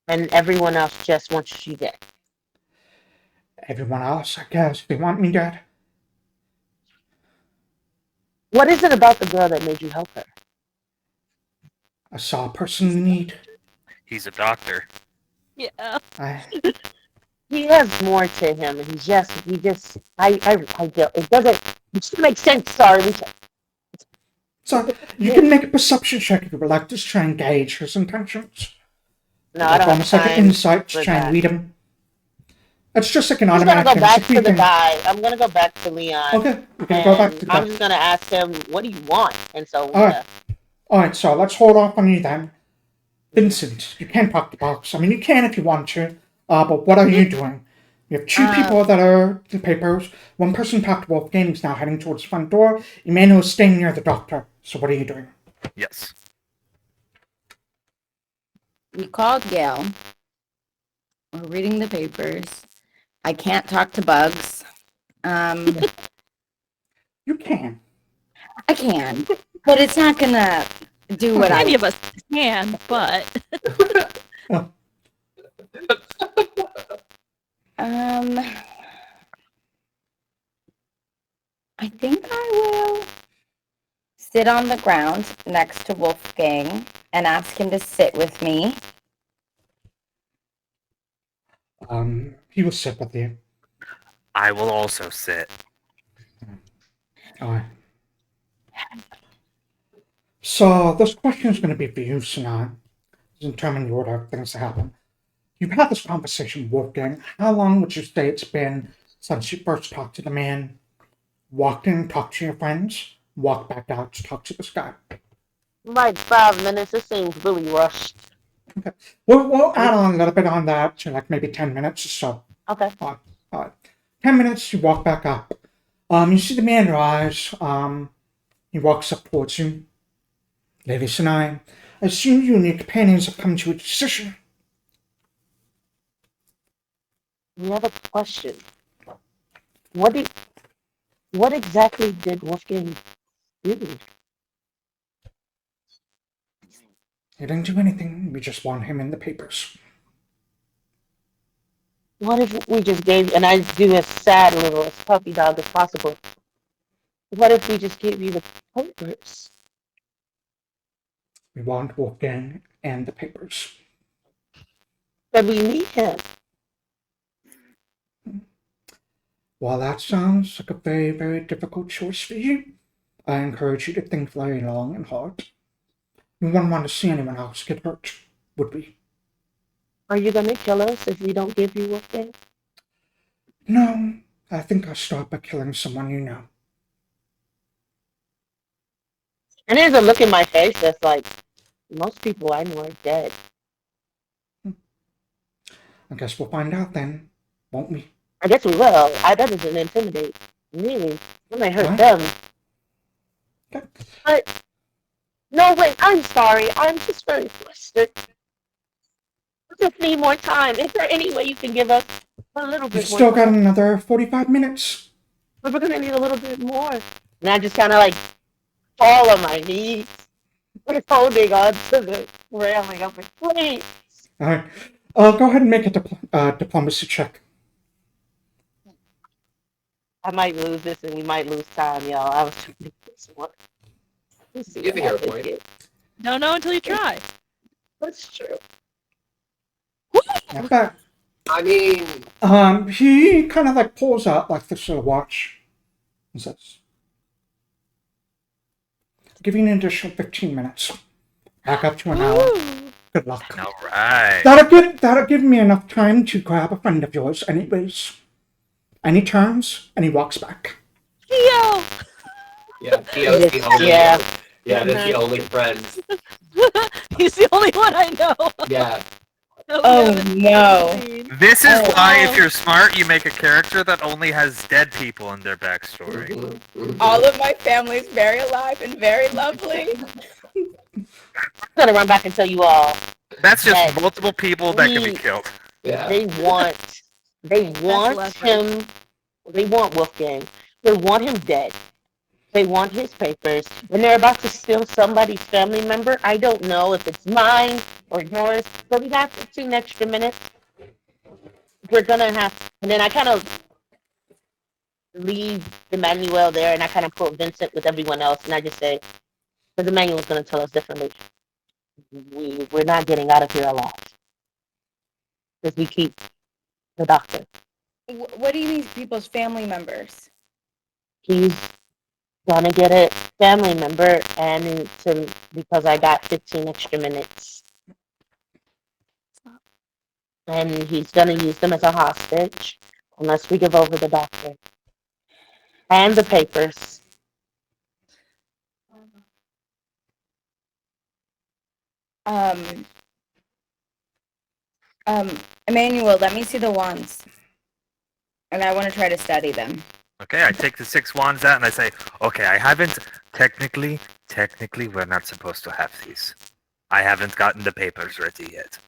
And everyone else just wants you dead. Everyone else, I guess, they want me dead. What is it about the girl that made you help her? I saw a person in need. He's a doctor. Yeah. He has more to him, and I don't. It doesn't make sense. Sorry. So you can make a perception check if you would like to try and gauge his intentions. No, I don't have Almost like an time insight to for try and that. read him. It's just like an I'm gonna automatic go back thing. to the guy. I'm gonna go back to Leon. Okay, we're gonna go back to the I'm guy. just gonna ask him, what do you want? And so Alright, so let's hold off on you then. Vincent, you can park the box. I mean, you can if you want to. But what are you doing? You have two people that are the papers. One person parked Wolfgang is now heading towards the front door. Emmanuel is staying near the doctor. So what are you doing? Yes. We called Gail. We're reading the papers. I can't talk to bugs. You can. I can, but it's not gonna do what Many I. of us can, but I think I will sit on the ground next to Wolfgang and ask him to sit with me. He will sit with you. I will also sit. Alright. So this question is going to be for you, Sanai. To determine the order of things to happen. You've had this conversation with Wolfgang. How long would you say it's been since you first talked to the man, walked in, talked to your friends, walked back out to talk to this guy? like 5 minutes. It seems really rushed. Okay. We'll add on a little bit on that to like maybe 10 minutes or so. Okay. 10 minutes, you walk back up. You see the man rise. He walks up towards you. Lady Sanai, I assume you and your companions have come to a decision. We have a question. What exactly did Wolfgang do? He didn't do anything. We just want him in the papers. What if we just gave, and I do as sad little as puppy dog as possible. What if we just gave you the papers? We want Wolfgang and the papers. But we need him. While that sounds like a very, very difficult choice for you, I encourage you to think very long and hard. We wouldn't want to see anyone else get hurt, would we? Are you gonna kill us if we don't give you Wolfgang? No, I think I'll start by killing someone you know. And there's a look in my face that's like, most people I know are dead. I guess we'll find out then, won't we? I guess we will. That doesn't intimidate me. It might hurt What? them. Okay. But no, wait. I'm sorry. I'm just very flustered. I just need more time. Is there any way you can give us a little You've bit more still got time? another 45 minutes. But we're gonna need a little bit more. And I just kind of like fall on my knees, like holding on to the railing. I'm like, please. Alright. Go ahead and make a diplomacy check. I might lose this, and we might lose time, y'all. I was trying to get this one. Let's see You what think you're happens point. here. don't know until you try. That's true. Not bad. I mean, He kind of like pulls out like this little watch and says, give you an additional 15 minutes. Back up to an hour. Woo! Good luck. All right. That'll give me enough time to grab a friend of yours anyways. And he turns and he walks back. Theo! Yeah, Theo's the only Yeah. one. Yeah, that's the only friend. He's the only one I know. Yeah. that we Oh, haven't no. seen. This is Oh. why, if you're smart, you make a character that only has dead people in their backstory. All of my family's very alive and very lovely. I'm gonna run back and tell you all. That's just Yes. multiple people that can be We- killed. Yeah. They want leverage. him. They want Wolfgang. They want him dead. They want his papers, and they're about to steal somebody's family member. I don't know if it's mine or yours, but we have 15 extra minutes. We're gonna have, and then I kind of leave Emmanuel there, and I kind of put Vincent with everyone else, and I just say, because Emmanuel's gonna tell us differently. We're not getting out of here alive. Because we keep the doctor. What do you mean people's family members? He's gonna get a family member, and because I got 15 extra minutes. And he's gonna use them as a hostage unless we give over the doctor. And the papers. Emmanuel, let me see the wands. And I want to try to study them. Okay, I take the 6 wands out and I say, okay, I haven't, technically, we're not supposed to have these. I haven't gotten the papers ready yet.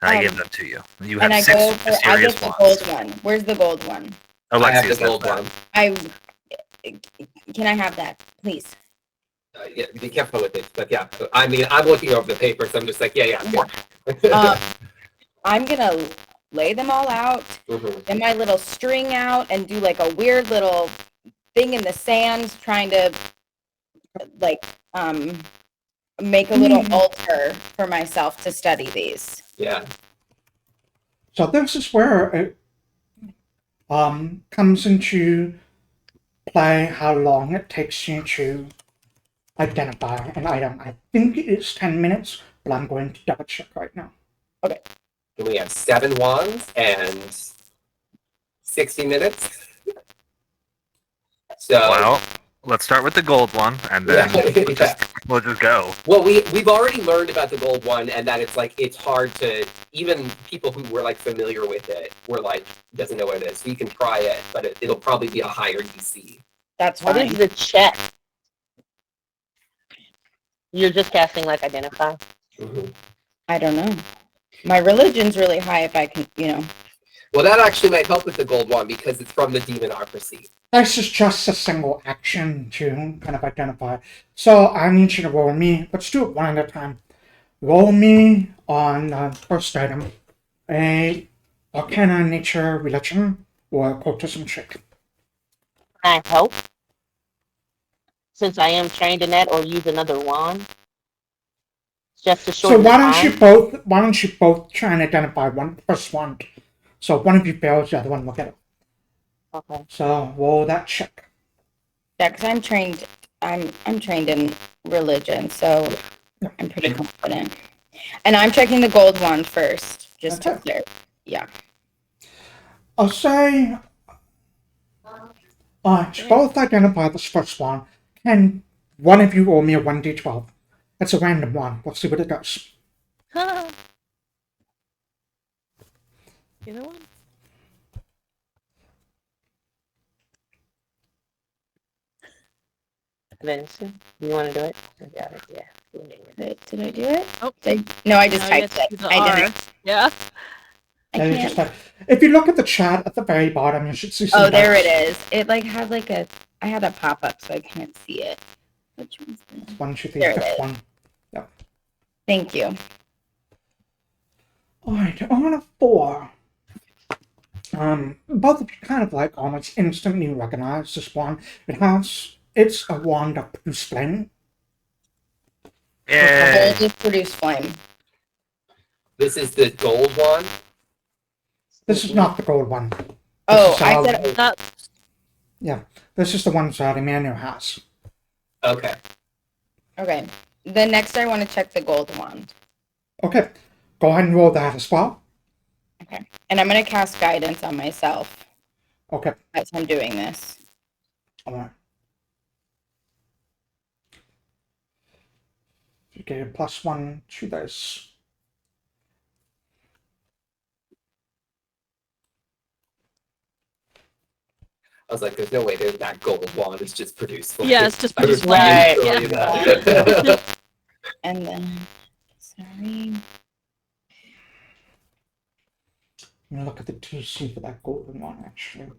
And I give them to you. You have And I 6 go for, I mysterious get the wands. gold one. Where's the gold one? I have the Alexias, gold that's one. Can I have that, please? Yeah, be careful with it. But yeah, I mean, I'm looking over the papers. So I'm just like, yeah. I'm gonna lay them all out, Mhm. get my little string out, and do like a weird little thing in the sand, trying to like make a little altar for myself to study these. Yeah. So this is where it comes into play how long it takes you to identify an item. I think it is 10 minutes, but I'm going to double check right now. And we have 7 wands and 60 minutes. So Well, let's start with the gold one, and then we'll just go. well, we've already learned about the gold one, and that it's hard to, even people who were like familiar with it were like, doesn't know what it is. So you can try it, but it'll probably be a higher DC. That's What fine. is the check? You're just casting like identify. I don't know. My religion's really high if I can, Well, that actually might help with the gold one because it's from the demonocracy. This is just a single action to kind of identify. So I need you to roll me. Let's do it one at a time. Roll me on the first item a Arcana, Nature, Religion, or Occultism check. Can I help? Since I am trained in that, or use another wand? Just to So shorten why the don't you both try and identify first one? So one of you fails, the other one will get it. Okay. So roll that check. yeah, because I'm trained in religion, so I'm pretty confident. And I'm checking the gold one first, just to Okay. clear. Yeah. I'll say to both identify this first one, can one of you roll me a 1d12? It's a random one. We'll see what it does. Either one? Vincent, you want to do it? Yeah. Did I do it? Oh. No, I just Now you typed have to it. do the I R. didn't. Yeah. I Yeah, you can't. just if you look at the chat at the very bottom, you should see some Oh, there it dots. is. It like had like a. I had a pop up, so I can't see it. Which one's this? 1, 2, 3, There it that's is. 1. Thank you. Alright, on a 4. Both of you kind of like almost instantly recognize this one. It's a wand of produce flame. Yay. Gold just produce flame. This is the gold one. This is not the gold one. Oh, is, I said That, This is the one that Emmanuel has. Okay. Okay. Then next I want to check the gold wand. Okay, go ahead and roll that as well. Okay. And I'm going to cast guidance on myself Okay, as I'm doing this. all right. You get a +1 to this. I was like, there's no way that gold wand is just produced. Yeah, it's just I was produced Right. totally that. And then, sorry. Let me look at the TC for that golden one, actually.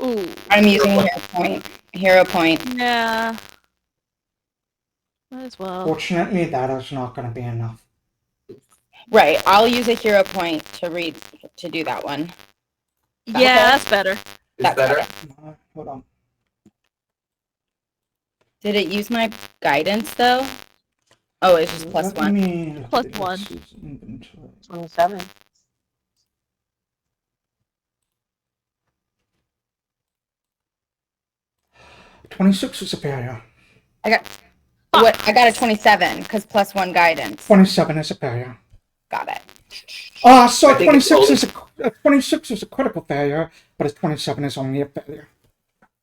Ooh. I'm using a hero point. Hero point. Yeah. Might as well. Fortunately, that is not going to be enough. Right. I'll use a hero point to do that one. Yeah, that's better. Is That's better? Hold on. Did it use my guidance though? Oh, it's just Let +1. me look Plus at one. Alex's inventory. 27. +26 is superior. I got a 27 because +1 guidance. 27 is superior. Got it. So I think it's 26 is a critical failure, but a 27 is only a failure.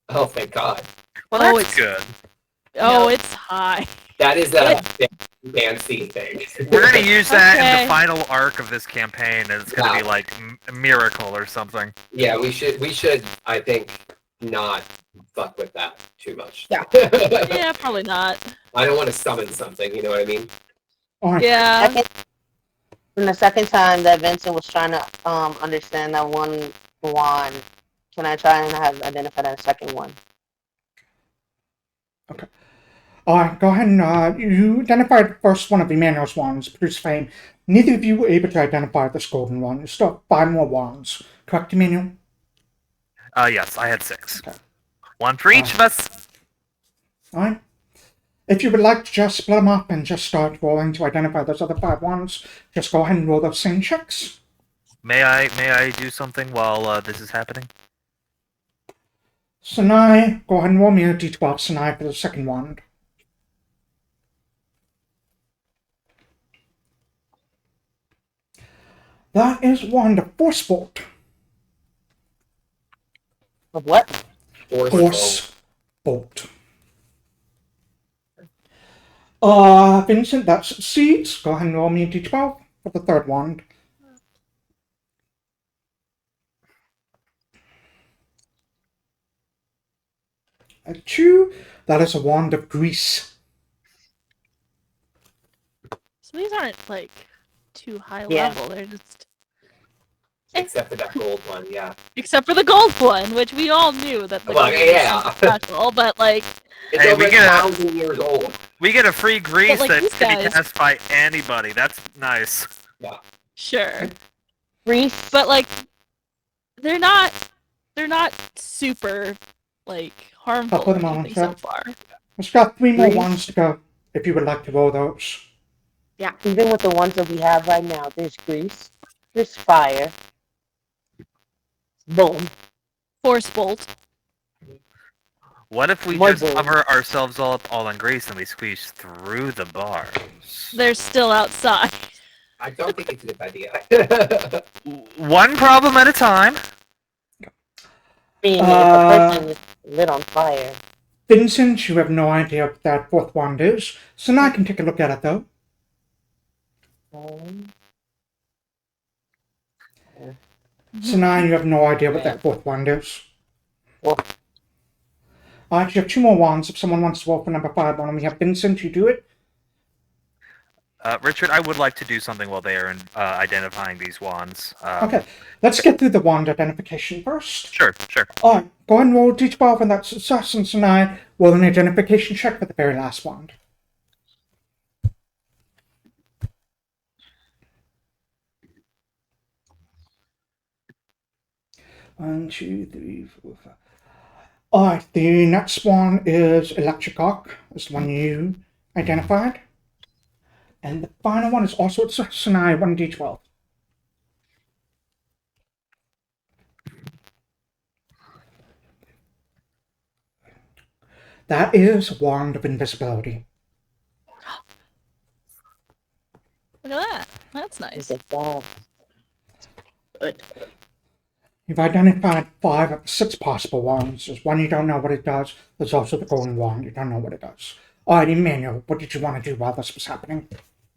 Oh, thank God. Well, Oh, that's good. Oh, No. it's high. That is a fancy thing. We're gonna use that in Okay. the final arc of this campaign, and it's gonna be Wow. like a miracle or something. Yeah, we should, I think, not fuck with that too much. Yeah. Yeah, probably not. I don't want to summon something, you know what I mean? All right. Yeah. And the second time that Vincent was trying to understand that one wand, can I try and have identified a second one? All right, go ahead and you identified the first one of Emmanuel's wands, produce flame. Neither of you were able to identify this golden one. You still have 5 more wands. Correct, Emmanuel? Yes, I had 6. Okay. One for each of us. All right. If you would like to just split them up and just start rolling to identify those other 5 wands, just go ahead and roll those same checks. May I do something while this is happening? Sanai, go ahead and roll me a d12, Sanai, for the second wand. That is wand of Force Bolt. Of what? Force Bolt. Vincent, that succeeds. Go ahead and roll me a d12 for the third wand. A 2, that is a wand of grease. So these aren't like too high Yeah. level. They're just Except for that gold one, yeah. except for the gold one, which we all knew that the Well, gold was yeah. something special, but like It's Hey, over we get a- 1,000 years old. We get a free grease like, that these can be guys- cast by anybody. That's nice. sure. Grease. But like they're not super like harmful put or them on, anything sure. so far. We've got 3 more Grease. wands to go, if you would like to roll those. Even with the ones that we have right now, there's grease, there's fire, boom. Force bolt. What if we More just bull. cover ourselves all in grease and we squeeze through the bars? They're still outside. I don't think it's a good idea. One problem at a time. Being if a person is lit on fire. Vincent, you have no idea what that fourth wand is, so now I can take a look at it though. So now you have no idea what that fourth wand is. Well- Alright, you have 2 more wands. If someone wants to roll for number 5 one, we have Vincent, you do it. Richard, I would like to do something while they are identifying these wands. Okay, let's get through the wand identification first. Sure. Alright, go ahead and roll d12 and that's success, and so now roll an identification check for the very last wand. One, two, three, four, five. Alright, the next one is electric arc. It's the one you identified. And the final one is also Sanai, 1d12. That is a wand of invisibility. Look at that. That's nice. Is it bad? Good. You've identified 5 of the 6 possible wands. There's one you don't know what it does. There's also the golden wand. You don't know what it does. Alright, Emmanuel, what did you want to do while this was happening?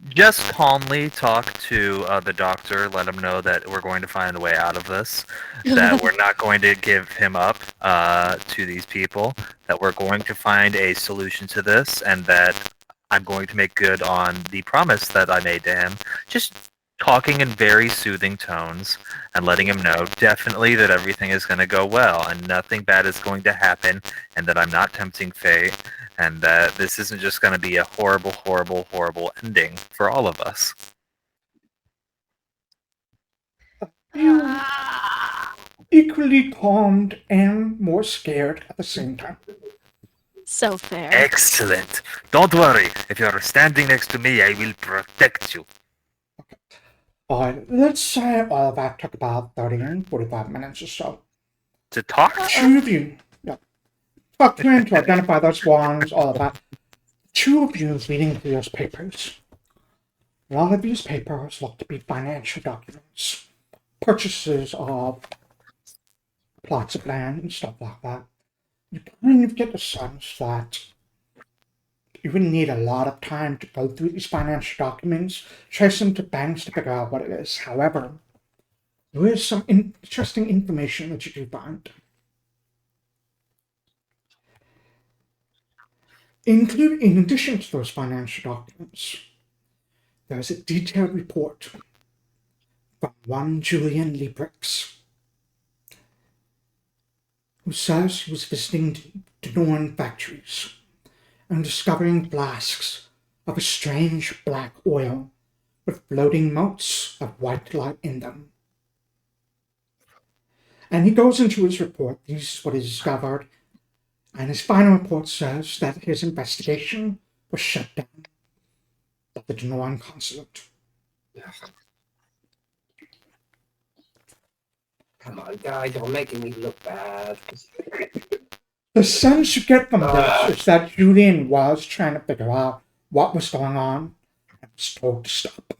Just calmly talk to the doctor, let him know that we're going to find a way out of this, that we're not going to give him up to these people, that we're going to find a solution to this, and that I'm going to make good on the promise that I made to him. Just talking in very soothing tones and letting him know definitely that everything is going to go well and nothing bad is going to happen, and that I'm not tempting fate, and that this isn't just going to be a horrible, horrible, horrible ending for all of us. You equally calmed and more scared at the same time. So fair. Excellent. Don't worry. If you're standing next to me, I will protect you. Alright, let's say all that took about 30 and 45 minutes or so. To talk? 2 of you, talk you in to identify those wands, all of that. 2 of you reading through those papers. A lot of these papers look to be financial documents. Purchases of plots of land and stuff like that. You kind of get the sense that you would need a lot of time to go through these financial documents, trace them to banks to figure out what it is. However, there is some interesting information that you do find. Included, in addition to those financial documents, there is a detailed report from one Julian Liebrix, who says he was visiting Danoran factories and discovering flasks of a strange black oil with floating motes of white light in them. And he goes into his report, this is what he discovered, and his final report says that his investigation was shut down by the Danoran consulate. Come on, guys, you're making me look bad. The sense you get from this is that Julian was trying to figure out what was going on and was told to stop.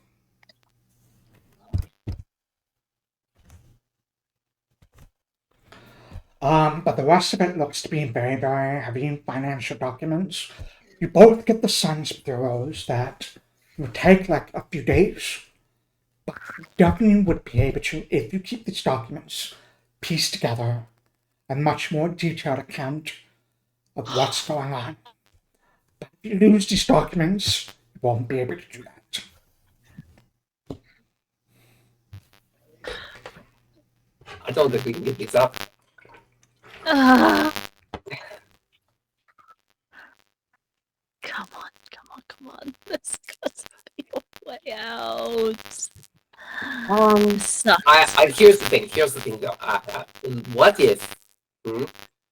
But the rest of it looks to be very, very heavy financial documents. You both get the sense through those that it would take like a few days, but you definitely would be able to, if you keep these documents, piece together a much more detailed account of what's going on. But if you lose these documents, you won't be able to do that. I don't think we can get these up. Come on. This has to be a way out. Sucks. Here's the thing though. What if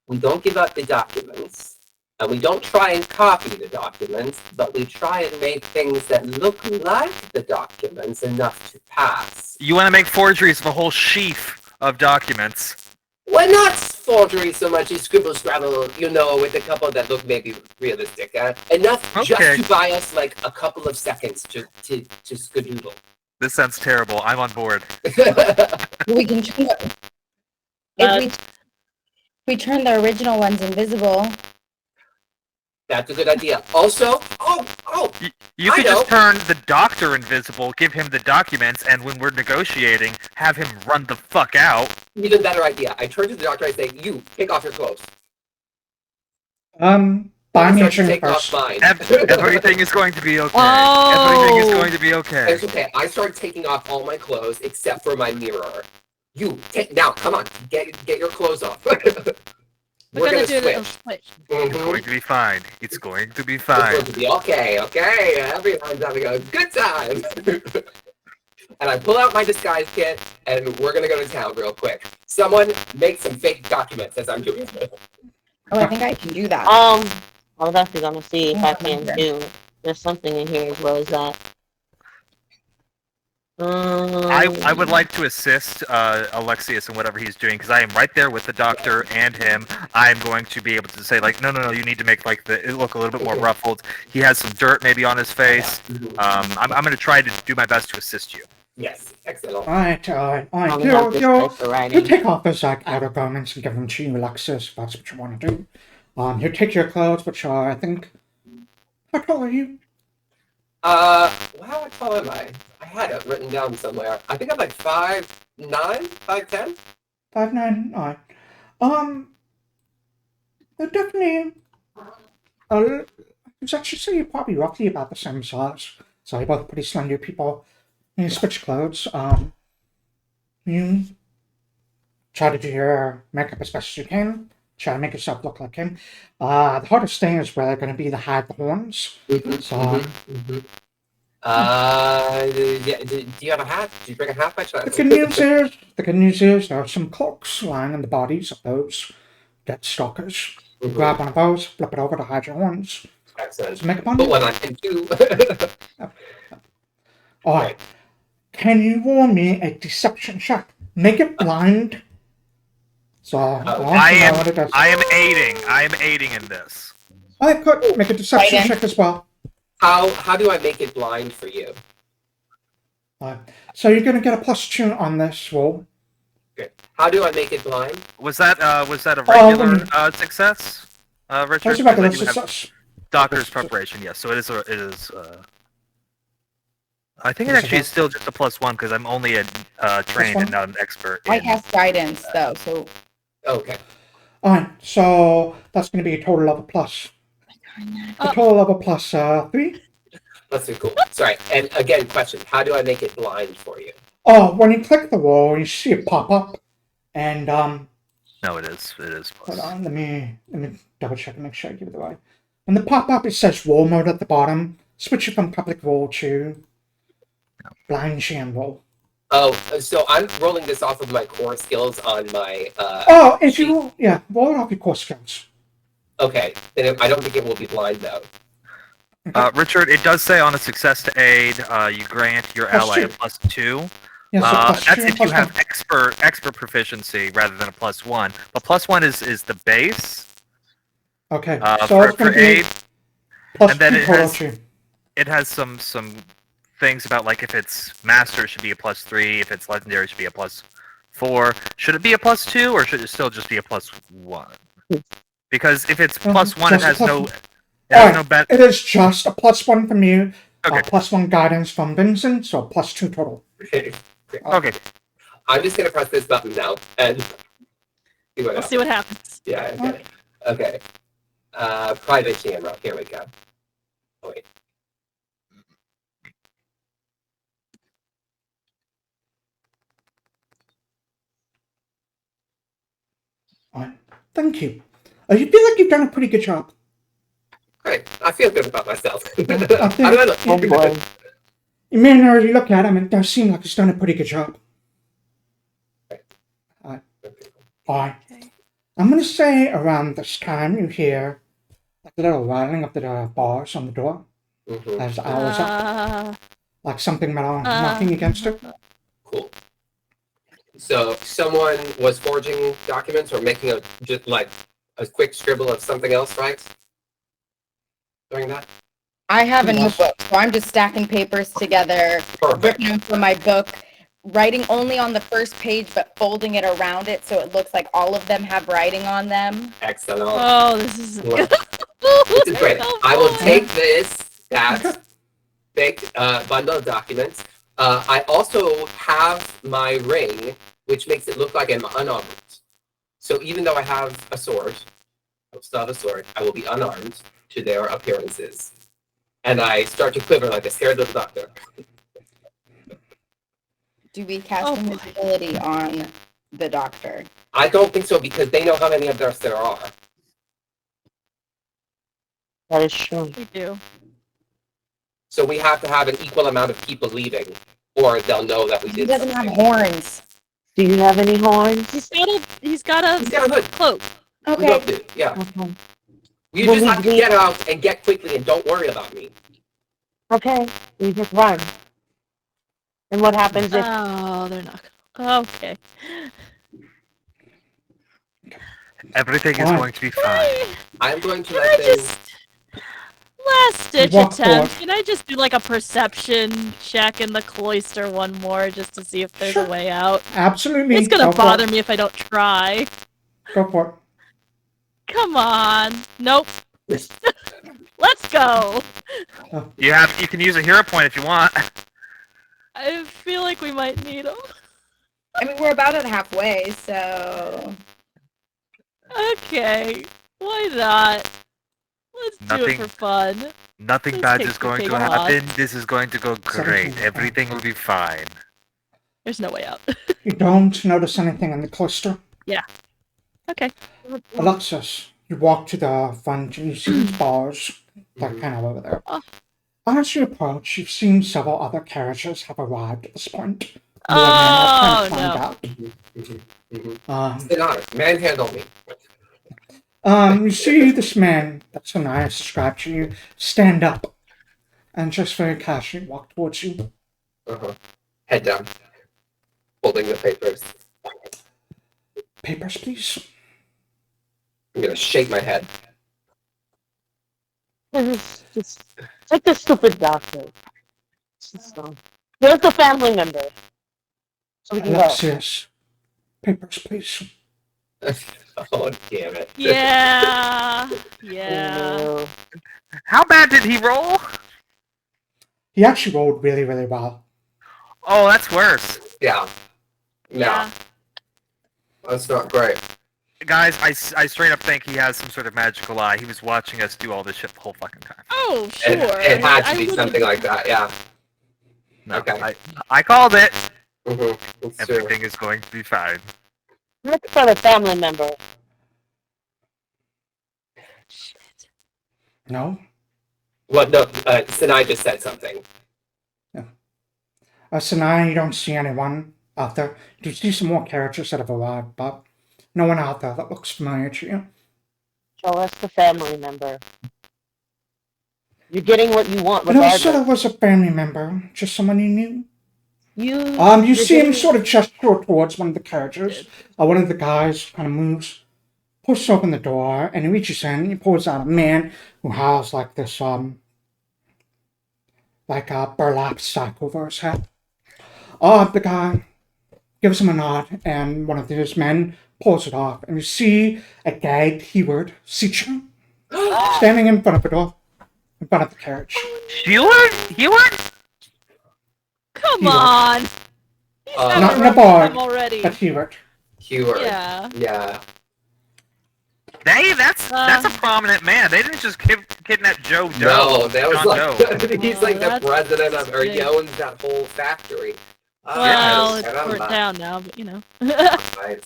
we don't give up the documents, and we don't try and copy the documents, but we try and make things that look like the documents enough to pass? You want to make forgeries of a whole sheaf of documents. Well, not forgery so much as scribble scrabble, with a couple that look maybe realistic. Enough just to buy us like a couple of seconds to skadoodle. This sounds terrible. I'm on board. We can turn if we turn the original ones invisible. That's a good idea. Also, you could just turn the doctor invisible, give him the documents, and when we're negotiating, have him run the fuck out. Even better idea. I turn to the doctor, I say, you, take off your clothes. Buy me a drink first. Everything is going to be okay. Oh. Everything is going to be okay. It's okay. I start taking off all my clothes except for my mirror. You, now, come on, get your clothes off. We're gonna do switch. a switch. It's going to be fine. It's going to be It's fine. going to be okay. Everyone's having a good time. And I pull out my disguise kit, and we're gonna go to town real quick. Someone make some fake documents as I'm doing it. Oh, I think I can do that. I was actually gonna see if I can do. There's something in here as well as that. I would like to assist Alexias in whatever he's doing because I am right there with the doctor and him. I'm going to be able to say like, no, you need to make like it look a little bit more ruffled. He has some dirt maybe on his face. I'm going to try to do my best to assist you. Yes, excellent. All right. Only have this place for You writing. take off those outer garments and give them to you, Alexis, if that's what you want to do. You take your clothes, which are, I think, how tall are you? How tall am I? I had it written down somewhere. I think I'm like 5'9", 5'10". 5'9". All right. They're definitely. I should say you're probably roughly about the same size. So you're both pretty slender people. You switch clothes. You try to do your makeup as best as you can. Try to make yourself look like him. The hardest thing is where they're going to be the hide-the-horns. So, Do you have a hat? Did you bring a hat by chance? the good news is there are some cloaks lying in the bodies of those dead stalkers. You grab one of those, flip it over to hide your horns. Excellent. Make up on Put you. one on him too. Alright. Can you roll me a deception check? Make it blind. So, I am aiding in this. I could make a deception check as well. How do I make it blind for you? So you're going to get a +2 on this roll. Okay. How do I make it blind? Was that a regular success, Richard? That's a regular Because you have success. Doctor's preparation, yes. So it is. I think it actually is still just a +1 because I'm only a trained and not an expert. I have guidance though, so Okay. Alright, so that's going to be a total of a plus. A total of a +3. That's cool. Sorry. And again, question: how do I make it blind for you? Oh, when you click the roll, you see it pop up, and No, it is. hold on, let me double check and make sure I give it the right. In the pop up, it says roll mode at the bottom. Switch it from public roll to blind sham roll. Oh, so I'm rolling this off of my core skills on my. If you roll it off your core skills. Okay, then I don't think it will be blind though. Richard, it does say on a success to aid, you grant your ally a +2. Yeah, so That's +2, if you have +1. expert proficiency rather than a +1. But +1 is the base. Okay, so For it's going to be aid, plus and then 2 it total has- too. it has some things about like if it's master it should be a +3, if it's legendary it should be a +4. Should it be a +2 or should it still just be a +1? Because if it's +1, it has no. It is just a +1 from you, Okay. +1 guidance from Vincent, so +2 total. Okay. Okay. I'm just gonna press this button now and see what Let's see what happens. Yeah. Okay. Okay. Private camera. Here we go. Oh wait. Thank you. You feel like you've done a pretty good job. Great. I feel good about myself. How do think- I look? Oh boy. Emmanuel, you look at him, it does seem like he's done a pretty good job. Alright. I'm going to say around this time you hear like a little rattling of the bars on the door Mhm. as the hour's up, like something knocking against it. Cool. So someone was forging documents or making just like a quick scribble of something else, right? During that? I have a Yes. notebook, so I'm just stacking papers together, Perfect. ripping them from my book, writing only on the first page, but folding it around it so it looks like all of them have writing on them. Excellent. Oh, this is Well, good. This is great. I will Oh, take that big bundle of documents. I also have my ring, which makes it look like I'm unarmed. So even though I have a sword, I still have a sword, I will be unarmed to their appearances. And I start to quiver like a scared little doctor. Do we cast Oh, boy. invisibility on the doctor? I don't think so because they know how many of us there are. That is true. We do. So we have to have an equal amount of people leaving, or they'll know that we He did doesn't have something. horns. Do you have any horns? He's got a He's got a hood. cloak. We Okay. both do, yeah. Okay. You Well, just have to we- get out and get quickly and don't worry about me. Okay. We just run. And what happens if Oh, they're not gonna. Okay. Everything is Fine. going to be fine. I'm going to Can let I them. just last ditch walk attempt? forward. Can I just do like a perception check in the cloister one more just to see if there's Sure. a way out? Absolutely. It's gonna Go for bother it. me if I don't try. Go for it. Come on. Nope. Let's go. You can use a hero point if you want. I feel like we might need them. I mean, we're about at halfway, so Okay. Why not? Let's do it Nothing- for fun. Nothing Let's bad take is the going big to happen. odds. This is going to go great. 17. Everything will be fine. There's no way out. You don't notice anything in the cloister. Okay. Alexias, you walk to the front and you see these bars that are kind of over there. Oh. As you approach, you've seen several other carriages have arrived at this point. You Oh, no. out. Sanai, manhandle me. You see this man that Sanai has described to you stand up and just very casually walk towards you. Head down. Holding the papers. Papers, please. I'm gonna shake my head. just take the stupid doctor? Here's the family member. So we can go. Alexias, papers, please. Oh, damn it. Yeah. Yeah. Oh, How bad did he roll? He actually rolled really, really well. Oh, that's worse. Yeah. Yeah. That's not great. Guys, I straight up think he has some sort of magical eye. He was watching us do all this shit the whole fucking time. Oh, sure. It had to I be wouldn't- something like that, yeah. No, Okay. I called it. It's true. Everything is going to be fine. look for the family member. No? What? No, Sanai just said something. Sanai, you don't see anyone out there. You see some more carriages that have arrived, but no one out there that looks familiar to you. Show us the family member. You're getting what you want, But also regardless. there was a family member, just someone you knew. You You see him getting- sort of gesture towards one of the carriages. One of the guys kind of moves, pushes open the door, and he reaches in and he pulls out a man who has like this, like a burlap sack over his head. The guy gives him a nod, and one of his men pulls it off, and you see a gagged Heward Seachin standing in front of the door, in front of the carriage. Heward? Come Heward. on. He's had Not a in a rough bar, time already. but Heward. Heward. Yeah. Yeah. Hey, that's a prominent man. They didn't just kidnap Joe Doe. No, that was John like Doe. he's Oh, like the that's president of, or he big. owns that whole factory. Well, Yes, it's burnt down now, but you know. Right.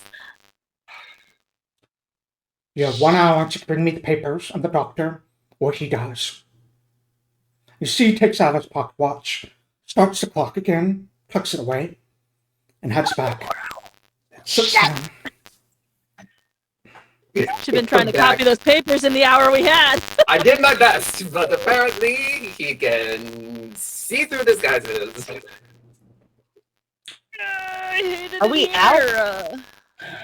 You have 1 hour to bring me the papers and the doctor, or he does. You see he takes out his pocket watch, starts the clock again, tucks it away, and heads back. Sits down. Should have been trying to copy those papers in the hour we had. I did my best, but apparently he can see through disguises. I hate it Are in we here.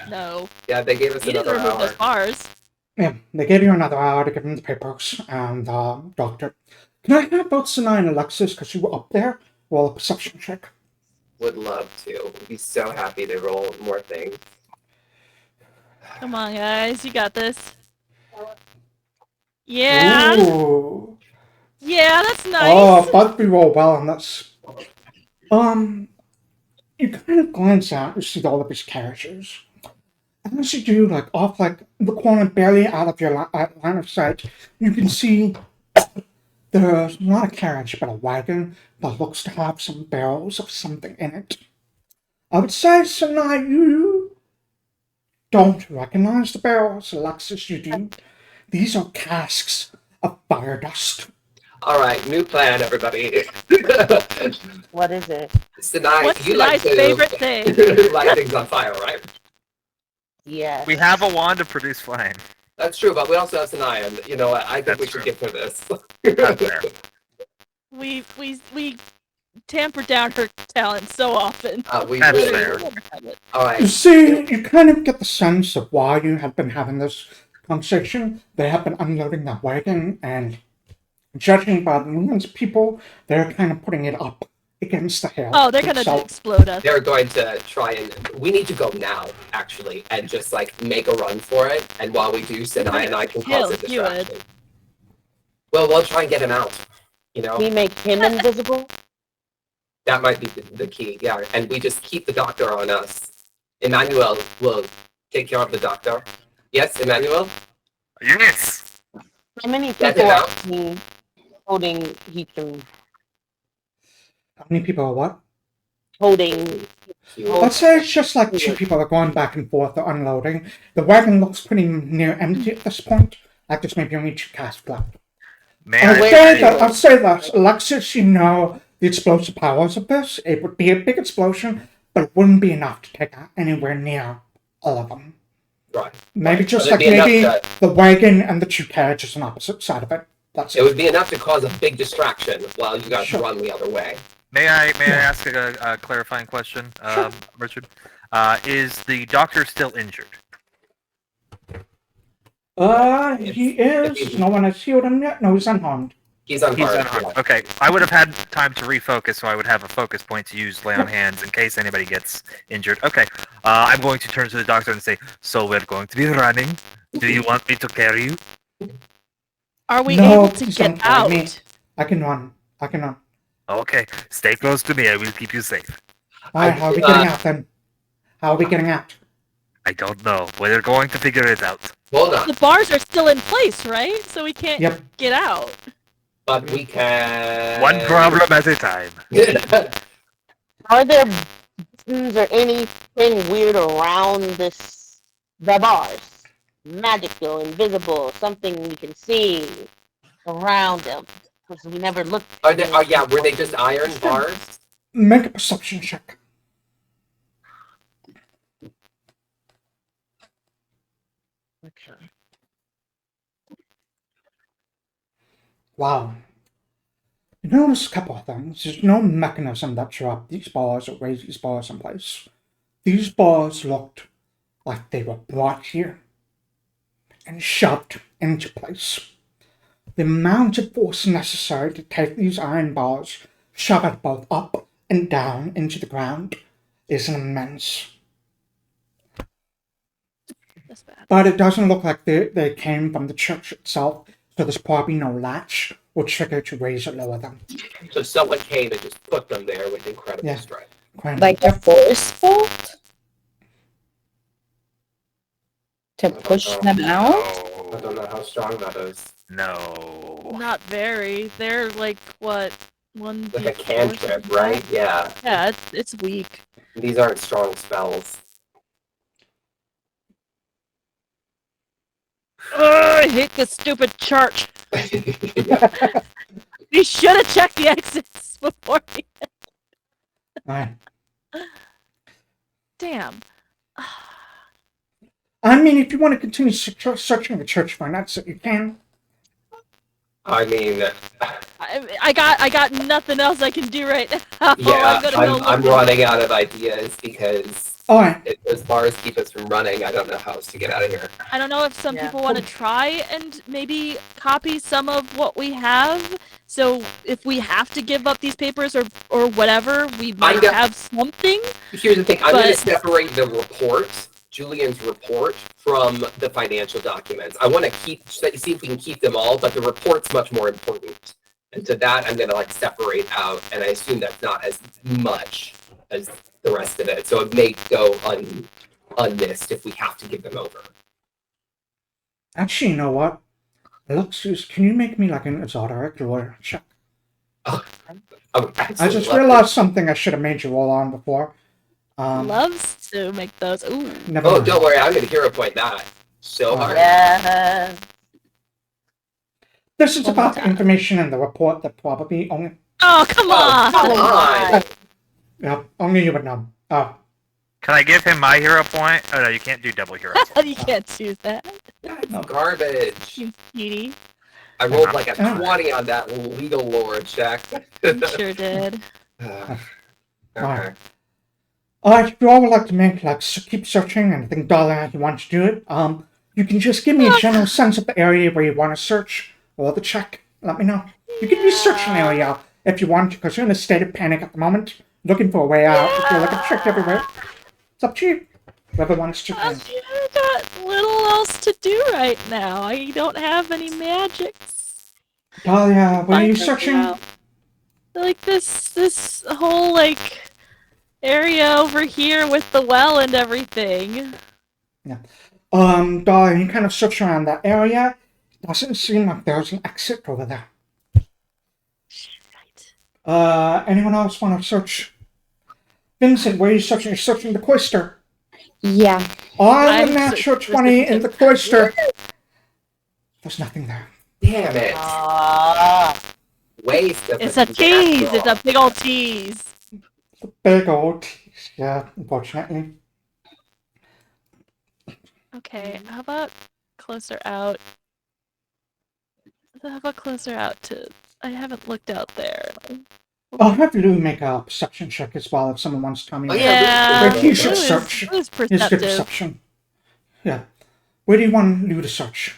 No. Yeah, they gave us You didn't another remove hour. those bars. Yeah, they gave you another hour to give him the papers and the doctor. Can I have both Sanai and Alexias, because you were up there, roll a perception check? Would love to. Would be so happy to roll more things. Come on, guys. You got this. Yeah. Ooh. Yeah, that's nice. Oh, both we roll well on this. You kind of glance out, you see all of his carriages. And as you do, like off like the corner, barely out of your line of sight, you can see there's not a carriage, but a wagon that looks to have some barrels of something in it. I would say, Sanai, you don't recognize the barrels. Alexis, you do. These are casks of fire dust. All right, new plan, everybody. What is it? Sanai, What's you like Sanai's to favorite thing? light things on fire, right? Yeah. We have a wand to produce flame. That's true, but we also have Sanai, and you know what? I think That's we should true. give her this. That's fair. We tamper down her talent so often. We That's really fair. All right. You see, you kind of get the sense of why you have been having this conversation. They have been unloading that wagon, and judging by the movements of people, they're kind of putting it up against the hill. Oh, they're gonna So, explode us. They're going to try and we need to go now, actually, and just like make a run for it. And while we do, Sanai and I can cause a Kill Hewitt. distraction. Well, we'll try and get him out. You know, We make him invisible. that might be the key. Yeah, and we just keep the doctor on us. Emmanuel will take care of the doctor. Yes, Emmanuel. Yes. How many Get people him are out. we holding Heatrum? how many people are what? Holding. Let's say it's just like two people are going back and forth or unloading. The wagon looks pretty near empty at this point. Like there's maybe only 2 casks left. May I'd I? say that, Alexias, you know the explosive powers of this. It would be a big explosion, but it wouldn't be enough to take out anywhere near all of them. Right. Maybe Right. just But like it'd be maybe enough the wagon and the 2 carriages on opposite side of it. That's It it. would be enough to cause a big distraction while you guys Sure. run the other way. May I ask a clarifying question, Sure. Richard? Is the doctor still injured? He is. No one has healed him yet. No, he's unharmed. He's unharmed. He's unharmed. Okay, I would have had time to refocus, so I would have a focus point to use lay on hands in case anybody gets injured. Okay, I'm going to turn to the doctor and say, "So we're going to be running. Do you want me to carry you?" Are we No, able to please get don't carry out? me. I can run. Okay, stay close to me. I will keep you safe. Alright, how are we getting out then? How are we getting out? I don't know. We're going to figure it out. Hold on. The bars are still in place, right? So we can't Yep. get out. But we can. One problem at a time. Are there buttons or anything weird around the bars? Magical, invisible, something we can see around them. Because we never looked. Are they? Oh yeah. Were they just iron bars? Make a perception check. Okay. Wow. You notice a couple of things. There's no mechanism that drop these bars or raise these bars in place. These bars looked like they were brought here and shoved into place. The amount of force necessary to take these iron bars, shove it both up and down into the ground, is immense. That's bad. But it doesn't look like they came from the church itself, so there's probably no latch or trigger to raise or lower them. So someone came and just put them there with incredible Yeah. strength. Like a force bolt to push them out? I don't know how strong that is. No. Not very. They're like what? One Like a D4 cantrip, something right? like that? Yeah. Yeah, it's weak. These aren't strong spells. Ugh, I hate this stupid church. We should have checked the exits before. Alright. Damn. I mean, if you want to continue searching the church for nuts, you can. I mean, I got nothing else I can do right now. yeah, I'm, gonna go I'm look running out of ideas because Alright. as far as keep us from running, I don't know how else to get out of here. I don't know if some Yeah. people want to try and maybe copy some of what we have. So if we have to give up these papers or whatever, we might got- have something. Here's the thing, I'm going to But- separate the report, Julian's report, from the financial documents. I want to see if we can keep them all, but the report's much more important. And to that, I'm going to like separate out, and I assume that's not as much as the rest of it. So it may go unmissed if we have to give them over. Actually, you know what? Alexias, can you make me like an esoteric lawyer check? Oh, I just realized something I should have made you roll on before. Loves to make those. Ooh. Never Oh, mind. don't worry, I'm going to hero point that. So hard. Yeah. This is Oh my about the God. information in the report that probably only Oh, come on! Come on. only you would know. Oh, Can I give him my hero point? Oh no, you can't do double hero point. You can't do that, That's garbage. you cutie. I rolled like a Oh. 20 on that legal lore check. You sure did. Okay. Alright. Alright, if you all would like to make, keep searching, and I think Dahlia, you want to do it, you can just give me a general sense of the area where you want to search, or the check. Let me know. You can research an area if you want to, because you're in a state of panic at the moment, looking for a way out. If you're looking to check everywhere, it's up to you. Whoever wants to. I got little else to do right now. I don't have any magics. Dahlia, what are you Like, searching? Like this whole like area over here with the well and everything. Dahlia, you kind of search around that area. Doesn't seem like there's an exit over there. Right. Anyone else want to search? Vincent, where are you searching? You're searching the cloister. Yeah. On the I'm natural searching 20 in the cloister. Where? There's nothing there. Damn it. Waste of It's a tease. It's a big old tease. Big old tease. Yeah, unfortunately. Okay, how about closer out? How about closer out to? I haven't looked out there. I'll have Lou make a perception check as well if someone wants to tell me. Oh, where. yeah. But he should Lou search. Lou's He's good perceptive. perception. Yeah. Where do you want Lou to search?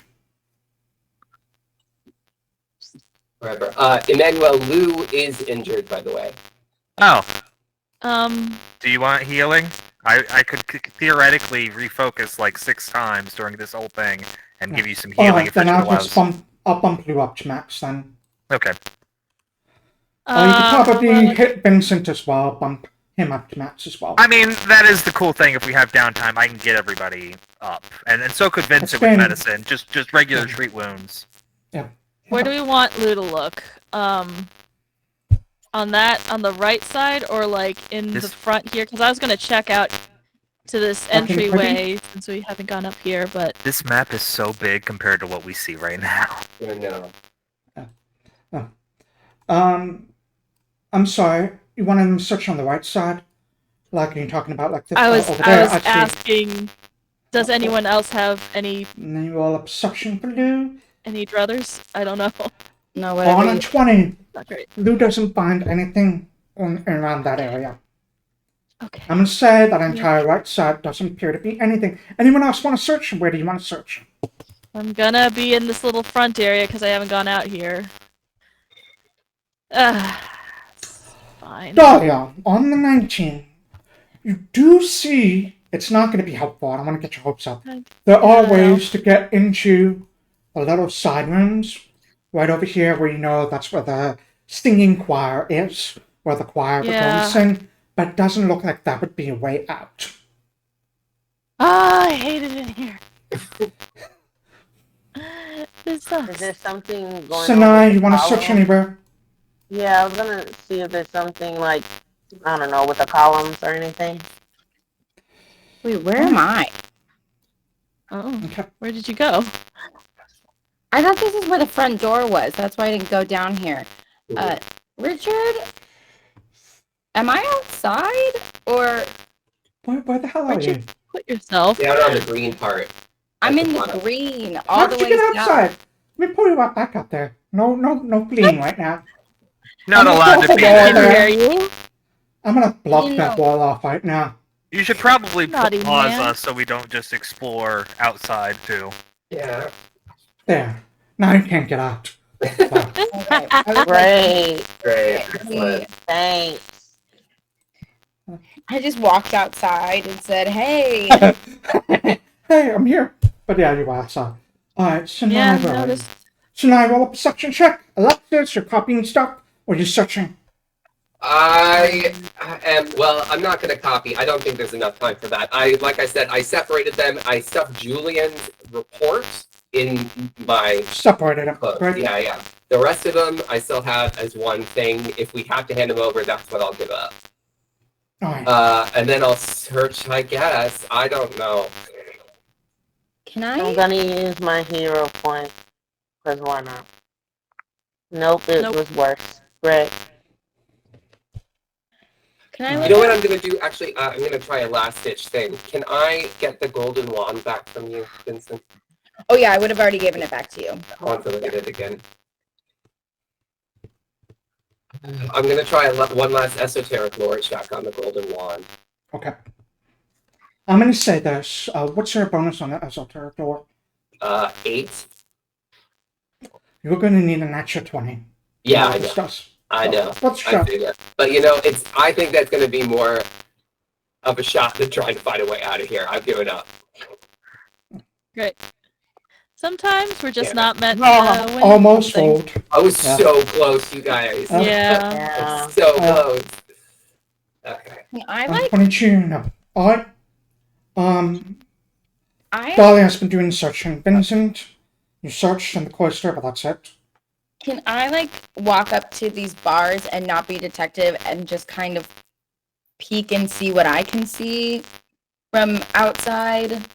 Wherever. Emmanuel, Lou is injured, by the way. Oh, Um, do you want healing? I could theoretically refocus like 6 times during this whole thing and give you some healing Alright, if then it I'll allows. bump Lou up to max then. Okay. Or you could probably well, hit Vincent as well, bump him up to max as well. I mean, that is the cool thing. If we have downtime, I can get everybody up, and so could Vincent with been- medicine. Just regular treat wounds. where do we want Lou to look? On the right side or like in the This- front here? Because I was gonna check out to this Looking pretty? entryway since we haven't gone up here, but This map is so big compared to what we see right now. I know. I'm sorry. You want him to search on the right side? Like you're talking about like this I was over there. I was I see. asking, does anyone else have any And then you roll a perception for Lou. druthers? I don't know. No, On whatever. a 20. Not great. Lou doesn't find anything around that area. Okay. I'm going to say that entire right side doesn't appear to be anything. Anyone else want to search? Where do you want to search? I'm gonna be in this little front area because I haven't gone out here. Fine. Dahlia, on the 19, you do see, it's not going to be helpful, I don't want to get your hopes up. There are ways to get into the little side rooms, right over here where you know that's where the singing choir is, where the choir would go and sing, but it doesn't look like that would be a way out. I hate it in here. This sucks. Is there something going on? Sanai, with you the want to search column? anywhere? Yeah, I was gonna see if there's something like, I don't know, with the columns or anything. Wait, where am I? Oh, Okay. where did you go? I thought this is where the front door was. That's why I didn't go down here. Richard? Am I outside? Or Where the hell are Where'd you you? put yourself? Down on the green part. I'm At in the bottom. green, How all the did way you get down. outside? Let me pull you back up there. No fleeing right now. Not I'm allowed to gonna be go I over can there. hear you. I'm going to block You that know- wall off right now. You should probably Naughty pause man. us so we don't just explore outside too. Yeah. There. Now you can't get out. So, Okay, I was like, Great, Great. let me- Excellent. thanks. I just walked outside and said, hey. hey, I'm here. But yeah, you are outside. Alright, so Yeah, now no, this So now roll a perception check. Alexias, you're copying stuff, or you're searching? I am, well, I'm not going to copy. I don't think there's enough time for that. Like I said, I separated them. I stuffed Julian's report in my Separated them, clothes. right? Yeah. The rest of them I still have as one thing. If we have to hand them over, that's what I'll give up. Alright. And then I'll search, I guess. I don't know. Can I'm I? gonna use my hero point, because why not? Nope, it Nope. was worse. Great. Can I You look know what at- I'm going to do? Actually, I'm going to try a last-ditch thing. Can I get the golden wand back from you, Vincent? Oh yeah, I would have already given it back to you. I want to look at it again. I'm gonna try one last esoteric lore check on the golden wand. Okay. I'm going to say this. What's your bonus on the esoteric door? 8. You're going to need an extra 20. Yeah, to I know. discuss. I know. Let's I try. figure. But you know, I think that's gonna be more of a shot than trying to find a way out of here. I've given up. Great. Sometimes we're just Yeah. not meant Oh, to win. Almost something. fold. I was Yeah. so close, you guys. Yeah. Yeah. So close. Okay. I like 22. No. All right. I Dahlia has been doing searching. Vincent, you searched in the cloister, but that's it. can I like walk up to these bars and not be detective and just kind of peek and see what I can see from outside?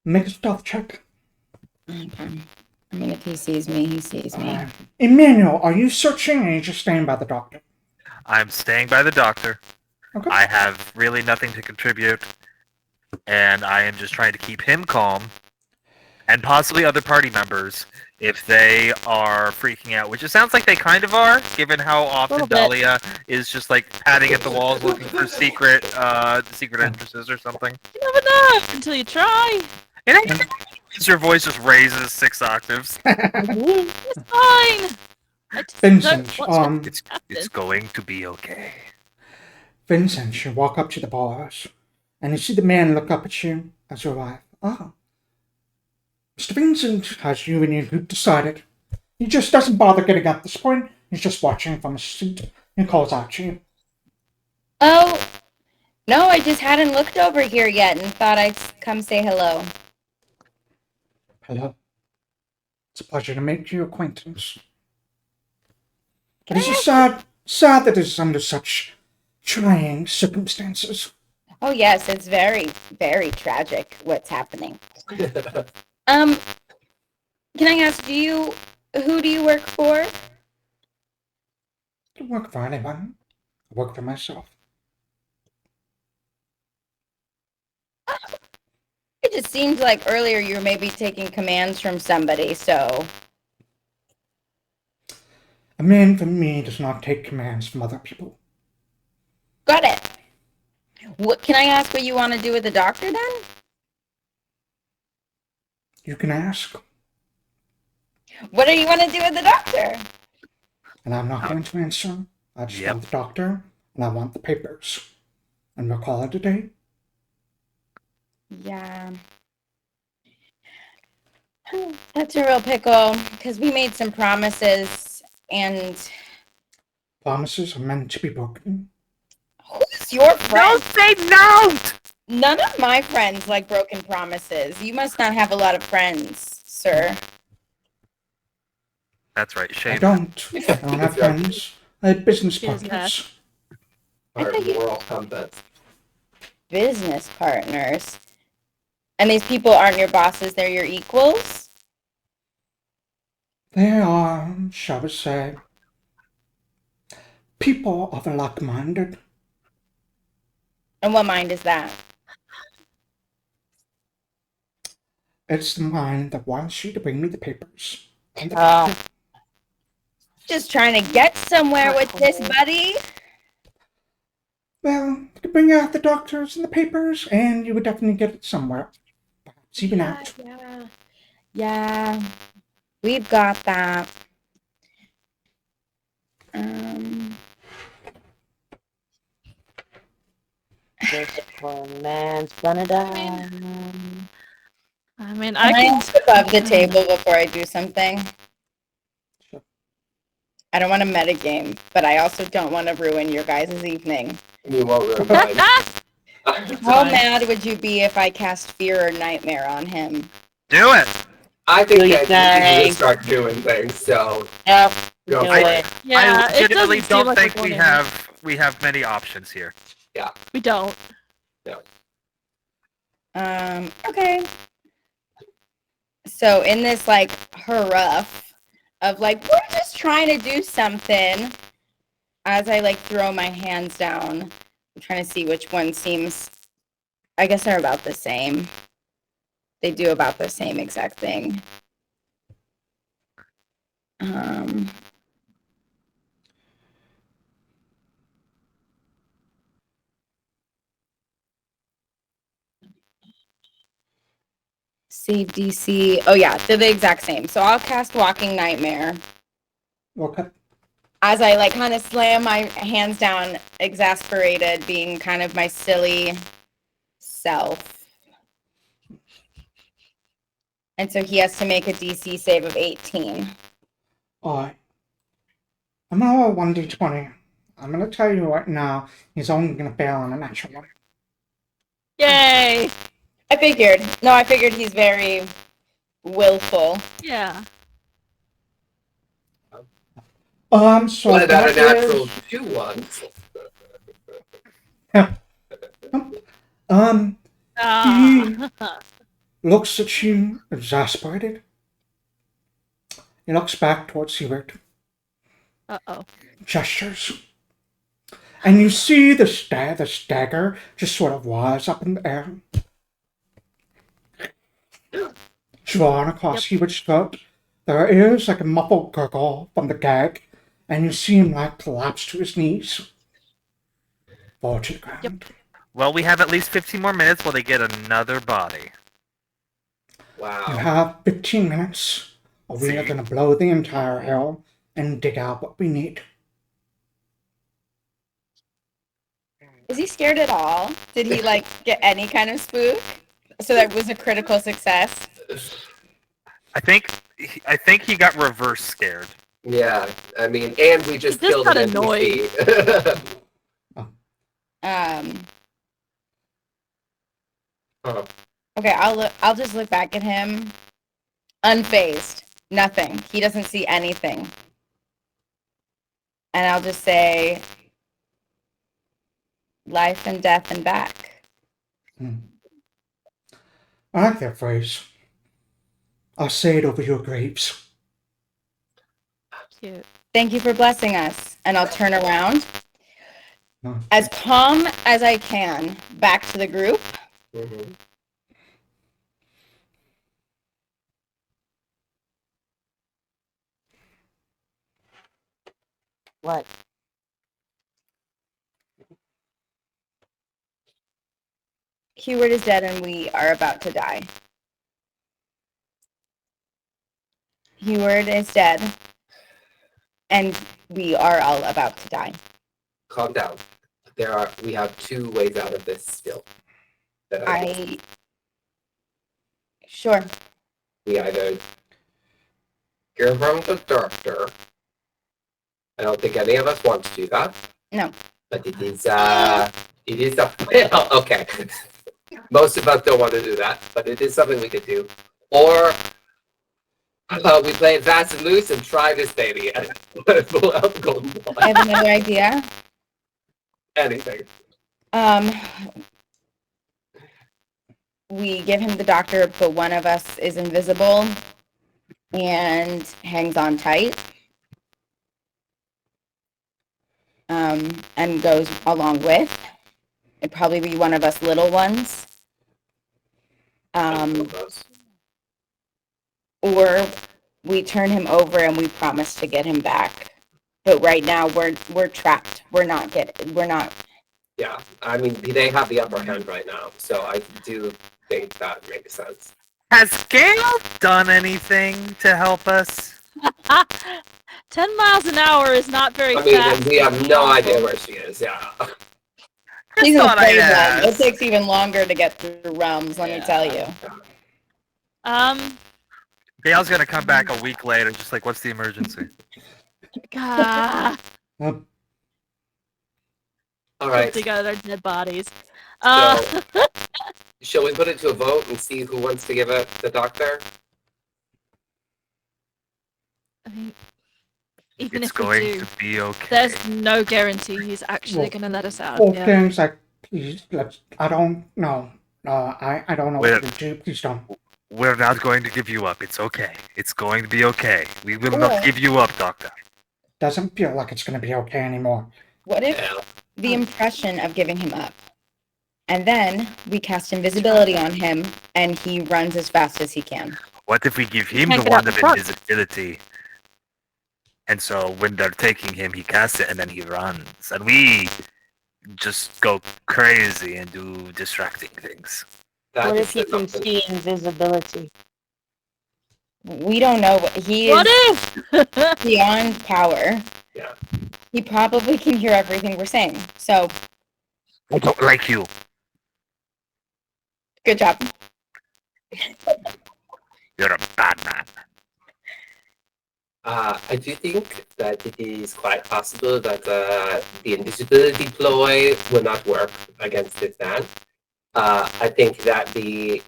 Make a stealth check. Okay. I mean, if he sees me, he sees me. Emmanuel, are you searching or are you just staying by the doctor? I'm staying by the doctor. Okay. I have really nothing to contribute, and I am just trying to keep him calm, and possibly other party members if they are freaking out, which it sounds like they kind of are, given how often Little bit. Dahlia is just like patting at the walls looking for secret entrances or something. You never know until you try. And your voice just raises 6 octaves. It's fine. I just Vincent, don't want It's going to be okay. Vincent, you walk up to the bars, and you see the man look up at you as you arrive. Ah. Mr. Vincent, has you and your group decided? He just doesn't bother getting up at this point. He's just watching from his seat and calls out to you. Oh, no, I just hadn't looked over here yet and thought I'd come say hello. Hello. It's a pleasure to make your acquaintance. Can It is I sad that it is under such trying circumstances. Oh, yes, it's very, very tragic what's happening. Can I ask, who do you work for? I don't work for anyone. I work for myself. It just seemed like earlier you were maybe taking commands from somebody, so. A man from me does not take commands from other people. Got it. What can I ask what you want to do with the doctor then? You can ask, What do you want to do with the doctor? and I'm not going to answer. I just Yep. want the doctor, and I want the papers. And we'll call it a day. Yeah. That's a real pickle, because we made some promises, and Promises are meant to be broken. who's your friend? Don't say no! None of my friends like broken promises. You must not have a lot of friends, sir. That's right, I shame. don't have friends. I have business She doesn't partners. Our thought you- moral compass. Business partners. And these people aren't your bosses, they're your equals? They are, shall we say, people of a like-minded. And what mind is that? It's the mind that wants you to bring me the papers. Oh, Just trying to get somewhere with this, buddy. Well, I could bring out the doctors and the papers, and you would definitely get it somewhere. Perhaps even out. Yeah. We've got that. this poor man's gonna die. I mean, Can I I can. ask above the table before I do something? Sure. I don't want to metagame, but I also don't want to ruin your guys' evening. You won't ruin mine. How mad would you be if I cast Fear or Nightmare on him? Do it! I think Do you that you need to guys? start doing things, so Yep, go do for it. it. Yeah, I it legitimately doesn't seem don't like think we're we going have many options here. We don't. Okay. So in this like hurruff of like we're just trying to do something, as I like throw my hands down, I'm trying to see which one seems. I guess they're about the same. They do about the same exact thing. Save DC. Oh yeah, they're the exact same. So I'll cast Walking Nightmare Okay. as I like kind of slam my hands down, exasperated, being kind of my silly self. And so he has to make a DC save of 18. Alright. I'm gonna roll 1d20. I'm gonna tell you right now, he's only gonna fail on a natural one. Yay! I figured. No, I figured he's very willful. Yeah. So What about a that natural is- 2 ones? Ah. looks at you, exasperated. He looks back towards Hubert, Uh-oh. gestures. And you see the stagger just sort of rise up in the air. Drawn across Hubert's throat. There is like a muffled gurgle from the gag, and you see him like collapse to his knees. Fall to the ground. Well, we have at least 15 more minutes while they get another body. You Wow. have 15 minutes, or we are See? going to blow the entire hill and dig out what we need. Is he scared at all? Did he like get any kind of spook? So that was a critical success. I think he got reverse scared. Yeah, I mean, and we just He just killed got an annoyed. NPC. Oh, Okay, I'll just look back at him, unfazed, nothing. He doesn't see anything, and I'll just say, life and death and back. I like that phrase. I'll say it over your graves. Cute. Thank you for blessing us. And I'll turn around, No. as calm as I can, back to the group. mhm. What? Hubert is dead and we are about to die. Hubert is dead and we are all about to die. Calm down. We have 2 ways out of this still. Sure. We either hear from the doctor. I don't think any of us want to do that. No. But it is a well, okay. Most of us don't want to do that, but it is something we could do. Or we play it fast and loose and try this baby and pull out the golden ball. I have another idea. Anything. We give him the doctor, but one of us is invisible and hangs on tight. And goes along with. It'd probably be one of us little ones. Or we turn him over and we promise to get him back. But right now we're trapped. We're not. Yeah, I mean, they have the upper hand right now, so I do think that makes sense. Has Gail done anything to help us? 10 miles an hour is not very I mean, fast. and we have no idea where she is, yeah. She's thought a I'd brave one. It ask. takes even longer to get through realms, let me tell you. Gail's gonna come back a week later, just like, what's the emergency? God. All right, Dig out our dead bodies. so shall we put it to a vote and see who wants to give it the doctor? I mean, even It's if we going do, to be okay. there's no guarantee he's actually Well, going to let us out. Both Yeah. things like, please, I don't know. I don't know what to do. Please don't. We're not going to give you up. It's okay. It's going to be okay. We will not Or- give you up, Doctor. Doesn't feel like it's going to be okay anymore. What if Yeah. the impression of giving him up? And then we cast invisibility on him and he runs as fast as he can. What if we give him can't the get out wand the of front. invisibility? And so when they're taking him, he casts it and then he runs. And we just go crazy and do distracting things. What if he can see invisibility? We don't know what he What is if? beyond power. Yeah. He probably can hear everything we're saying. So, I don't like you. good job. You're a bad man. I do think that it is quite possible that the invisibility ploy will not work against this man. I think that the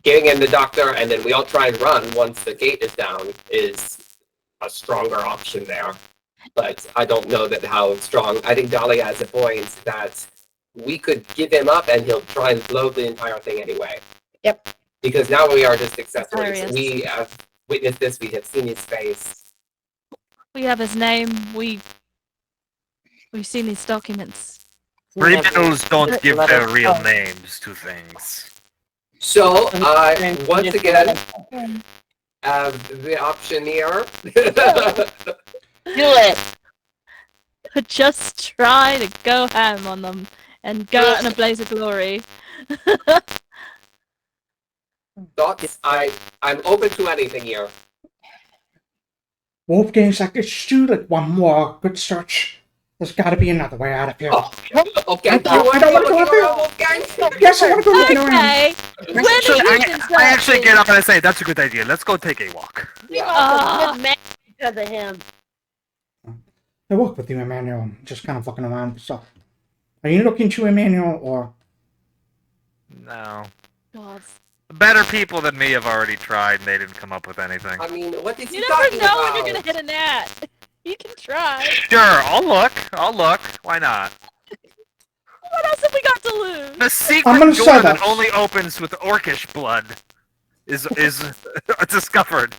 getting in the doctor and then we all try and run once the gate is down is a stronger option there. But I don't know that how strong. I think Dahlia has a point that we could give him up and he'll try and blow the entire thing anyway. Yep. Because now we are just accessories. Hilarious. We have witnessed this. We have seen his face. We have his name. We've seen his documents. Criminals don't give their real names to things. So I once again have the option here. Do it. Just try to go ham on them and go out in a blaze of glory. Thoughts? I'm open to anything here. Wolfgang's like, it's true, like one more good search. There's got to be another way out of here. Oh, okay. I don't want to go up there. Yes, I want to go looking around. Okay. When Actually, did you I actually get up and I say, that's a good idea. Let's go take a walk. We Ah. also mad because of him. I walk with you, Emmanuel. Just kind of looking around. So, are you looking to Emmanuel or? No. God. Better people than me have already tried and they didn't come up with anything. I mean, what is he You never talking know about? when you're gonna hit a gnat. You can try. Sure, I'll look. Why not? What else have we got to lose? The I'm secret gonna door say that this. only opens with orcish blood is discovered.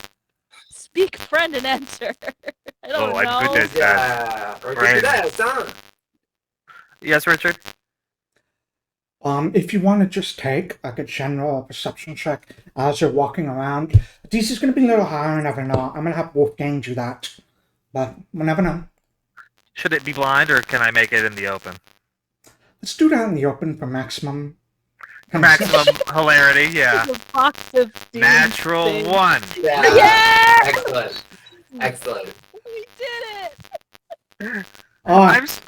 Speak, friend, and enter. I don't Oh, I'm know. good at that. Yeah. Right. Huh? Yes, Richard? If you want to just take like a general perception check as you're walking around, this is going to be a little higher. I never know. I'm going to have Wolfgang do that, but we'll never know. Should it be blind or can I make it in the open? Let's do that in the open for maximum. Maximum hilarity, yeah. There's a box of doom Natural things. 1. Yeah. Yeah! Excellent. Excellent. We did it! Alright,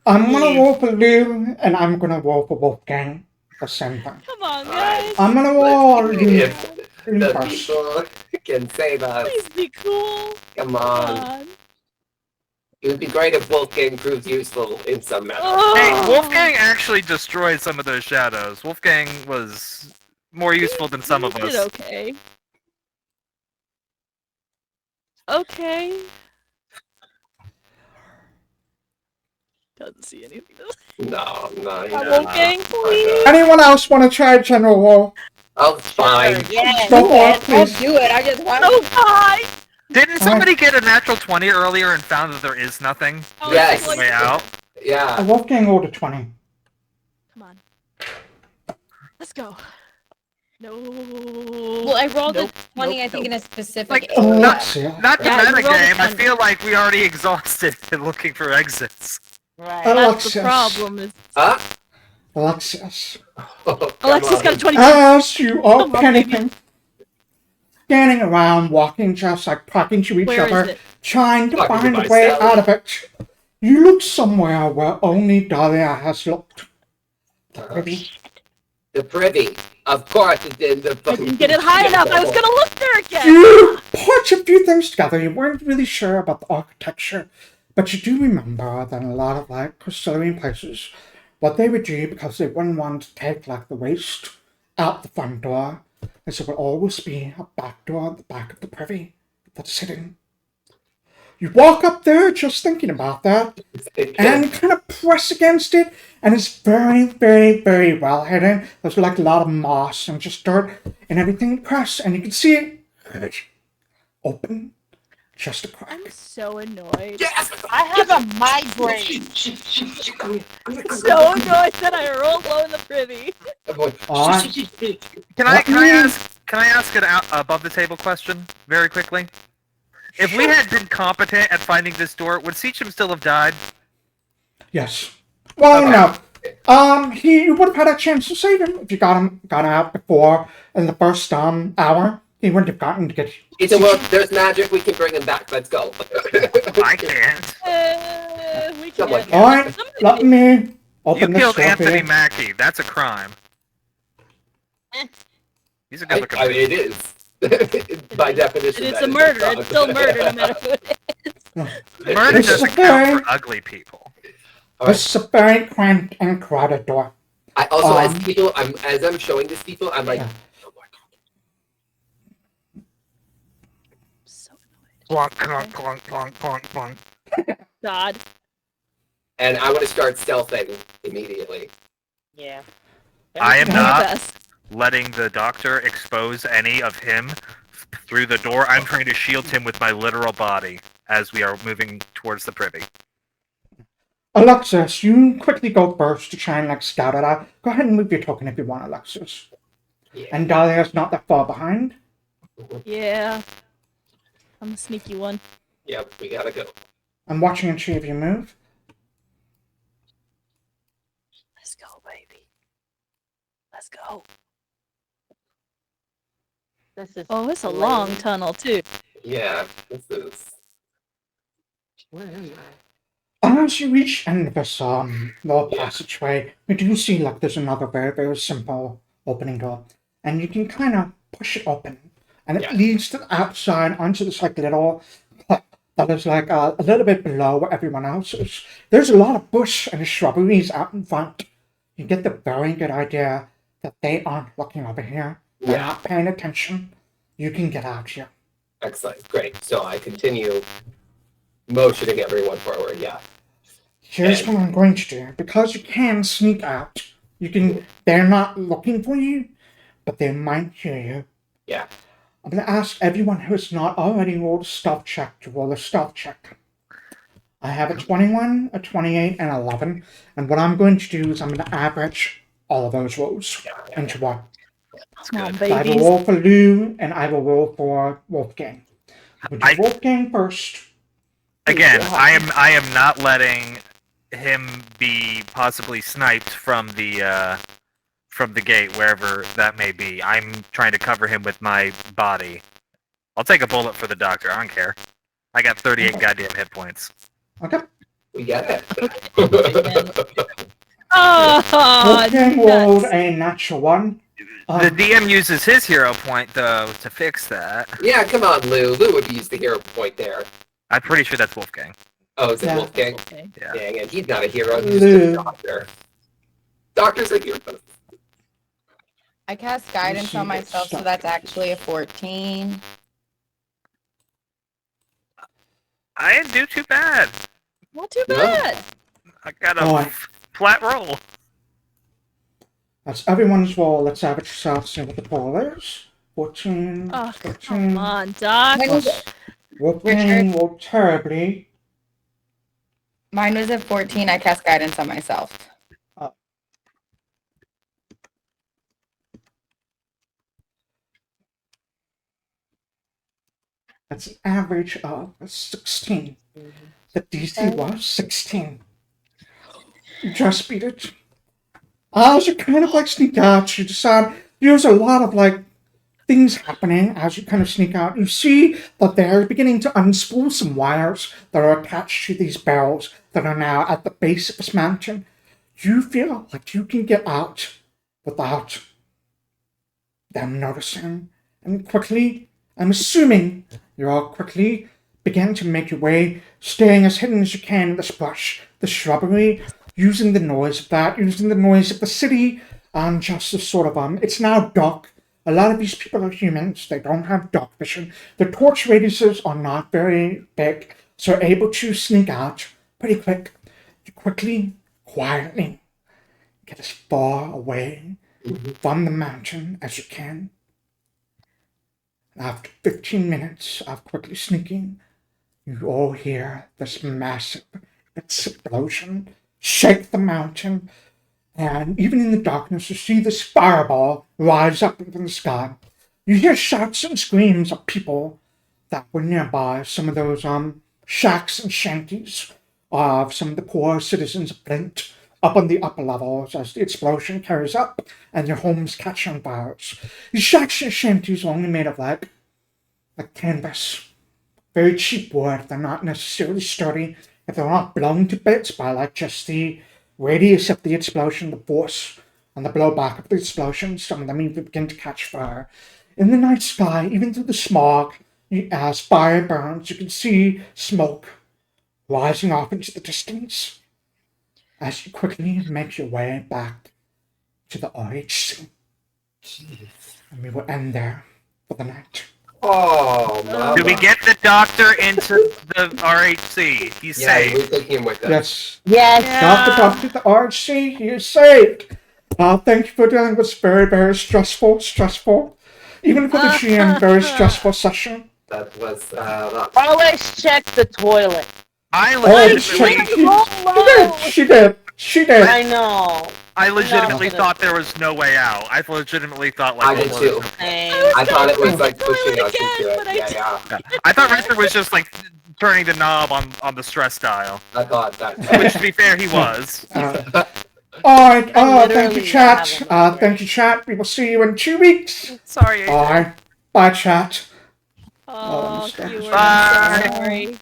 I'm I'm going to roll for Lou, and I'm going to roll for Wolfgang. The same thing. Come on, Alright. guys. I'm going to roll Let's see Lou if the first. people can save us. Please be cool. Come Come on. on. It would be great if Wolfgang proved useful in some manner. Oh. Hey, Wolfgang actually destroyed some of those shadows. Wolfgang was more useful than some of You did us. okay. Okay. Doesn't see anything. No, Wolfgang, please. Anyone else want to try general roll? Oh, fine. Yeah. Go for it, I'll please. do it. I just want Oh God! Didn't somebody get a natural 20 earlier and found that there is nothing? Oh, Yes. it's Way out. Yeah. Wolfgang rolled a 20. Come on. Let's go. No. Well, I rolled Nope, a 20, nope, I think, nope. in a specific Like, area. Alexia. Not the Yeah, you rolled a metagame, I 20. feel like we already exhausted and looking for exits. Right. That's Alexias. the problem. Is Huh? Alexias. Oh, Alexia's got a 22. As you are Come on, baby. panicking, scanning around, walking just like talking to each Where is other, it? trying to Talking to find a way myself. out of it, you look somewhere where only Dahlia has looked. Maybe. The privy. Of course it's in the I didn't get it high enough. I was gonna look there again. You put a few things together. You weren't really sure about the architecture, but you do remember that in a lot of like Castilian places, what they would do because they wouldn't want to take like the waste out the front door, is there would always be a back door at the back of the privy that's hidden. You walk up there just thinking about that, and you kind of press against it, and it's very, very, very well hidden. There's like a lot of moss and just dirt and everything. You press, and you can see it open, just a crack. I'm so annoyed. Yes! I have a migraine. So annoyed that I rolled low in the privy. Alright. Can I ask an above the table question very quickly? If we had been competent at finding this door, would Seacham still have died? Yes. Well, Okay. no. You would have had a chance to save him if you got him out before in the first hour. He wouldn't have gotten to get. It's a world. There's magic. We can bring him back. Let's go. I can't. We Someone can't. can. All right, let me open You this killed door for Anthony you. Mackie. That's a crime. He's a good looking I mean, it is. By definition, It's that a is murder. crime. It's still murder, no matter who it is. Murder This is doesn't a count very- for ugly people. This is a very cramped and crowded door. I also, Um, as I'm showing this people, I'm like, Yeah. no more talking. So annoyed. Clunk, clunk, clunk, clunk, clunk, clunk. God. And I want to start stealthing immediately. Yeah. I am Do your not best. letting the doctor expose any of him through the door. I'm trying to shield him with my literal body as we are moving towards the privy. Alexias, you quickly go first to try and scout it out. Go ahead and move your token if you want, Alexias. Yeah. And Dahlia's not that far behind. Yeah. I'm a sneaky one. Yep, we gotta go. I'm watching and see if you move. Let's go, baby. Let's go. This is Oh, it's a long lame. tunnel, too. Yeah, this is. Where am I? As you reach end of this little passageway, you do see there's another very, very simple opening door. And you can kind of push it open. And it Yeah. leads to the outside onto this little cliff that is a little bit below where everyone else is. There's a lot of bush and shrubberies out in front. You get the very good idea that they aren't looking over here. They're Yeah. not paying attention. You can get out here. Excellent. Great. So I continue motioning everyone forward. Yeah. Here's what I'm going to do. Because you can sneak out, they're not looking for you, but they might hear you. Yeah. I'm going to ask everyone who has not already rolled a stealth check to roll a stealth check. I have a 21, a 28, and 11. And what I'm going to do is I'm going to average all of those rolls Yeah. into one. Come on, So I will babies. roll for Lou, and I will roll for Wolfgang. We'll do I- Wolfgang first. Again, Yeah. I am not letting him be possibly sniped from the gate, wherever that may be. I'm trying to cover him with my body. I'll take a bullet for the doctor. I don't care. I got 38 goddamn hit points. Okay. We got it. Oh, Wolfgang rolled nuts. a natural one. The DM uses his hero point though to fix that. Yeah, come on, Lou. Lou would use the hero point there. I'm pretty sure that's Wolfgang. Oh, is it Yeah. Wolfgang? Okay. Yeah. Dang it, he's not a hero. He's Lou. just a doctor. Doctors are heroes. I cast guidance on myself, so that's actually a 14. I didn't do too bad. Not too No. bad. I got a Alright. flat roll. That's everyone's roll. Let's average yourself, see what the poll is. 14, Oh, 13. come on, Doc. Mine was, Plus Wolfgang rolled terribly. mine was a 14. I cast guidance on myself. That's an average of 16. The DC was 16. You just beat it. As you kind of sneak out, you decide there's a lot of things happening as you kind of sneak out. You see that they're beginning to unspool some wires that are attached to these barrels that are now at the base of this mountain. You feel like you can get out without them noticing. And quickly, I'm assuming you all quickly begin to make your way, staying as hidden as you can in this brush, the shrubbery, using the noise of that, using the noise of the city, and just as it's now dark. A lot of these people are humans. They don't have dark vision. Their torch radiuses are not very big, so you're able to sneak out pretty quick. You quickly, quietly get as far away from the mountain as you can. After 15 minutes of quickly sneaking, you all hear this massive explosion shake the mountain, and even in the darkness you see this fireball rise up into the sky. You hear shouts and screams of people that were nearby, some of those shacks and shanties of some of the poor citizens of Flint. up on the upper levels as the explosion carries up and your homes catch on fire. These shacks and shanties are only made of like canvas. Very cheap wood. They're not necessarily sturdy. If they're not blown to bits by like just the radius of the explosion, the force, and the blowback of the explosion, some of them even begin to catch fire. In the night sky, even through the smog, as fire burns, you can see smoke rising off into the distance as you quickly make your way back to the RHC. And we will end there for the night. Oh, mama. Do we get the doctor into the RHC? He's Yeah, safe. we're taking him with us. Yes. Yes. Got the doctor to the RHC. He is saved. Thank you for dealing with this very, very stressful. Even for the GM, very stressful session. That was not. Always check the toilet. I Legitimately. She did. I know. I legitimately thought there was no way out. I legitimately thought like I did too. I thought it was like pushing us into it. Yeah. I thought Richard was just like turning the knob on the stress dial. I thought that. Which, to be fair, he was. Alright, thank you, chat. Thank you, chat. We will see you in 2 weeks. Sorry. Alright. Bye, chat. Oh, you were Bye. so sorry.